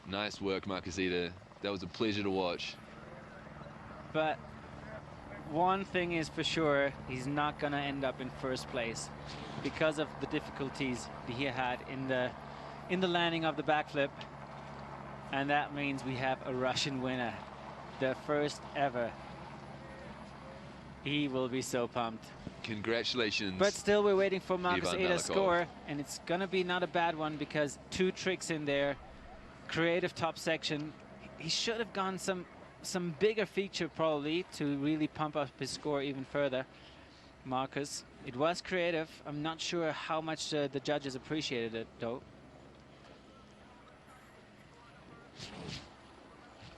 Nice work, Marcus Eder. That was a pleasure to watch. But one thing is for sure, he's not going to end up in first place because of the difficulties that he had in the landing of the backflip. And that means we have a Russian winner, the first ever. He will be so pumped. Congratulations. But still, we're waiting for Marcus Ivan Ada's Malikov. score, and it's gonna be not a bad one because 2 tricks in there, creative top section. He should have gone some bigger feature probably to really pump up his score even further. Marcus, it was creative. I'm not sure how much the judges appreciated it though.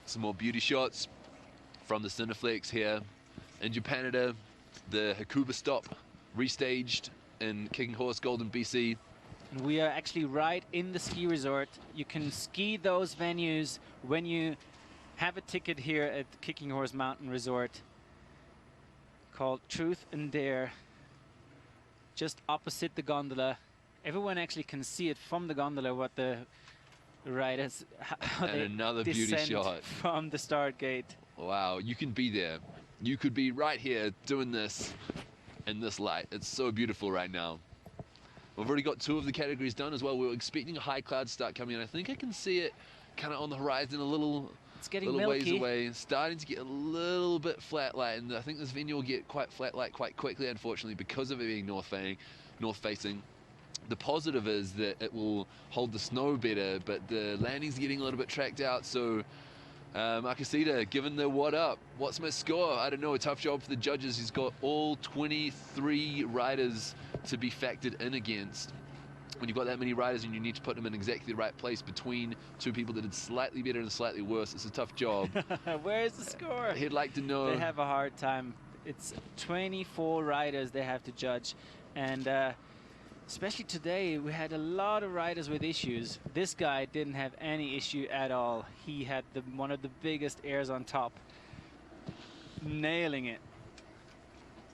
Some more beauty shots from the Cineflex here in Japan. The Hakuba stop restaged in Kicking Horse Golden, BC. And we are actually right in the ski resort. You can ski those venues when you have a ticket here at the Kicking Horse Mountain Resort called Truth and Dare, just opposite the gondola. Everyone actually can see it from the gondola what the riders, how And they another beauty descend shot from the start gate. Wow, you can be there. You could be right here doing this in this light. It's so beautiful right now. We've already got 2 of the categories done as well. We were expecting a high cloud start coming in. I think I can see it kind of on the horizon a little, It's getting ways milky. away. Starting to get a little bit flat light, and I think this venue will get quite flat light quite quickly, unfortunately, because of it being north facing. The positive is that it will hold the snow better, but the landing's getting a little bit tracked out, so Marcus Ida, given the what's my score? I don't know, a tough job for the judges. He's got all 23 riders to be factored in against. When you've got that many riders and you need to put them in exactly the right place between 2 people that did slightly better and slightly worse, it's a tough job. Where's the score? He'd like to know. They have a hard time. It's 24 riders they have to judge, and especially today, we had a lot of riders with issues. This guy didn't have any issue at all. He had one of the biggest airs on top, nailing it.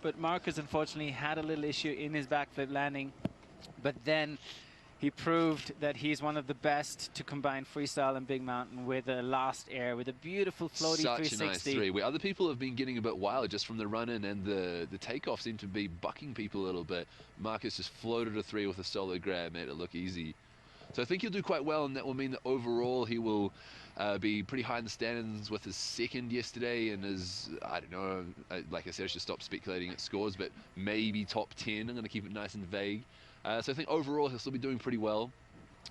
But Marcus, unfortunately, had a little issue in his backflip landing. But then he proved that he's one of the best to combine freestyle and big mountain with a last air, with a beautiful floaty Such 360. a nice 3, where other people have been getting a bit wild just from the run-in, and the takeoff seemed to be bucking people a little bit. Marcus just floated a 3 with a solo grab, made it look easy. So I think he'll do quite well, and that will mean that overall he will be pretty high in the standings with his 2nd yesterday, and his, I don't know, like I said, I should stop speculating at scores, but maybe top 10. I'm going to keep it nice and vague. So I think overall he'll still be doing pretty well.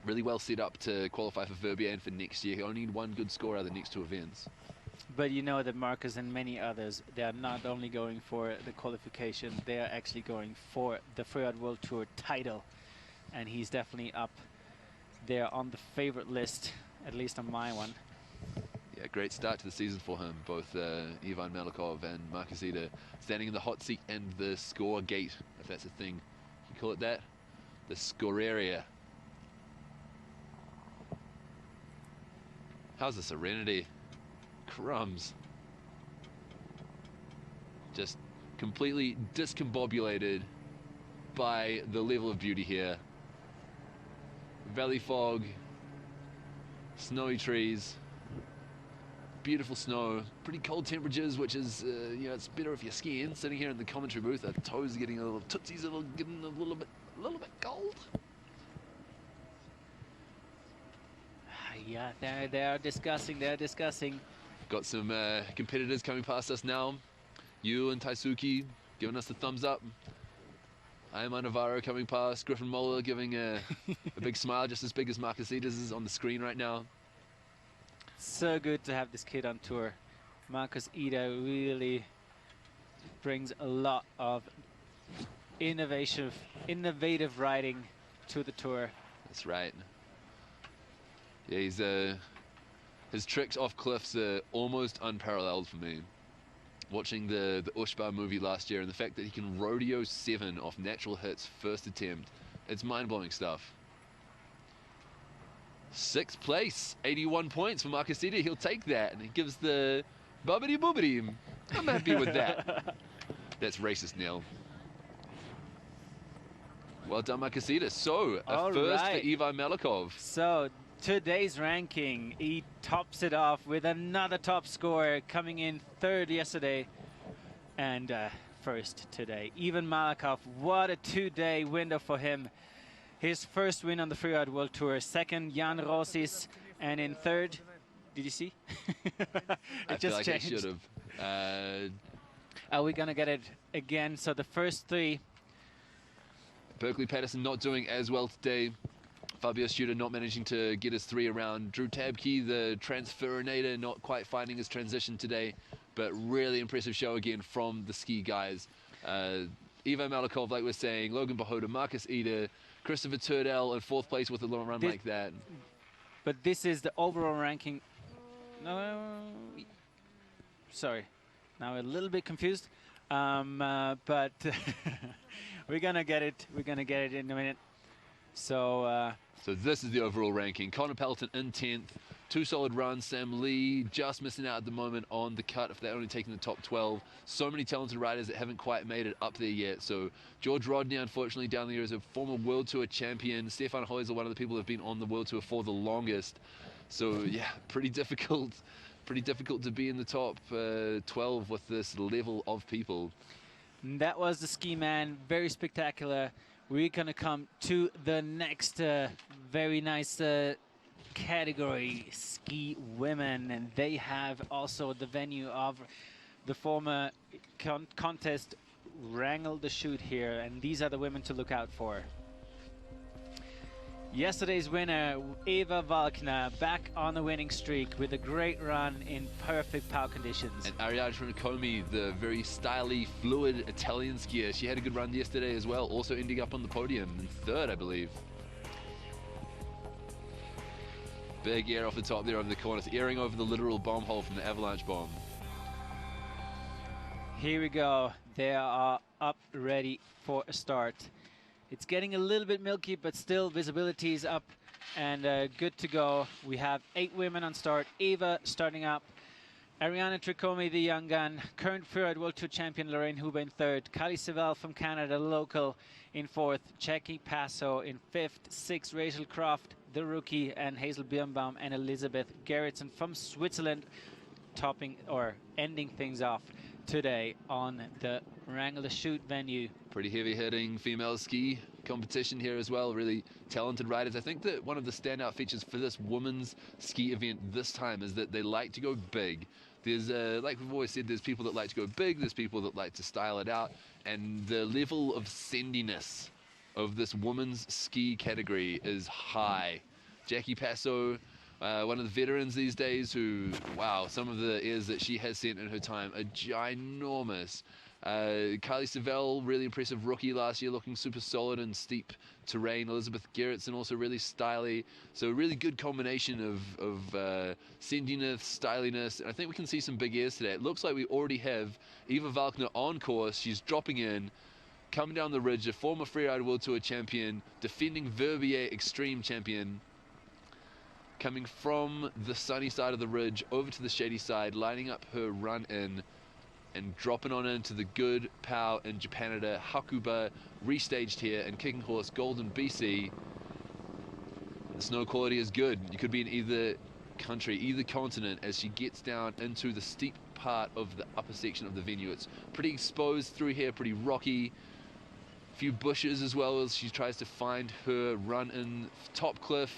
Really well set up to qualify for Verbier and for next year. He'll only need 1 good score out of the next 2 events. But you know that Marcus and many others, they are not only going for the qualification, they are actually going for the Freeride World Tour title. And he's definitely up there on the favorite list, at least on my one. Yeah, great start to the season for him. Both Ivan Malikov and Marcus Ida standing in the hot seat and the score gate, if that's a thing. You call it that? The score area. How's the serenity? Crumbs. Just completely discombobulated by the level of beauty here. Valley fog, snowy trees, beautiful snow, pretty cold temperatures, which is, you know, it's better if you're skiing. Sitting here in the commentary booth, our toes are getting a little, tootsies are getting a little bit cold. Yeah, they are discussing. Got some competitors coming past us now. You and Taisuke giving us the thumbs up. I am Navarro coming past. Griffin Moller giving a big smile, just as big as Marcus Ida's is on the screen right now. So good to have this kid on tour. Marcus Ida really brings a lot of innovative riding to the tour. That's right. Yeah, he's his tricks off cliffs are almost unparalleled for me. Watching the Ushba movie last year, and the fact that he can rodeo 7 off natural hits first attempt, it's mind-blowing stuff. 6th place, 81 points for Marcus Ida. He'll take that, and he gives the bubbity boobity. I'm happy with that. That's racist, Neil. Well done, Marcus Ida. So, a first for Ivan Malikov. So, today's ranking, he tops it off with another top score, coming in 3rd yesterday and first today. Ivan Malikov, what a 2-day window for him. His first win on the Freeride World Tour. 2nd, Jan Rosis, and in 3rd, did you see? I feel like changed. I should have. Are we going to get it again? So the first three. Berkeley Patterson not doing as well today. Fabio Studer not managing to get his 3 around. Drew Tabke, the transferinator, not quite finding his transition today, but really impressive show again from the ski guys. Ivo Malikov, like we're saying, Logan Bahoda, Marcus Eder, Christopher Turdell in 4th place with a long run like that. But this is the overall ranking. No, sorry. Now we're a little bit confused. But we're gonna get it. We're gonna get it in a minute. So this is the overall ranking. Connor Pelton in 10th. 2 solid runs. Sam Lee just missing out at the moment on the cut if they're only taking the top 12. So many talented riders that haven't quite made it up there yet. So George Rodney, unfortunately, down there is a former World Tour champion. Stefan Heusel, one of the people who have been on the World Tour for the longest. So yeah, pretty difficult to be in the top 12 with this level of people. That was the ski man. Very spectacular. We're gonna come to the next very nice category, ski women, and they have also the venue of the former contest Wrangle the Chute here, and these are the women to look out for. Yesterday's winner, Eva Valkner, back on the winning streak with a great run in perfect power conditions. And Ariadne Trinicomi, the very stylish, fluid Italian skier, she had a good run yesterday as well, also ending up on the podium in 3rd, I believe. Big air off the top there over the corners, airing over the literal bomb hole from the avalanche bomb. Here we go. They are up, ready for a start. It's getting a little bit milky, but still visibility is up and good to go. We have 8 women on start. Eva starting up. Ariana Tricomi, the young gun. Current Freeride World Tour champion Lorraine Huber in 3rd. Kali Sevell from Canada, local, in 4th. Jackie Passo in 5th. 6th, Rachel Croft, the rookie, and Hazel Birnbaum and Elizabeth Gerritsen from Switzerland, topping or ending things off today on the Wrangle the Chute venue. Pretty heavy-hitting female ski competition here as well. Really talented riders. I think that one of the standout features for this women's ski event this time is that they like to go big. There's, like we've always said, there's people that like to go big, there's people that like to style it out, and the level of sendiness of this women's ski category is high. Jackie Passo, one of the veterans these days who, wow, some of the airs that she has sent in her time are ginormous. Kali Sevell, really impressive rookie last year, looking super solid in steep terrain. Elizabeth Gerritsen also really styly. So a really good combination of sendiness, styliness. And I think we can see some big airs today. It looks like we already have Eva Valkner on course. She's dropping in, coming down the ridge, a former Freeride World Tour champion, defending Verbier Extreme champion, coming from the sunny side of the ridge over to the shady side, lining up her run in and dropping on into the good POW in Japanada, Hakuba, restaged here, and Kicking Horse, Golden, BC. The snow quality is good. You could be in either country, either continent, as she gets down into the steep part of the upper section of the venue. It's pretty exposed through here, pretty rocky. Few bushes as well as she tries to find her run in. Top cliff,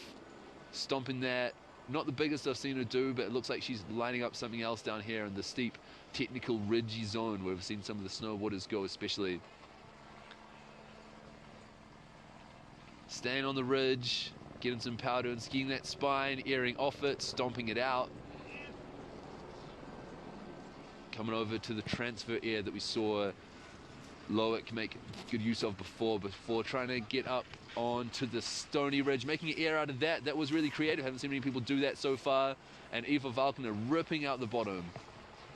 stomping that. Not the biggest I've seen her do, but it looks like she's lining up something else down here in the steep, technical, ridgy zone where we've seen some of the snowboarders go especially. Staying on the ridge, getting some powder and skiing that spine, airing off it, stomping it out. Coming over to the transfer air that we saw Loic make good use of before trying to get up onto the stony ridge, making an air out of that. That was really creative. Haven't seen many people do that so far. And Eva Valkner ripping out the bottom.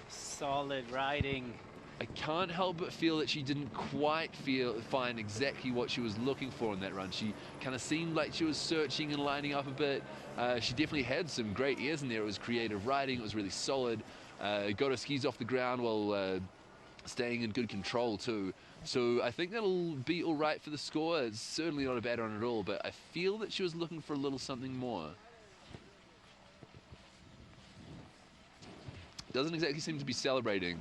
Solid riding. I can't help but feel that she didn't quite find exactly what she was looking for in that run. She kind of seemed like she was searching and lining up a bit. She definitely had some great airs in there. It was creative riding. It was really solid. Got her skis off the ground while staying in good control too. So I think that'll be all right for the score. It's certainly not a bad run at all, but I feel that she was looking for a little something more. Doesn't exactly seem to be celebrating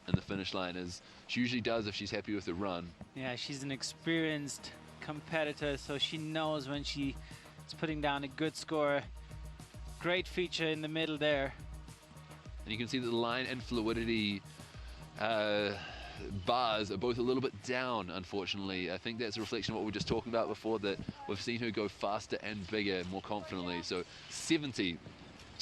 in the finish line as she usually does if she's happy with her run. Yeah, she's an experienced competitor, so she knows when she is putting down a good score. Great feature in the middle there. And you can see that the line and fluidity bars are both a little bit down, unfortunately. I think that's a reflection of what we were just talking about before, that we've seen her go faster and bigger, more confidently. So 70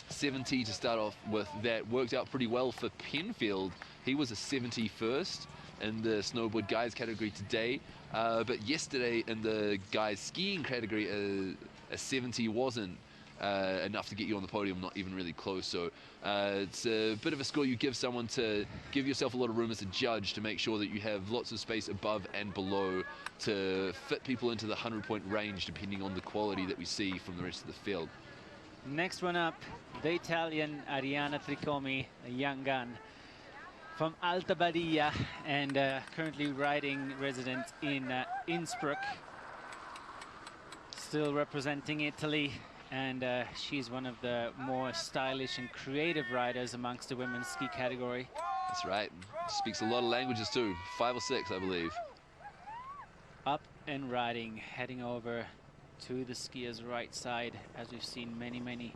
to start off with. That worked out pretty well for Penfield. He was a 71st in the snowboard guys category today, but yesterday in the guys skiing category, a 70 wasn't enough to get you on the podium, not even really close. So it's a bit of a score you give someone to give yourself a lot of room as a judge to make sure that you have lots of space above and below to fit people into the 100-point range, depending on the quality that we see from the rest of the field. Next one up, the Italian Ariana Tricomi, a young gun from Alta Badia, and currently riding resident in Innsbruck, still representing Italy. And she's one of the more stylish and creative riders amongst the women's ski category. That's right. Speaks a lot of languages too. 5 or 6, I believe. Up and riding, heading over to the skier's right side, as we've seen many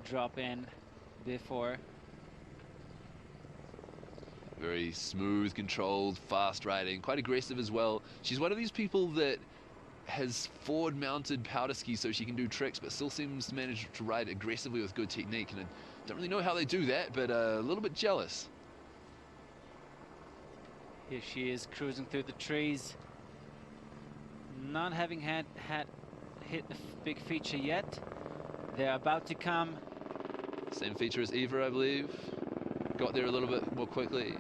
drop in before. Very smooth, controlled, fast riding, quite aggressive as well. She's one of these people that has forward-mounted powder ski so she can do tricks, but still seems to manage to ride aggressively with good technique. And I don't really know how they do that, but a little bit jealous. Here she is cruising through the trees, not having hit the big feature yet. They're about to come. Same feature as Eva, I believe. Got there a little bit more quickly.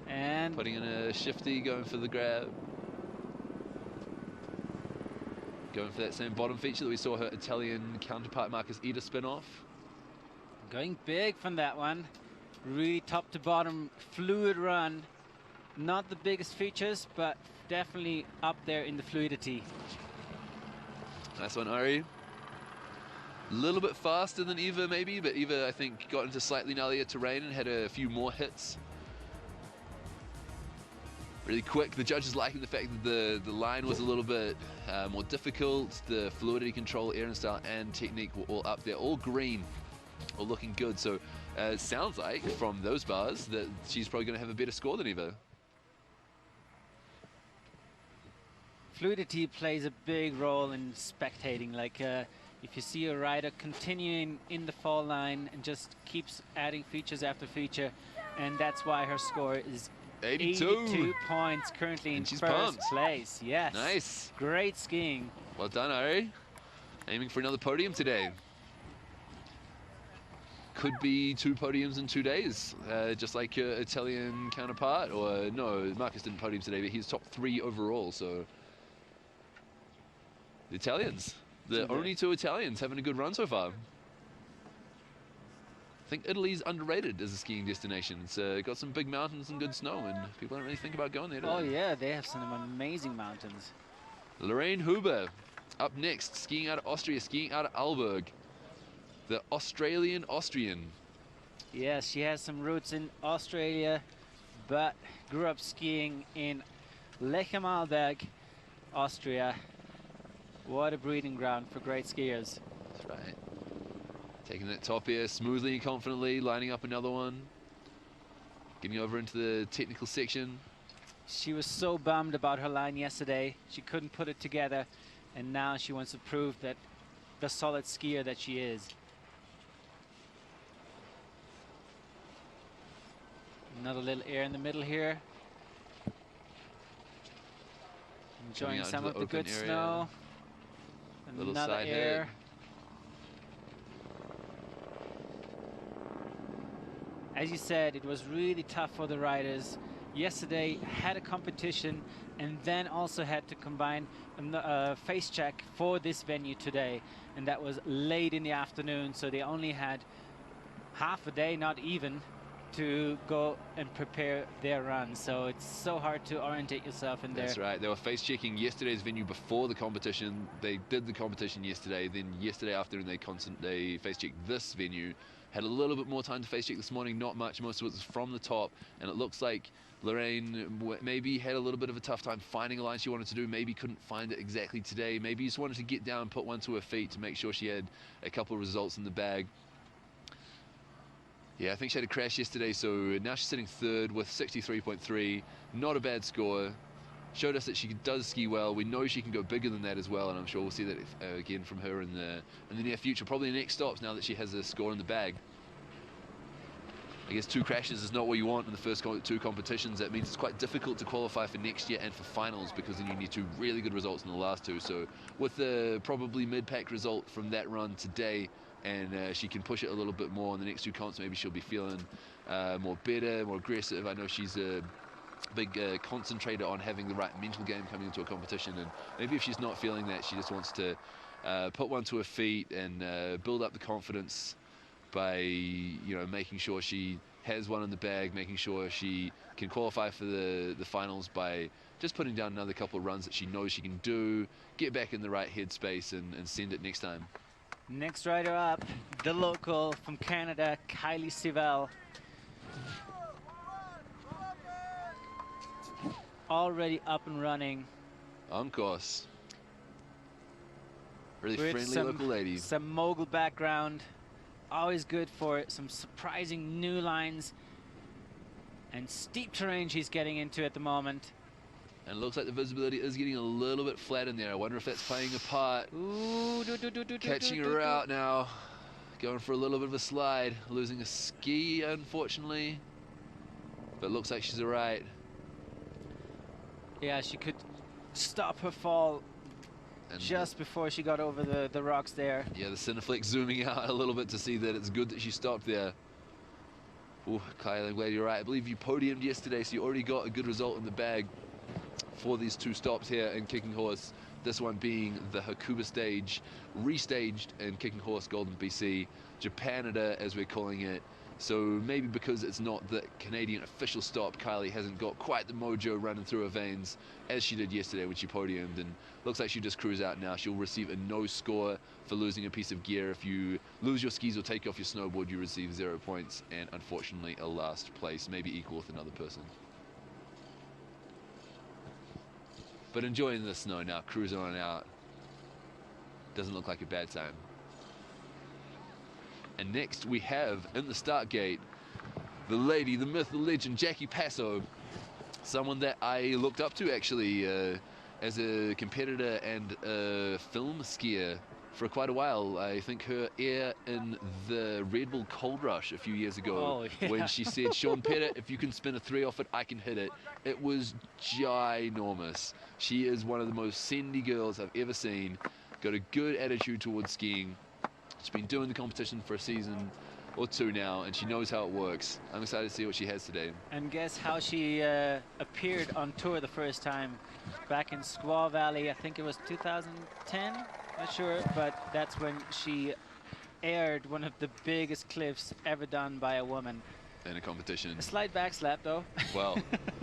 And putting in a shifty, going for the grab. Going for that same bottom feature that we saw her Italian counterpart Marcus Ida spin off. Going big from that one. Really top to bottom, fluid run. Not the biggest features, but definitely up there in the fluidity. Nice one, Ari. A little bit faster than Eva, maybe, but Eva, I think, got into slightly gnarlier terrain and had a few more hits. Really quick. The judges liking the fact that the line was a little bit more difficult. The fluidity control, air and style, and technique were all up there, all green, all looking good. So it sounds like from those bars that she's probably going to have a better score than Eva. Fluidity plays a big role in spectating. Like if you see a rider continuing in the fall line and just keeps adding features after feature, and that's why her score is 82 points, currently in first place. Yes. Nice. Great skiing. Well done, Ari. Aiming for another podium today. Could be 2 podiums in 2 days, just like your Italian counterpart. Or no, Marcus didn't podium today, but he's top 3 overall. So the Italians, the only 2 Italians having a good run so far. I think Italy's underrated as a skiing destination. It's got some big mountains and good snow, and people don't really think about going there, do they? Oh yeah, they have some amazing mountains. Lorraine Huber up next, skiing out of Austria, skiing out of Aalborg. The Australian. Yes, she has some roots in Australia, but grew up skiing in Lech-am-Arlberg, Austria. What a breeding ground for great skiers. That's right. Taking that top air smoothly and confidently, lining up another one. Getting over into the technical section. She was so bummed about her line yesterday. She couldn't put it together, and now she wants to prove that the solid skier that she is. Another little air in the middle here. Enjoying some of the good snow. Another air. As you said, it was really tough for the riders. Yesterday had a competition and then also had to combine a face check for this venue today, and that was late in the afternoon, so they only had half a day, not even, to go and prepare their run. So it's so hard to orientate yourself in there. That's right. They were face checking yesterday's venue before the competition. They did the competition yesterday, then yesterday afternoon they face checked this venue. Had a little bit more time to face check this morning, not much. Most of it was from the top, and it looks like Lorraine maybe had a little bit of a tough time finding a line she wanted to do, maybe couldn't find it exactly today, maybe just wanted to get down and put one to her feet to make sure she had a couple of results in the bag. Yeah, I think she had a crash yesterday, so now she's sitting third with 63.3. Not a bad score. Showed us that she does ski well. We know she can go bigger than that as well, and I'm sure we'll see that again from her in the near future. Probably the next stops now that she has a score in the bag. I guess 2 crashes is not what you want in the first 2 competitions. That means it's quite difficult to qualify for next year and for finals, because then you need 2 really good results in the last 2. So with the probably mid-pack result from that run today, and she can push it a little bit more in the next 2 comps, maybe she'll be feeling more better, more aggressive. I know she's a big concentrator on having the right mental game coming into a competition, and maybe if she's not feeling that, she just wants to put one to her feet and build up the confidence by making sure she has one in the bag, making sure she can qualify for the finals by just putting down another couple of runs that she knows she can do, get back in the right headspace and send it next time. Next rider up, the local from Canada, Kylie Sivell. Already up and running. On course. Really With friendly local lady. Some mogul background. Always good for some surprising new lines and steep terrain she's getting into at the moment. And it looks like the visibility is getting a little bit flat in there. I wonder if that's playing a part. Ooh, Catching her out now. Going for a little bit of a slide. Losing a ski, unfortunately. But looks like she's all right. Yeah, she could stop her fall and just before she got over the rocks there. Yeah, the Cineflex zooming out a little bit to see that it's good that she stopped there. Oh, Kylie, I'm glad you're right. I believe you podiumed yesterday, so you already got a good result in the bag for these 2 stops here in Kicking Horse. This one being the Hakuba stage, restaged in Kicking Horse Golden BC, Japanada as we're calling it. So maybe because it's not the Canadian official stop, Kylie hasn't got quite the mojo running through her veins as she did yesterday when she podiumed, and looks like she'll just cruise out now. She'll receive a no score for losing a piece of gear. If you lose your skis or take off your snowboard, you receive 0 points, and unfortunately a last place, maybe equal with another person. But enjoying the snow now, cruising on out. Doesn't look like a bad time. And next we have, in the start gate, the lady, the myth, the legend, Jackie Passo. Someone that I looked up to, actually, as a competitor and a film skier for quite a while. I think her air in the Red Bull Cold Rush a few years ago, when she said, "Sean Pettit, if you can spin a 3 off it, I can hit it." It was ginormous. She is one of the most sendy girls I've ever seen. Got a good attitude towards skiing. She's been doing the competition for a season or 2 now, and she knows how it works. I'm excited to see what she has today. And guess how she appeared on tour the first time? Back in Squaw Valley, I think it was 2010, not sure, but that's when she aired one of the biggest cliffs ever done by a woman. In a competition. A slight backslap, though. Well,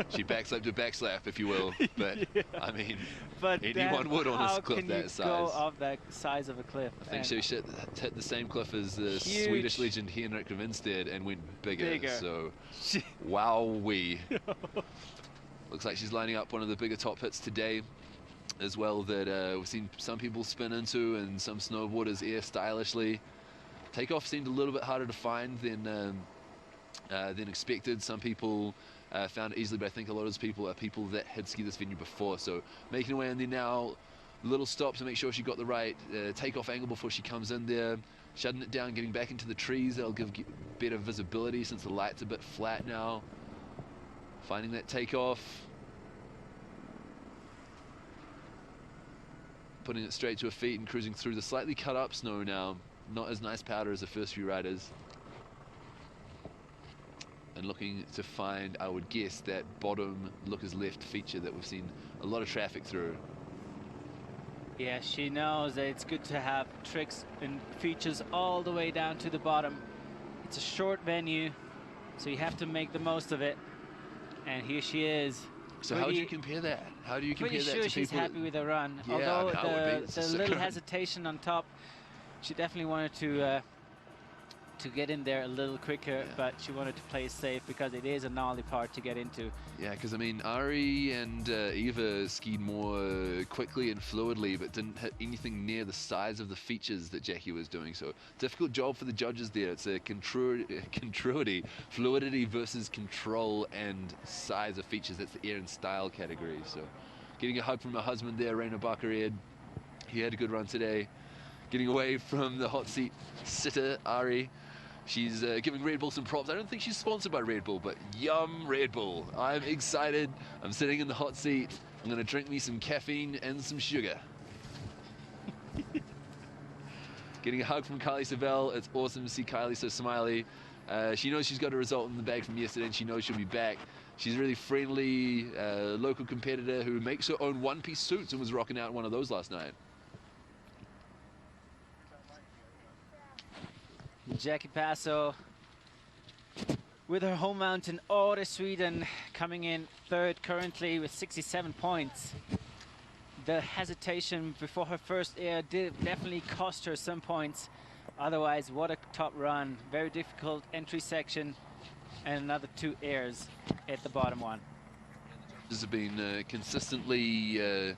she backslapped a backslap, if you will, but yeah. I mean, but anyone would on a cliff that size. How can you go off that size of a cliff? I think she hit the same cliff as the Swedish legend Henrik Vinstead and went bigger. So, wowee. Looks like she's lining up one of the bigger top hits today as well that we've seen some people spin into and some snowboarders air stylishly. Takeoff seemed a little bit harder to find than expected. Some people found it easily, but I think a lot of those people are people that had skied this venue before. So making her way in there now, little stop to make sure she got the right takeoff angle before she comes in there, shutting it down, getting back into the trees. That'll give better visibility since the light's a bit flat now. Finding that takeoff, putting it straight to her feet and cruising through the slightly cut up snow now. Not as nice powder as the first few riders. And looking to find, I would guess, that bottom lookers left feature that we've seen a lot of traffic through. Yeah, she knows that it's good to have tricks and features all the way down to the bottom. It's a short venue, so you have to make the most of it. And here she is. So how do you compare that? How do you compare that to people? Pretty sure she's happy with her run. Yeah, although the little hesitation on top, she definitely wanted to to get in there a little quicker, but she wanted to play safe because it is a gnarly part to get into. Yeah, because I mean, Ari and Eva skied more quickly and fluidly, but didn't hit anything near the size of the features that Jackie was doing. So difficult job for the judges there. It's a fluidity versus control and size of features. That's the air and style category. So getting a hug from her husband there, Rainer Bakkered. He had a good run today. Getting away from the hot seat sitter, Ari. She's giving Red Bull some props. I don't think she's sponsored by Red Bull, but yum, Red Bull. I'm excited. I'm sitting in the hot seat. I'm going to drink me some caffeine and some sugar. Getting a hug from Kylie Savell. It's awesome to see Kylie so smiley. She knows she's got a result in the bag from yesterday, and she knows she'll be back. She's a really friendly local competitor who makes her own one-piece suits and was rocking out in one of those last night. Jackie Passo with her home mountain, Åre, Sweden, coming in third currently with 67 points. The hesitation before her first air did definitely cost her some points. Otherwise, what a top run. Very difficult entry section and another 2 airs at the bottom one. This has been consistently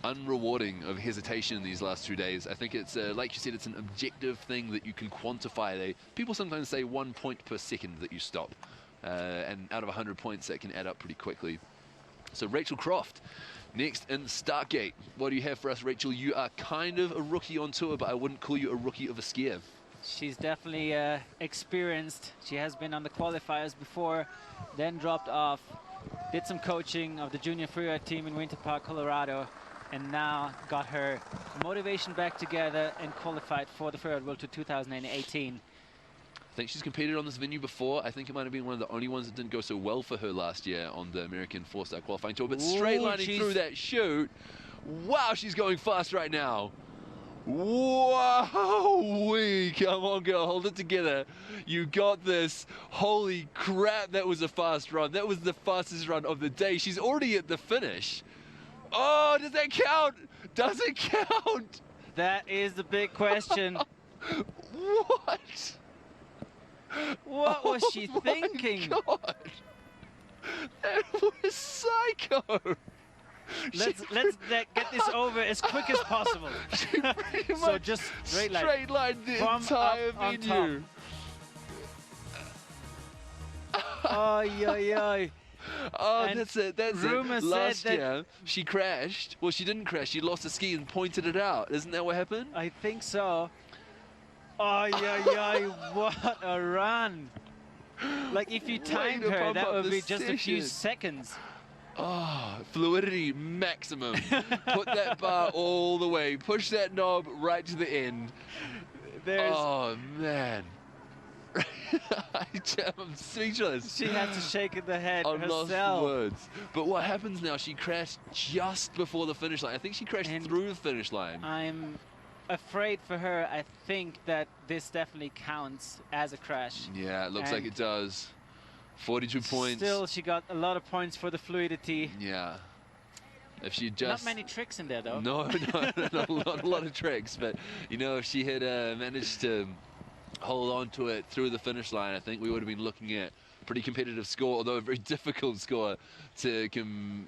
unrewarding of hesitation these last 2 days. I think it's, like you said, it's an objective thing that you can quantify. People sometimes say 1 point per second that you stop. And out of 100 points, that can add up pretty quickly. So Rachel Croft, next in Startgate. What do you have for us, Rachel? You are kind of a rookie on tour, but I wouldn't call you a rookie of a skier. She's definitely experienced. She has been on the qualifiers before, then dropped off, did some coaching of the junior freeride team in Winter Park, Colorado, and now got her motivation back together and qualified for the Freeride World Tour 2018. I think she's competed on this venue before. I think it might have been one of the only ones that didn't go so well for her last year on the American 4-star qualifying tour. But straight lining through that chute. Wow, she's going fast right now. Wow, come on, girl, hold it together. You got this. Holy crap, that was a fast run. That was the fastest run of the day. She's already at the finish. Oh, does that count? Does it count? That is the big question. What? What was she thinking? God. That was psycho. Let's get this over as quick as possible. So just straight line the entire venue. Oy, oy, oy. Oh, and that's it. Last said year, she crashed. Well, she didn't crash. She lost a ski and pointed it out. Isn't that what happened? I think so. Oy, oy, oy. What a run. Like, if you timed her, that would be just a few seconds. Oh, fluidity maximum. Put that bar all the way. Push that knob right to the end. Oh, man. I'm speechless. She had to shake the head I'm herself. lost words. But what happens now? She crashed just before the finish line. I think she crashed through the finish line. I'm afraid for her. I think that this definitely counts as a crash. Yeah, it looks like it does. 42 points. Still, she got a lot of points for the fluidity. Yeah. If she just... Not many tricks in there, though. No, not a lot of tricks. But, you know, if she had managed to hold on to it through the finish line, I think we would have been looking at a pretty competitive score, although a very difficult score to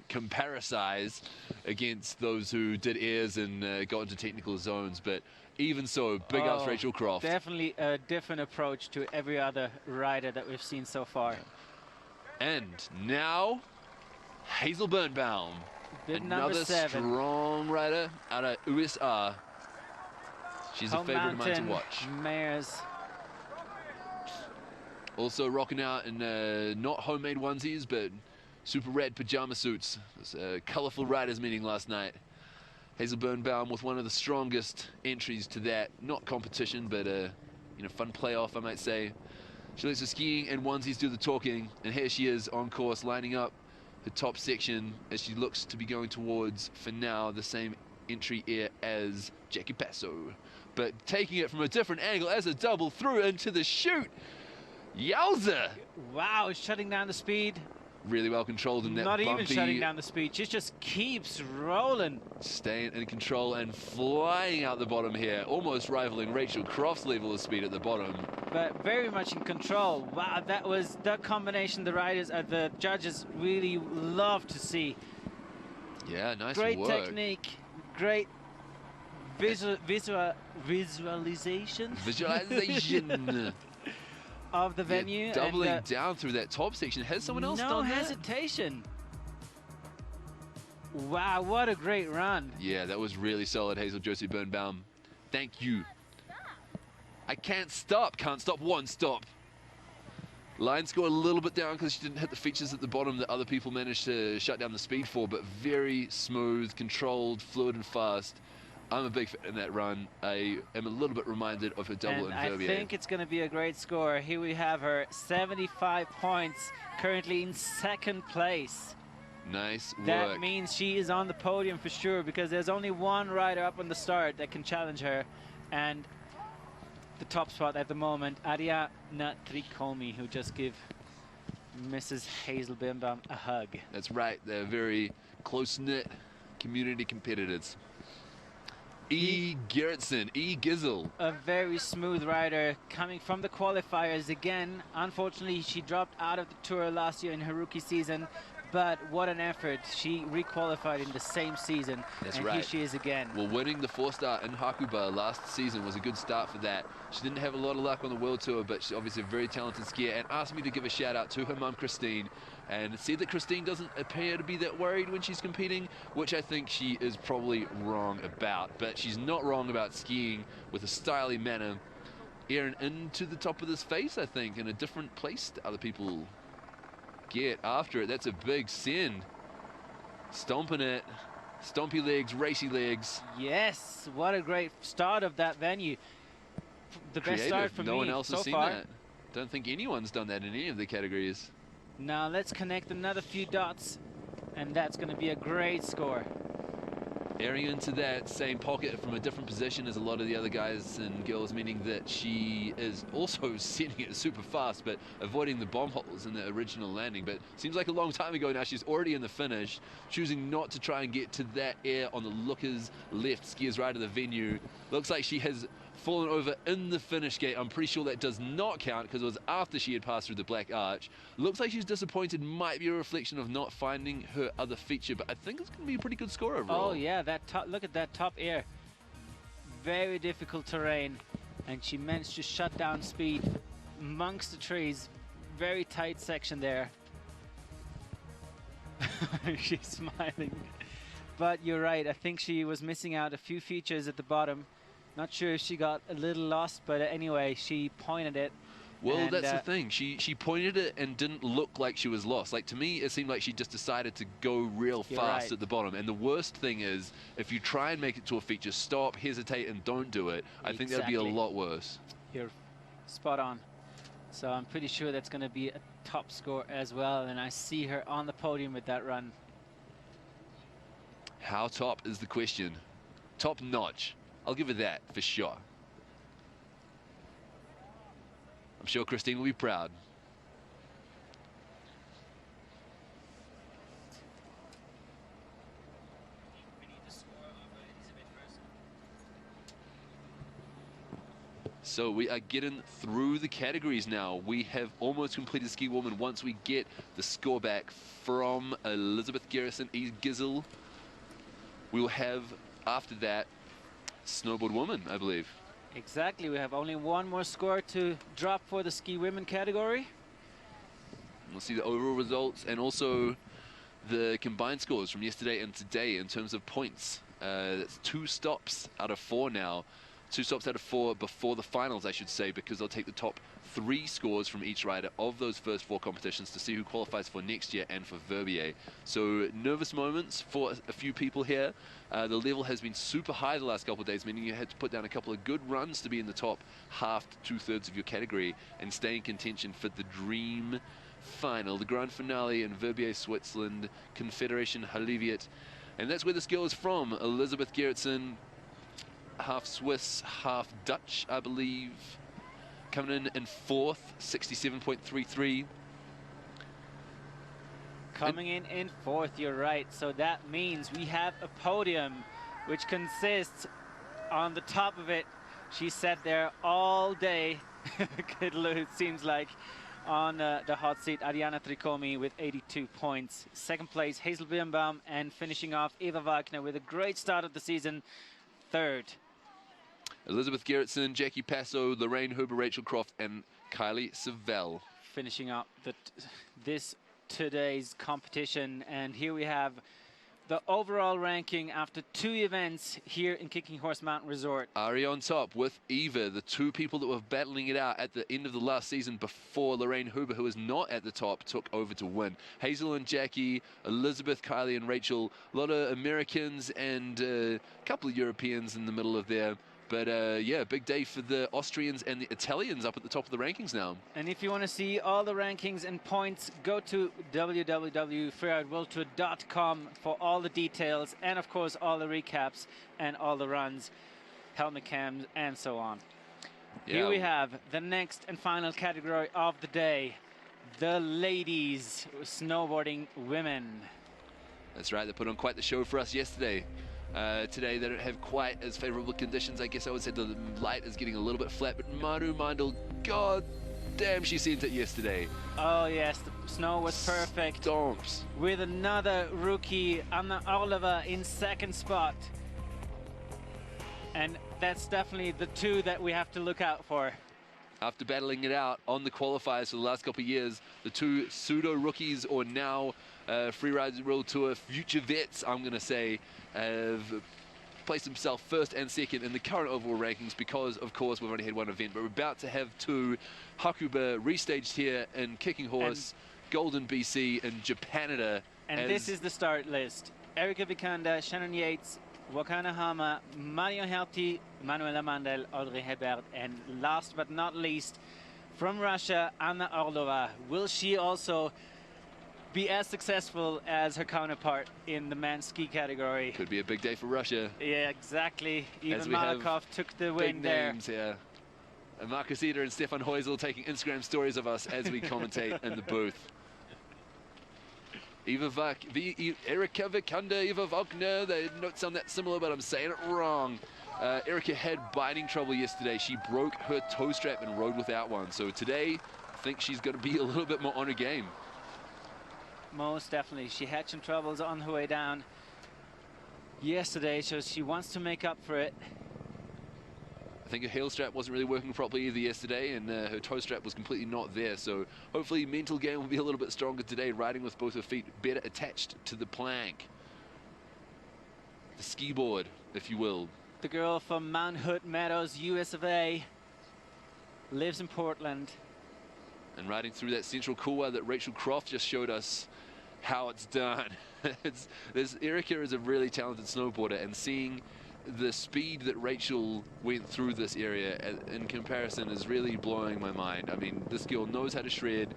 comparisize against those who did airs and got into technical zones. But even so, big ups Rachel Croft. Definitely a different approach to every other rider that we've seen so far. And now, Hazel Birnbaum, another strong rider out of USA. She's a favorite of mine to watch. Mares. Also rocking out in not homemade onesies, but super rad pajama suits. It was a colorful riders meeting last night. Hazel Birnbaum with one of the strongest entries to that, not competition, but fun playoff, I might say. She lets her skiing and onesies do the talking, and here she is on course, lining up the top section as she looks to be going towards, for now, the same entry air as Jackie Passo, but taking it from a different angle as a double through into the chute. Yowza! Wow, shutting down the speed. Really well controlled in that Not even bumpy, shutting down the speed. She just keeps rolling. staying in control and flying out the bottom here, almost rivaling Rachel Croft's level of speed at the bottom. But very much in control. Wow, that combination the riders, the judges really love to see. Yeah, nice Great work. technique, great visualization. Visualization. Of the venue. Yeah, doubling down through that top section. Has someone else done that? No hesitation. Wow, what a great run. Yeah, that was really solid, Hazel Josie Birnbaum. Thank you. I can't stop. Can't stop. One stop. Line score a little bit down because she didn't hit the features at the bottom that other people managed to shut down the speed for, but very smooth, controlled, fluid and fast. I'm a big fan in that run. I am a little bit reminded of her double in Verbier. I think it's going to be a great score. Here we have her, 75 points, currently in second place. Nice work. That means she is on the podium for sure, because there's only one rider up on the start that can challenge her. And the top spot at the moment, Ariana Tricomi, who just give Mrs. Hazel Birnbaum a hug. That's right. They're very close-knit community competitors. E. Gerritsen, E. Gizzle. A very smooth rider coming from the qualifiers again. Unfortunately, she dropped out of the tour last year in her rookie season, but what an effort. She re-qualified in the same season. That's and right. Here she is again. Well, winning the 4-star in Hakuba last season was a good start for that. She didn't have a lot of luck on the World Tour, but she's obviously a very talented skier, and asked me to give a shout out to her mum, Christine, and said that Christine doesn't appear to be that worried when she's competing, which I think she is probably wrong about. But she's not wrong about skiing with a stylish manner. Erin into the top of this face, I think, in a different place to other people get after it. That's a big send. Stomping it. Stompy legs, racy legs. Yes, what a great start of that venue. The best start for me so far. No one else has seen that. Don't think anyone's done that in any of the categories. Now let's connect another few dots, and that's going to be a great score. Airing into that same pocket from a different position as a lot of the other guys and girls, meaning that she is also sending it super fast, but avoiding the bomb holes in the original landing. But seems like a long time ago now. She's already in the finish, choosing not to try and get to that air on the looker's left, skiers right of the venue. Looks like she has fallen over in the finish gate. I'm pretty sure that does not count because it was after she had passed through the black arch. Looks like she's disappointed. Might be a reflection of not finding her other feature, but I think it's going to be a pretty good score overall. Oh yeah, that top, look at that top air. Very difficult terrain, and she managed to shut down speed amongst the trees. Very tight section there. She's smiling. But you're right, I think she was missing out a few features at the bottom. Not sure if she got a little lost, but anyway, she pointed it. Well, that's the thing. She pointed it and didn't look like she was lost. Like, to me, it seemed like she just decided to go real fast at the bottom. And the worst thing is, if you try and make it to a feature, stop, hesitate, and don't do it. I think that'd be a lot worse. You're spot on. So I'm pretty sure that's going to be a top score as well. And I see her on the podium with that run. How top is the question? Top notch. I'll give her that for sure. I'm sure Christine will be proud. So we are getting through the categories now. We have almost completed Ski Woman once we get the score back from Elizabeth Garrison, E. Gizzle. We will have, after that, Snowboard Woman, I believe. Exactly. We have only one more score to drop for the Ski Women category. We'll see the overall results and also the combined scores from yesterday and today in terms of points. That's 2 stops out of 4 now. 2 stops out of 4 before the finals, I should say, because they'll take the top 3 scores from each rider of those first 4 competitions to see who qualifies for next year and for Verbier. So nervous moments for a few people here. The level has been super high the last couple of days, meaning you had to put down a couple of good runs to be in the top half to 2/3 of your category and stay in contention for the dream final, the grand finale in Verbier, Switzerland, Confederation Halleviet. And that's where this girl is from, Elizabeth Gerritsen, half Swiss, half Dutch, I believe. Coming in 4th, 67.33. Coming in fourth, you're right. So that means we have a podium, which consists on the top of it. She sat there all day, it seems like, on the hot seat. Ariana Tricomi with 82 points. Second place, Hazel Birnbaum, and finishing off Eva Wagner with a great start of the season, third. Elizabeth Gerritsen, Jackie Passo, Lorraine Huber, Rachel Croft, and Kylie Savell. Finishing up today's competition, and here we have the overall ranking after 2 events here in Kicking Horse Mountain Resort. Ari on top with Eva, the 2 people that were battling it out at the end of the last season before Lorraine Huber, who was not at the top, took over to win. Hazel and Jackie, Elizabeth, Kylie and Rachel, a lot of Americans and a couple of Europeans in the middle of there. But yeah, big day for the Austrians and the Italians up at the top of the rankings now. And if you want to see all the rankings and points, go to www.freerideworldtour.com for all the details and, of course, all the recaps and all the runs, helmet cams, and so on. Yeah. Here we have the next and final category of the day, the ladies snowboarding women. That's right, they put on quite the show for us yesterday. Today they don't have quite as favorable conditions. I guess I would say the light is getting a little bit flat, but Manu Mindel, god damn, she sent it yesterday. Oh yes, the snow was perfect. Stomps. With another rookie, Anna Orlova, in second spot. And that's definitely the 2 that we have to look out for. After battling it out on the qualifiers for the last couple of years, the 2 pseudo-rookies, or now Freeride World Tour future vets, I'm going to say, have placed himself first and second in the current overall rankings because, of course, we've only had 1 event, but we're about to have 2. Hakuba restaged here in Kicking Horse, Golden BC, and Japanada. And this is the start list. Erika Vikander, Shannon Yates, Wakana Hama, Mario Herty, Manuela Mandel, Audrey Hebert, and last but not least, from Russia, Anna Orlova. Will she also be as successful as her counterpart in the men's ski category? Could be a big day for Russia. Yeah, exactly. Even Malakov took the win there. Big names here. And Marcus Eder and Stefan Heusel taking Instagram stories of us as we commentate in the booth. Erika Vikander, Eva Wagner, the notes sound that similar, but I'm saying it wrong. Erika had biting trouble yesterday. She broke her toe strap and rode without one. So today, I think she's going to be a little bit more on her game. Most definitely. She had some troubles on her way down yesterday, so she wants to make up for it. I think her heel strap wasn't really working properly either yesterday, and her toe strap was completely not there. So hopefully mental game will be a little bit stronger today, riding with both her feet better attached to the plank. The ski board, if you will. The girl from Mount Hood Meadows, US of A, lives in Portland. And riding through that central couloir that Rachel Croft just showed us how it's done. Erika is a really talented snowboarder, and seeing the speed that Rachel went through this area in comparison is really blowing my mind. I mean, this girl knows how to shred,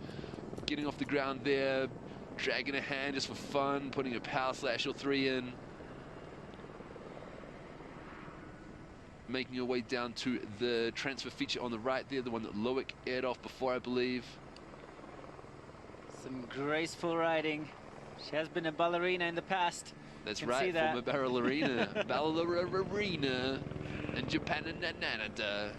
getting off the ground there, dragging a hand just for fun, putting a power slash or 3 in, making her way down to the transfer feature on the right there, the one that Loic aired off before, I believe. Some graceful riding. She has been a ballerina in the past. That's right, former ballerina. Ballerina in Japan and Nanada.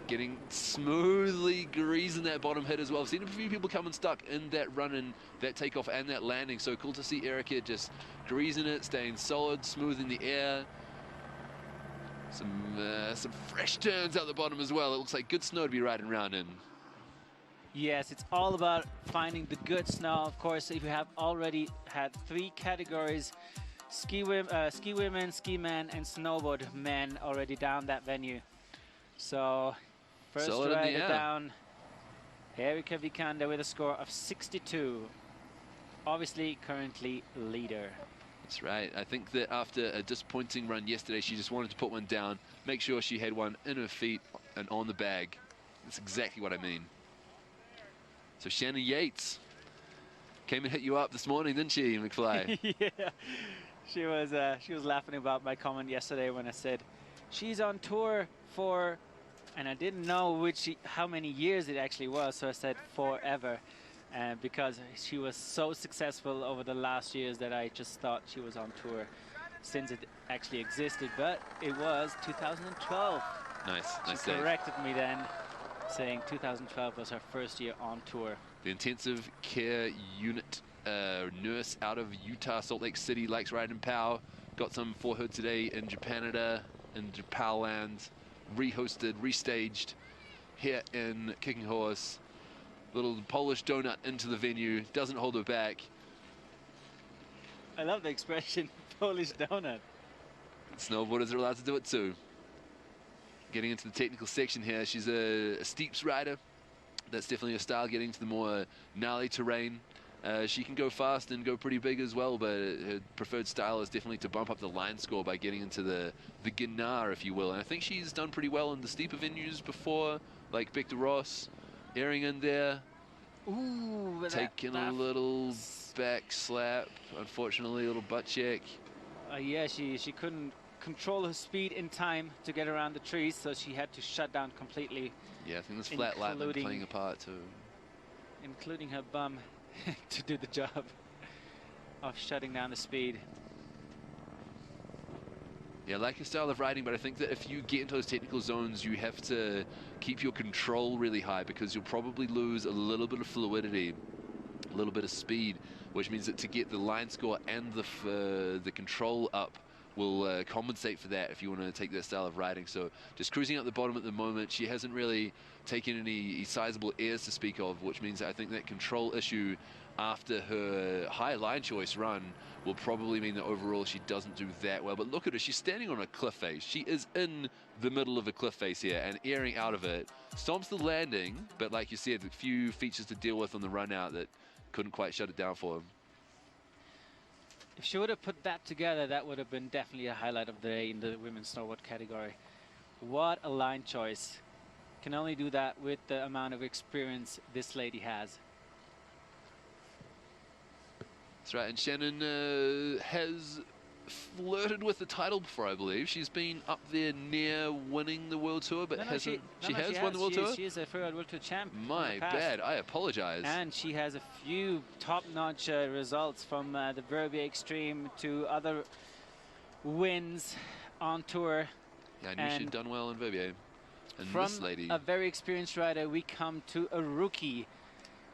Getting smoothly greasing that bottom hit as well. I've seen a few people come unstuck in that run and that takeoff and that landing. So cool to see Erika just greasing it, staying solid, smoothing the air. Some fresh turns out the bottom as well. It looks like good snow to be riding around in. Yes, it's all about finding the good snow. Of course, if you have already had 3 categories, ski women, ski men, and snowboard men already down that venue. So first rider down, Erika Vikander with a score of 62. Obviously, currently leader. That's right. I think that after a disappointing run yesterday, she just wanted to put one down, make sure she had one in her feet and on the bag. That's exactly what I mean. So Shannon Yates came and hit you up this morning, didn't she, McFly? Yeah, she was laughing about my comment yesterday when I said she's on tour for, and I didn't know how many years it actually was, so I said forever. And because she was so successful over the last years that I just thought she was on tour since it actually existed, but it was 2012. Nice She save. corrected me then, saying 2012 was her first year on tour. The intensive care unit nurse out of Utah, Salt Lake City, likes riding POW. Got some for her today in Japanada and POW land, rehosted, restaged here in Kicking Horse. Little Polish donut into the venue, doesn't hold her back. I love the expression, Polish donut. Snowboarders are allowed to do it too. Getting into the technical section here, she's a steeps rider. That's definitely her style, getting to the more gnarly terrain. She can go fast and go pretty big as well, but her preferred style is definitely to bump up the line score by getting into the Gnar, if you will. And I think she's done pretty well in the steeper venues before, like Bector Ross, airing in there. Ooh, taking a little back slap, unfortunately, a little butt check. Yeah, she couldn't control her speed in time to get around the trees, so she had to shut down completely. Yeah, I think this flat lap is playing a part too. Including her bum to do the job of shutting down the speed. Yeah, I like your style of riding, but I think that if you get into those technical zones, you have to keep your control really high, because you'll probably lose a little bit of fluidity, a little bit of speed, which means that to get the line score and the control up will compensate for that if you want to take that style of riding. So just cruising out the bottom at the moment. She hasn't really taken any sizable airs to speak of, which means that I think that control issue after her high line choice run will probably mean that overall she doesn't do that well. But look at her, she's standing on a cliff face. She is in the middle of a cliff face here and airing out of it. Stomps the landing, but like you said, a few features to deal with on the run out that couldn't quite shut it down for him. If she would have put that together, that would have been definitely a highlight of the day in the women's snowboard category. What a line choice. Can only do that with the amount of experience this lady has. That's right, and Shannon has flirted with the title before, I believe. She's been up there near winning the World Tour, but hasn't. She has won the World Tour? She is a Freeride World Tour champ. My bad, I apologize. And she has a few top-notch results from the Verbier Extreme to other wins on tour. Yeah, I knew she'd done well in Verbier. And from this lady, a very experienced rider, we come to a rookie.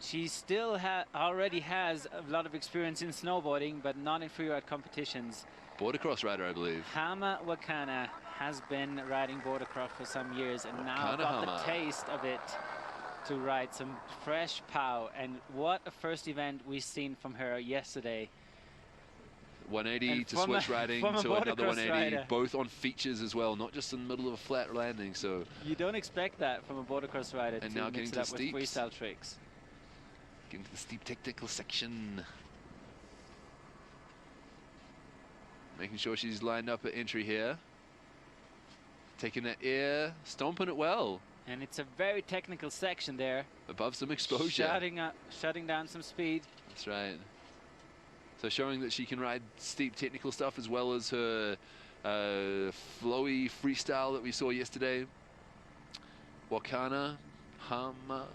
She still already has a lot of experience in snowboarding, but not in freeride competitions. Bordercross rider, I believe. Hama Wakana has been riding bordercross for some years and now got the taste of it to ride some fresh POW. And what a first event we've seen from her yesterday. 180 to switch riding to another 180, rider. Both on features as well, not just in the middle of a flat landing. So you don't expect that from a bordercross rider and to now mix it up with freestyle tricks. Getting to the steep technical section. Making sure she's lined up at entry here. Taking that air, stomping it well. And it's a very technical section there. Above some exposure. Shutting down some speed. That's right. So showing that she can ride steep technical stuff as well as her flowy freestyle that we saw yesterday. Wakana, Hama.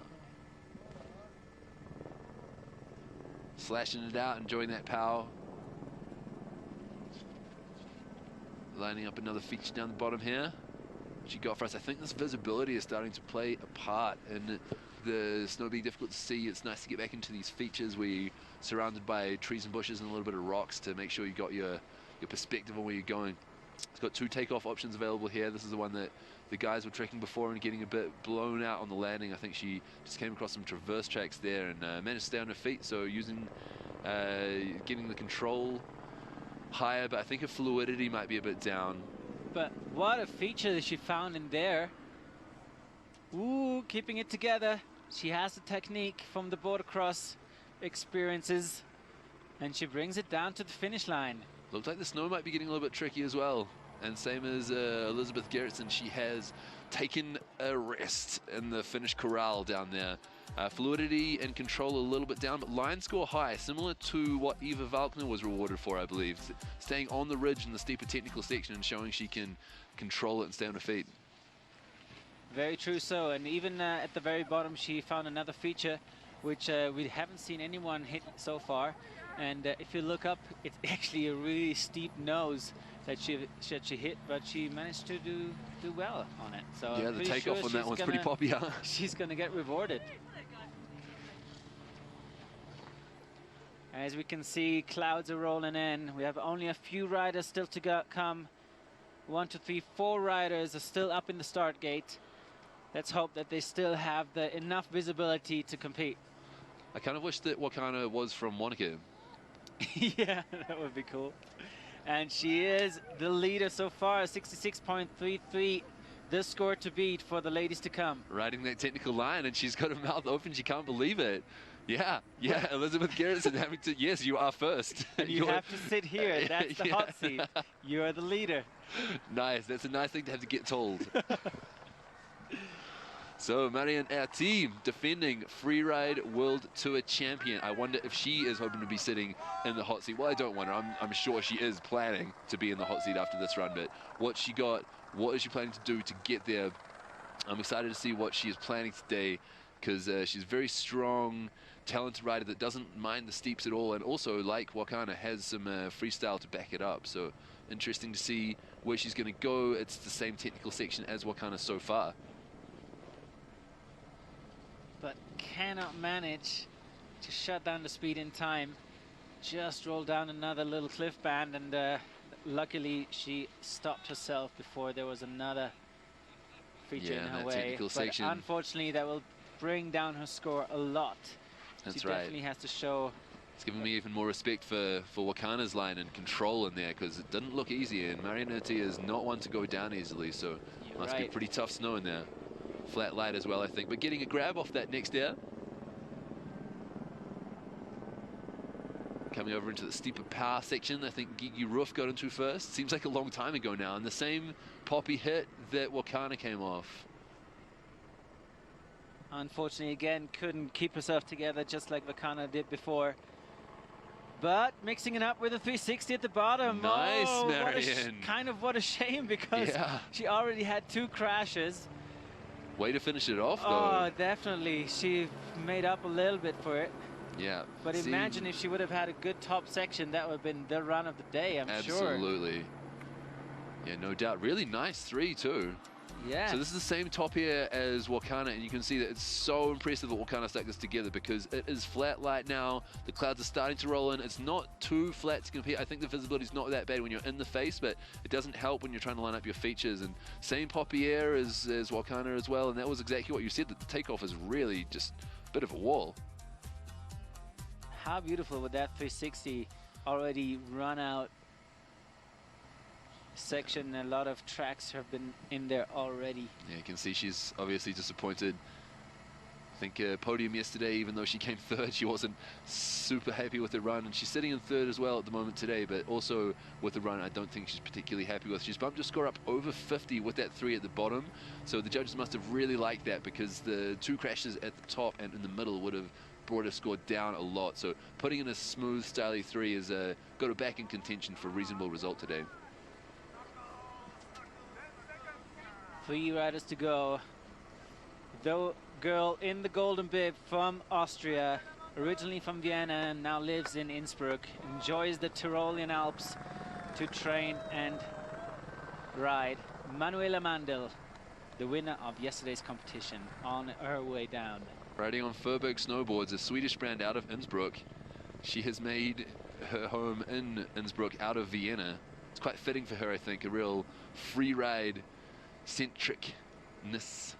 Slashing it out, enjoying that POW. Lining up another feature down the bottom here. What she got for us? I think this visibility is starting to play a part in the snow being difficult to see. It's nice to get back into these features where you're surrounded by trees and bushes and a little bit of rocks to make sure you got your perspective on where you're going. It's got 2 takeoff options available here. This is the one that the guys were trekking before and getting a bit blown out on the landing. I think she just came across some traverse tracks there and managed to stay on her feet. So using, getting the control higher, but I think her fluidity might be a bit down. But what a feature that she found in there. Ooh, keeping it together. She has the technique from the bordercross experiences, and she brings it down to the finish line. Looks like the snow might be getting a little bit tricky as well. And same as Elizabeth Gerritsen, she has taken a rest in the finish corral down there. Fluidity and control a little bit down, but line score high, similar to what Eva Valkner was rewarded for, I believe. Staying on the ridge in the steeper technical section and showing she can control it and stay on her feet. Very true so, and even at the very bottom she found another feature which we haven't seen anyone hit so far. And if you look up, it's actually a really steep nose that she hit, but she managed to do well on it. So yeah, the takeoff on that one's pretty poppy, huh? She's gonna get rewarded. As we can see, clouds are rolling in. We have only a few riders still to come. 1, 2, 3, 4 riders are still up in the start gate. Let's hope that they still have enough visibility to compete. I kind of wish that Wakana was from Wanaka. Yeah, that would be cool. And she is the leader so far, 66.33, the score to beat for the ladies to come. Riding that technical line, and she's got her mouth open. She can't believe it. Yeah, Elizabeth Gerritsen having to, yes, you are first. And you have to sit here. That's the hot seat. You are the leader. Nice. That's a nice thing to have to get told. So, Marianne, our team, defending Freeride World Tour champion. I wonder if she is hoping to be sitting in the hot seat. Well, I don't wonder. I'm sure she is planning to be in the hot seat after this run, but what she got, what is she planning to do to get there? I'm excited to see what she is planning today, because she's a very strong, talented rider that doesn't mind the steeps at all, and also, like Wakana, has some freestyle to back it up. So, interesting to see where she's going to go. It's the same technical section as Wakana so far. But cannot manage to shut down the speed in time. Just rolled down another little cliff band, and luckily she stopped herself before there was another feature in her way. But section. Unfortunately, that will bring down her score a lot. That's she right. Definitely has to show. It's given me even more respect for Wakana's line and control in there, because it didn't look easy, and Marianne is not one to go down easily, so You're must right. be pretty tough snow in there. Flat light as well, I think, but getting a grab off that next air. Coming over into the steeper power section, I think Gigi Roof got into first. Seems like a long time ago now, and the same poppy hit that Wakana came off. Unfortunately, again, couldn't keep herself together just like Wakana did before. But mixing it up with a 360 at the bottom. Nice, oh, Marianne. What a shame, because she already had 2 crashes. Way to finish it off, though. Oh, definitely. She made up a little bit for it. Yeah. But imagine if she would have had a good top section, that would have been the run of the day, I'm sure. Absolutely. Yeah, no doubt. Really nice 3, too. Yeah. So this is the same top here as Wakana, and you can see that it's so impressive that Wakana stuck this together, because it is flat light now. The clouds are starting to roll in. It's not too flat to compete. I think the visibility is not that bad when you're in the face, but it doesn't help when you're trying to line up your features. And same poppy air as Wakana as well, and that was exactly what you said, that the takeoff is really just a bit of a wall. How beautiful would that 360 already run out section? A lot of tracks have been in there already. Yeah, you can see she's obviously disappointed. I think podium yesterday, even though she came 3rd, she wasn't super happy with the run, and she's sitting in 3rd as well at the moment today, but also with the run I don't think she's particularly happy with. She's bumped her score up over 50 with that 3 at the bottom, so the judges must have really liked that, because the 2 crashes at the top and in the middle would have brought her score down a lot. So putting in a smooth, styly 3 has got her back in contention for a reasonable result today. 3 riders to go. The girl in the golden bib from Austria, originally from Vienna and now lives in Innsbruck, enjoys the Tyrolean Alps to train and ride. Manuela Mandel, the winner of yesterday's competition, on her way down. Riding on Furberg snowboards, a Swedish brand out of Innsbruck. She has made her home in Innsbruck out of Vienna. It's quite fitting for her, I think, a real free ride centricness.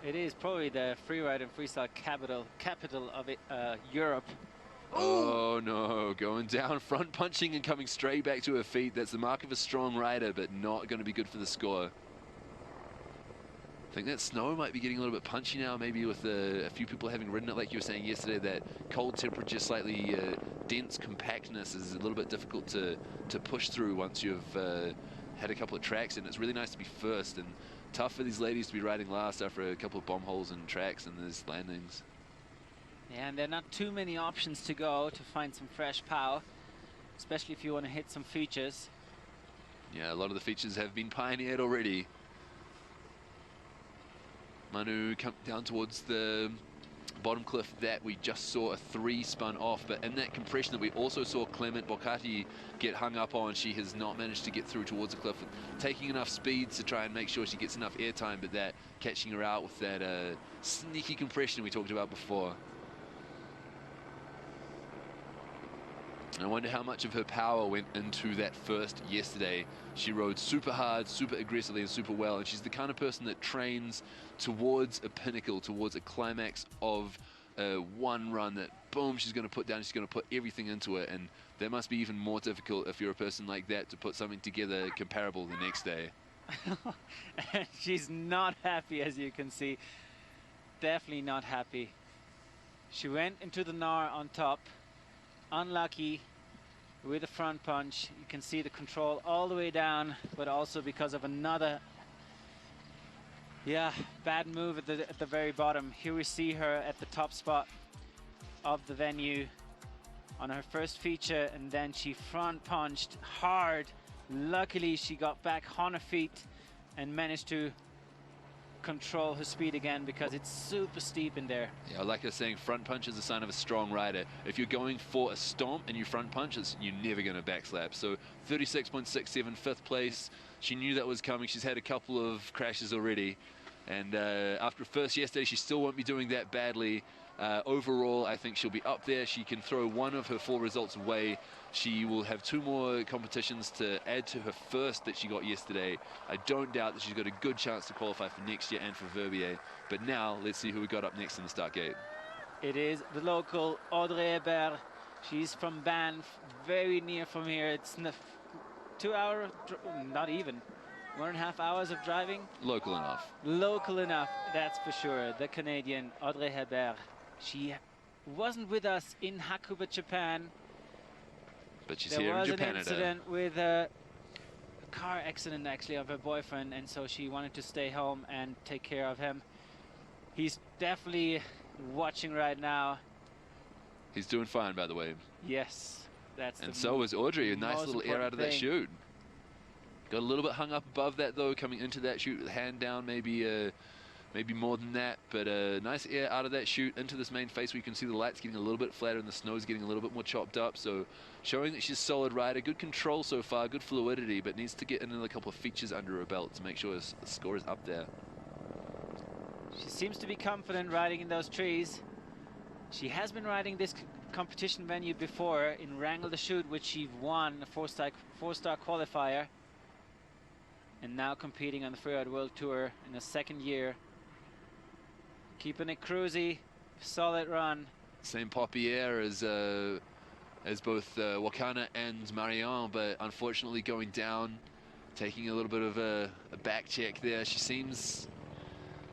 It is probably the freeride and freestyle capital of Europe. Oh no, going down, front punching and coming straight back to her feet. That's the mark of a strong rider, but not going to be good for the score. I think that snow might be getting a little bit punchy now, maybe with a few people having ridden it, like you were saying yesterday, that cold temperature, slightly dense compactness is a little bit difficult to push through once you've had a couple of tracks, and it's really nice to be first, and tough for these ladies to be riding last after a couple of bomb holes and tracks and there's landings. Yeah, and there are not too many options to go to find some fresh power, especially if you want to hit some features. Yeah, a lot of the features have been pioneered already. Manu come down towards the bottom cliff that we just saw a 3 spun off, but in that compression that we also saw Clement Bocati get hung up on, she has not managed to get through towards the cliff, taking enough speed to try and make sure she gets enough airtime, but that catching her out with that sneaky compression we talked about before. And I wonder how much of her power went into that first yesterday. She rode super hard, super aggressively, and super well. And she's the kind of person that trains towards a pinnacle, towards a climax of one run that, boom, she's going to put down. She's going to put everything into it. And that must be even more difficult if you're a person like that to put something together comparable the next day. And she's not happy, as you can see. Definitely not happy. She went into the Nar on top. Unlucky with the front punch. You can see the control all the way down, but also because of another bad move at the very bottom. Here we see her at the top spot of the venue on her first feature, and then she front punched hard. Luckily she got back on her feet and managed to control her speed again, because it's super steep in there. Yeah, like I was saying, front punch is a sign of a strong rider. If you're going for a stomp and you front punch, you're never going to backslap. So 36.67, 5th place. She knew that was coming. She's had a couple of crashes already. And after first yesterday, she still won't be doing that badly. Overall, I think she'll be up there. She can throw one of her 4 results away. She will have 2 more competitions to add to her first that she got yesterday. I don't doubt that she's got a good chance to qualify for next year and for Verbier. But now, let's see who we got up next in the start gate. It is the local Audrey Hébert. She's from Banff, very near from here. It's 2 hour, not even, 1.5 hours of driving. Local enough. Local enough, that's for sure. The Canadian Audrey Hébert. She wasn't with us in Hakuba, Japan. But she's here in Japan. There was an incident with a car accident, actually, of her boyfriend, and so she wanted to stay home and take care of him. He's definitely watching right now. He's doing fine, by the way. Yes, that's. And so was Audrey. A nice little air out of that chute. Got a little bit hung up above that, though, coming into that chute with the hand down, maybe more than that, but a nice air out of that chute into this main face where you can see the lights getting a little bit flatter and the snow's getting a little bit more chopped up, so showing that she's a solid rider, good control so far, good fluidity, but needs to get another couple of features under her belt to make sure the score is up there. She seems to be confident riding in those trees. She has been riding this competition venue before in Wrangle-the-Chute, which she won a four-star qualifier, and now competing on the Freeride World Tour in the 2nd year. Keeping it cruisy, solid run. Same poppy air as both Wakana and Marianne, but unfortunately going down, taking a little bit of a back check there. She seems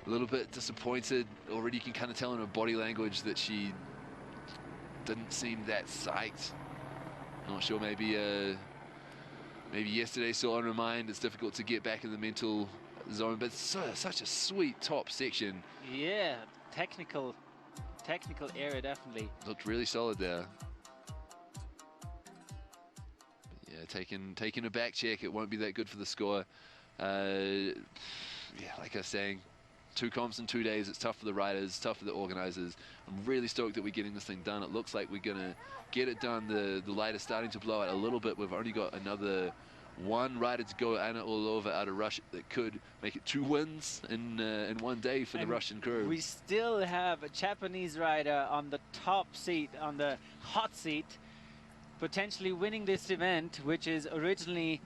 a little bit disappointed. Already you can kind of tell in her body language that she didn't seem that psyched. Not sure, maybe yesterday still on her mind. It's difficult to get back in the mental zone, but such a sweet top section. Yeah, technical area, definitely. Looked really solid there. But yeah, taking a back check, it won't be that good for the score. Yeah, like I was saying, 2 comps in 2 days. It's tough for the riders, tough for the organizers. I'm really stoked that we're getting this thing done. It looks like we're gonna get it done. The light is starting to blow out a little bit. We've only got another 1 rider to go, Anna Orlova out of Russia, that could make it 2 wins in one day for the Russian crew. We still have a Japanese rider on the top seat, on the hot seat, potentially winning this event, which is originally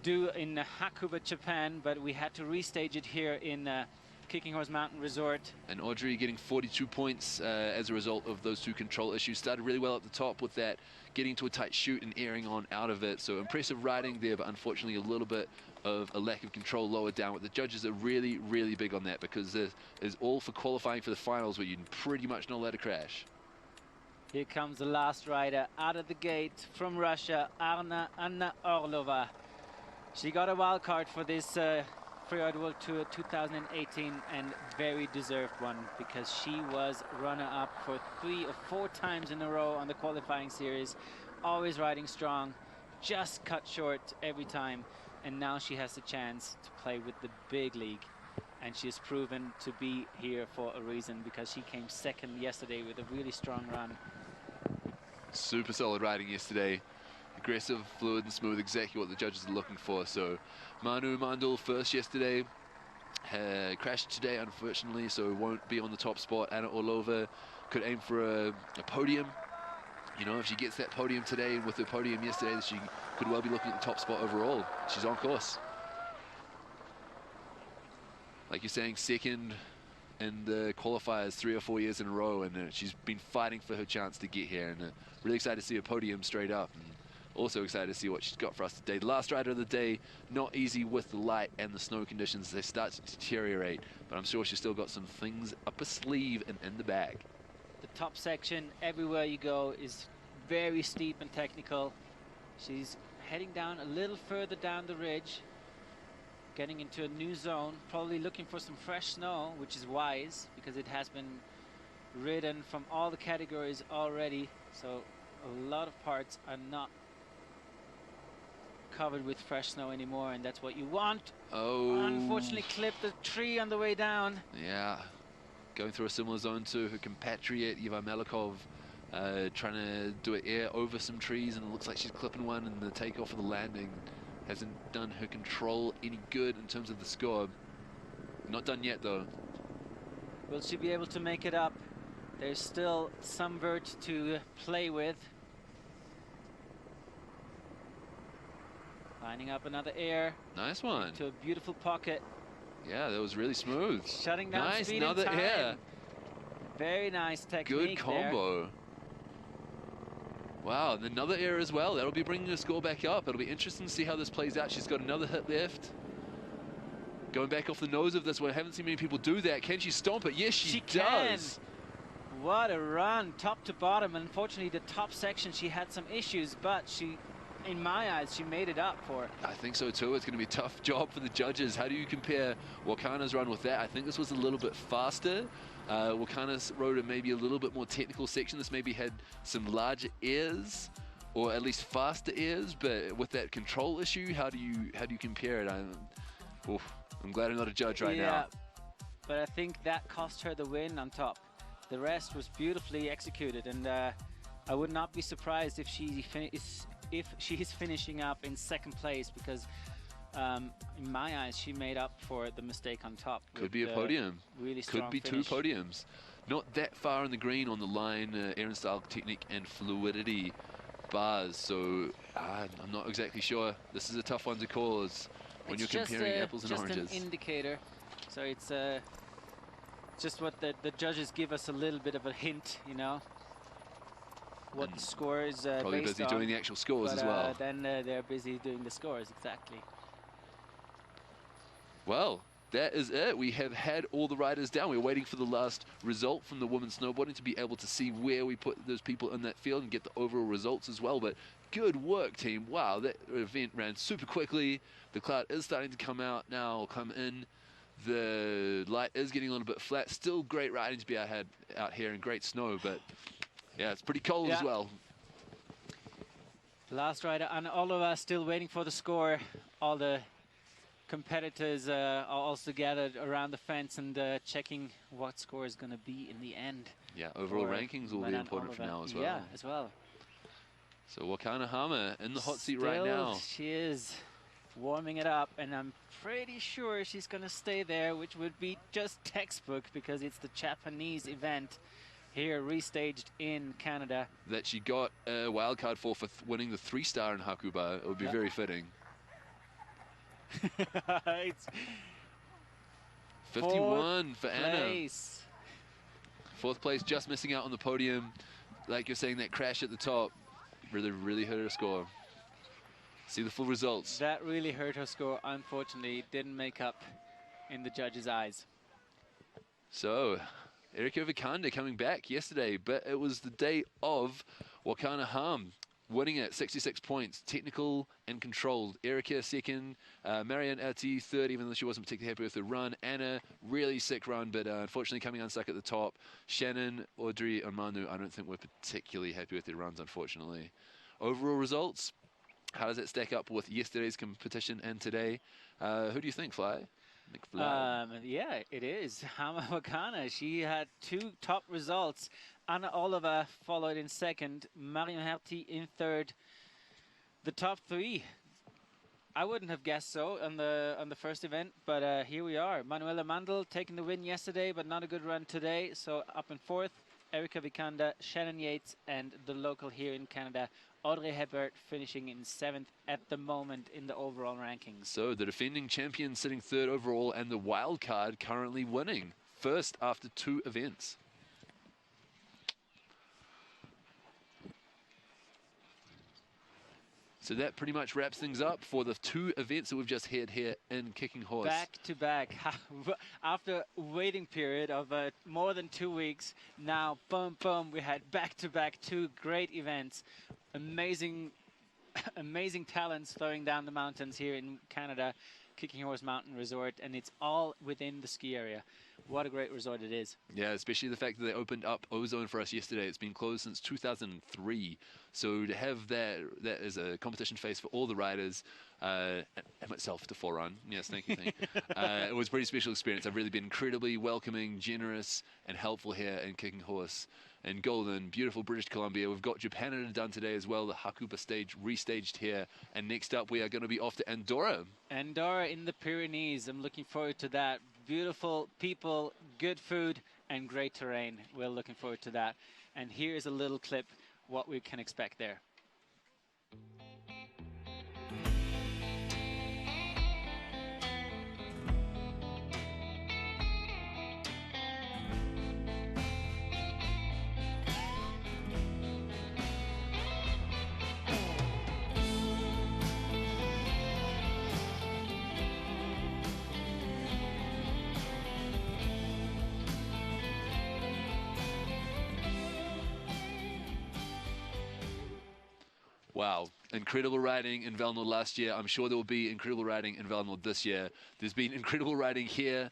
due in Hakuba, Japan, but we had to restage it here in Kicking Horse Mountain Resort. And Audrey getting 42 points as a result of those 2 control issues. Started really well at the top with that, getting to a tight chute and airing on out of it. So impressive riding there, but unfortunately a little bit of a lack of control lower down. But the judges are really, really big on that, because there's all for qualifying for the finals where you're pretty much not allowed to crash. Here comes the last rider out of the gate from Russia, Anna Orlova. She got a wild card for this Freeride World Tour 2018, and very deserved one, because she was runner-up for 3 or 4 times in a row on the qualifying series, always riding strong, just cut short every time, and now she has the chance to play with the big league. and she has proven to be here for a reason, because she came second yesterday with a really strong run. Super solid riding yesterday. Aggressive, fluid and smooth, exactly what the judges are looking for. So Manu Mandel first yesterday, crashed today unfortunately, so won't be on the top spot. Anna Orlova could aim for a podium. You know, if she gets that podium today and with the podium yesterday, she could well be looking at the top spot overall. She's on course. Like you're saying, second in the qualifiers 3 or 4 years in a row, and she's been fighting for her chance to get here, and really excited to see a podium straight up, and also excited to see what she's got for us today. The last rider of the day, not easy with the light and the snow conditions. They start to deteriorate, but I'm sure she's still got some things up her sleeve and in the bag. The top section, everywhere you go, is very steep and technical. She's heading down a little further down the ridge, getting into a new zone, probably looking for some fresh snow, which is wise because it has been ridden from all the categories already, so a lot of parts are not covered with fresh snow anymore, and that's what you want. Oh, unfortunately clipped the tree on the way down. Yeah, going through a similar zone to her compatriot Ivan Melikov, trying to do an air over some trees, and it looks like she's clipping one, and the takeoff of the landing hasn't done her control any good in terms of the score. Not done yet though. Will she be able to make it up? There's still some vert to play with. Lining up another air. Nice one. To a beautiful pocket. Yeah, that was really smooth. Shutting down nice, speed another in time. air. Very nice Good technique. combo. There. Wow, and another air as well. That'll be bringing the score back up. It'll be interesting to see how this plays out. She's got another hit left. Going back off the nose of this one. I haven't seen many people do that. Can she stomp it? Yes, she does. Can. What a run, top to bottom. Unfortunately, the top section, she had some issues, but she, in my eyes, she made it up for it. I think so too. It's going to be a tough job for the judges. How do you compare Wakana's run with that? I think this was a little bit faster. Wakana's rode a maybe a little bit more technical section. This maybe had some larger airs, or at least faster airs. But with that control issue, how do you compare it? I'm glad I'm not a judge right now. But I think that cost her the win on top. The rest was beautifully executed, and I would not be surprised if she is finishing up in second place, because in my eyes she made up for the mistake on top. Could be a podium. Really strong Could be finish. 2 podiums. Not that far in the green on the line, air and style technique and fluidity bars, so I'm not exactly sure. This is a tough one to call when you're comparing apples and oranges. Just an indicator, so it's just what the judges give us a little bit of a hint, you know, what the score is probably based busy on, doing the actual scores but, as well. Then they're busy doing the scores, exactly. Well, that is it. We have had all the riders down. We're waiting for the last result from the women's snowboarding to be able to see where we put those people in that field and get the overall results as well. But good work, team. Wow, that event ran super quickly. The cloud is starting to come out now, come in. The light is getting a little bit flat. Still great riding to be out here in great snow, but yeah, it's pretty cold as well. Last rider, Anna Oliver, still waiting for the score. All the competitors are also gathered around the fence and checking what score is going to be in the end. Yeah, overall rankings will be important from now as well. Yeah, as well. So Wakana Hama in the hot seat right now. She is warming it up, and I'm pretty sure she's going to stay there, which would be just textbook because it's the Japanese event here, restaged in Canada. That she got a wild card for winning the 3-star in Hakuba. It would be very fitting. It's 51 for Anna. 4th place, just missing out on the podium. Like you're saying, that crash at the top really hurt her score. See the full results. That really hurt her score. Unfortunately, it didn't make up in the judges' eyes. So, Erika Vikander coming back yesterday, but it was the day of Wakana Ham winning it, 66 points, technical and controlled. Erika second, Marianne Ati third, even though she wasn't particularly happy with the run. Anna, really sick run, but unfortunately coming unstuck at the top. Shannon, Audrey, and Manu, I don't think we're particularly happy with their runs, unfortunately. Overall results, how does it stack up with yesterday's competition and today? Who do you think, Fly? Yeah, it is. Hama Wakana. She had 2 top results. Anna Oliver followed in second. Marion Herty in third. The top 3. I wouldn't have guessed so on the first event, but here we are. Manuela Mandel taking the win yesterday, but not a good run today. So up in fourth, Erika Vikanda, Shannon Yates, and the local here in Canada, Audrey Hebert, finishing in 7th at the moment in the overall rankings. So the defending champion sitting 3rd overall, and the wild card currently winning first after 2 events. So that pretty much wraps things up for the 2 events that we've just had here in Kicking Horse. Back to back. After a waiting period of more than 2 weeks, now, boom, boom, we had back to back 2 great events. Amazing, amazing talents throwing down the mountains here in Canada, Kicking Horse Mountain Resort, and it's all within the ski area. What a great resort it is. Yeah, especially the fact that they opened up Ozone for us yesterday. It's been closed since 2003. So to have that as a competition face for all the riders, and myself to forerun, yes, thank you. It was a pretty special experience. I've really been incredibly welcoming, generous, and helpful here in Kicking Horse. In Golden, beautiful British Columbia. We've got Japan done today as well. The Hakuba stage restaged here. And next up, we are going to be off to Andorra. Andorra in the Pyrenees. I'm looking forward to that. Beautiful people, good food, and great terrain. We're looking forward to that. And here's a little clip what we can expect there. Wow, incredible riding in Valnord last year. I'm sure there will be incredible riding in Valnord this year. There's been incredible riding here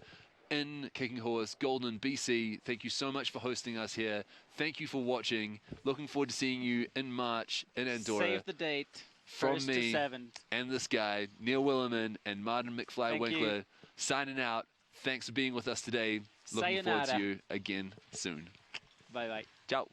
in Kicking Horse, Golden, BC. Thank you so much for hosting us here. Thank you for watching. Looking forward to seeing you in March in Andorra. Save the date. From me and this guy, Neil Willerman and Martin McFly-Winkler, signing out. Thanks for being with us today. Looking forward to you again soon. Bye-bye. Ciao.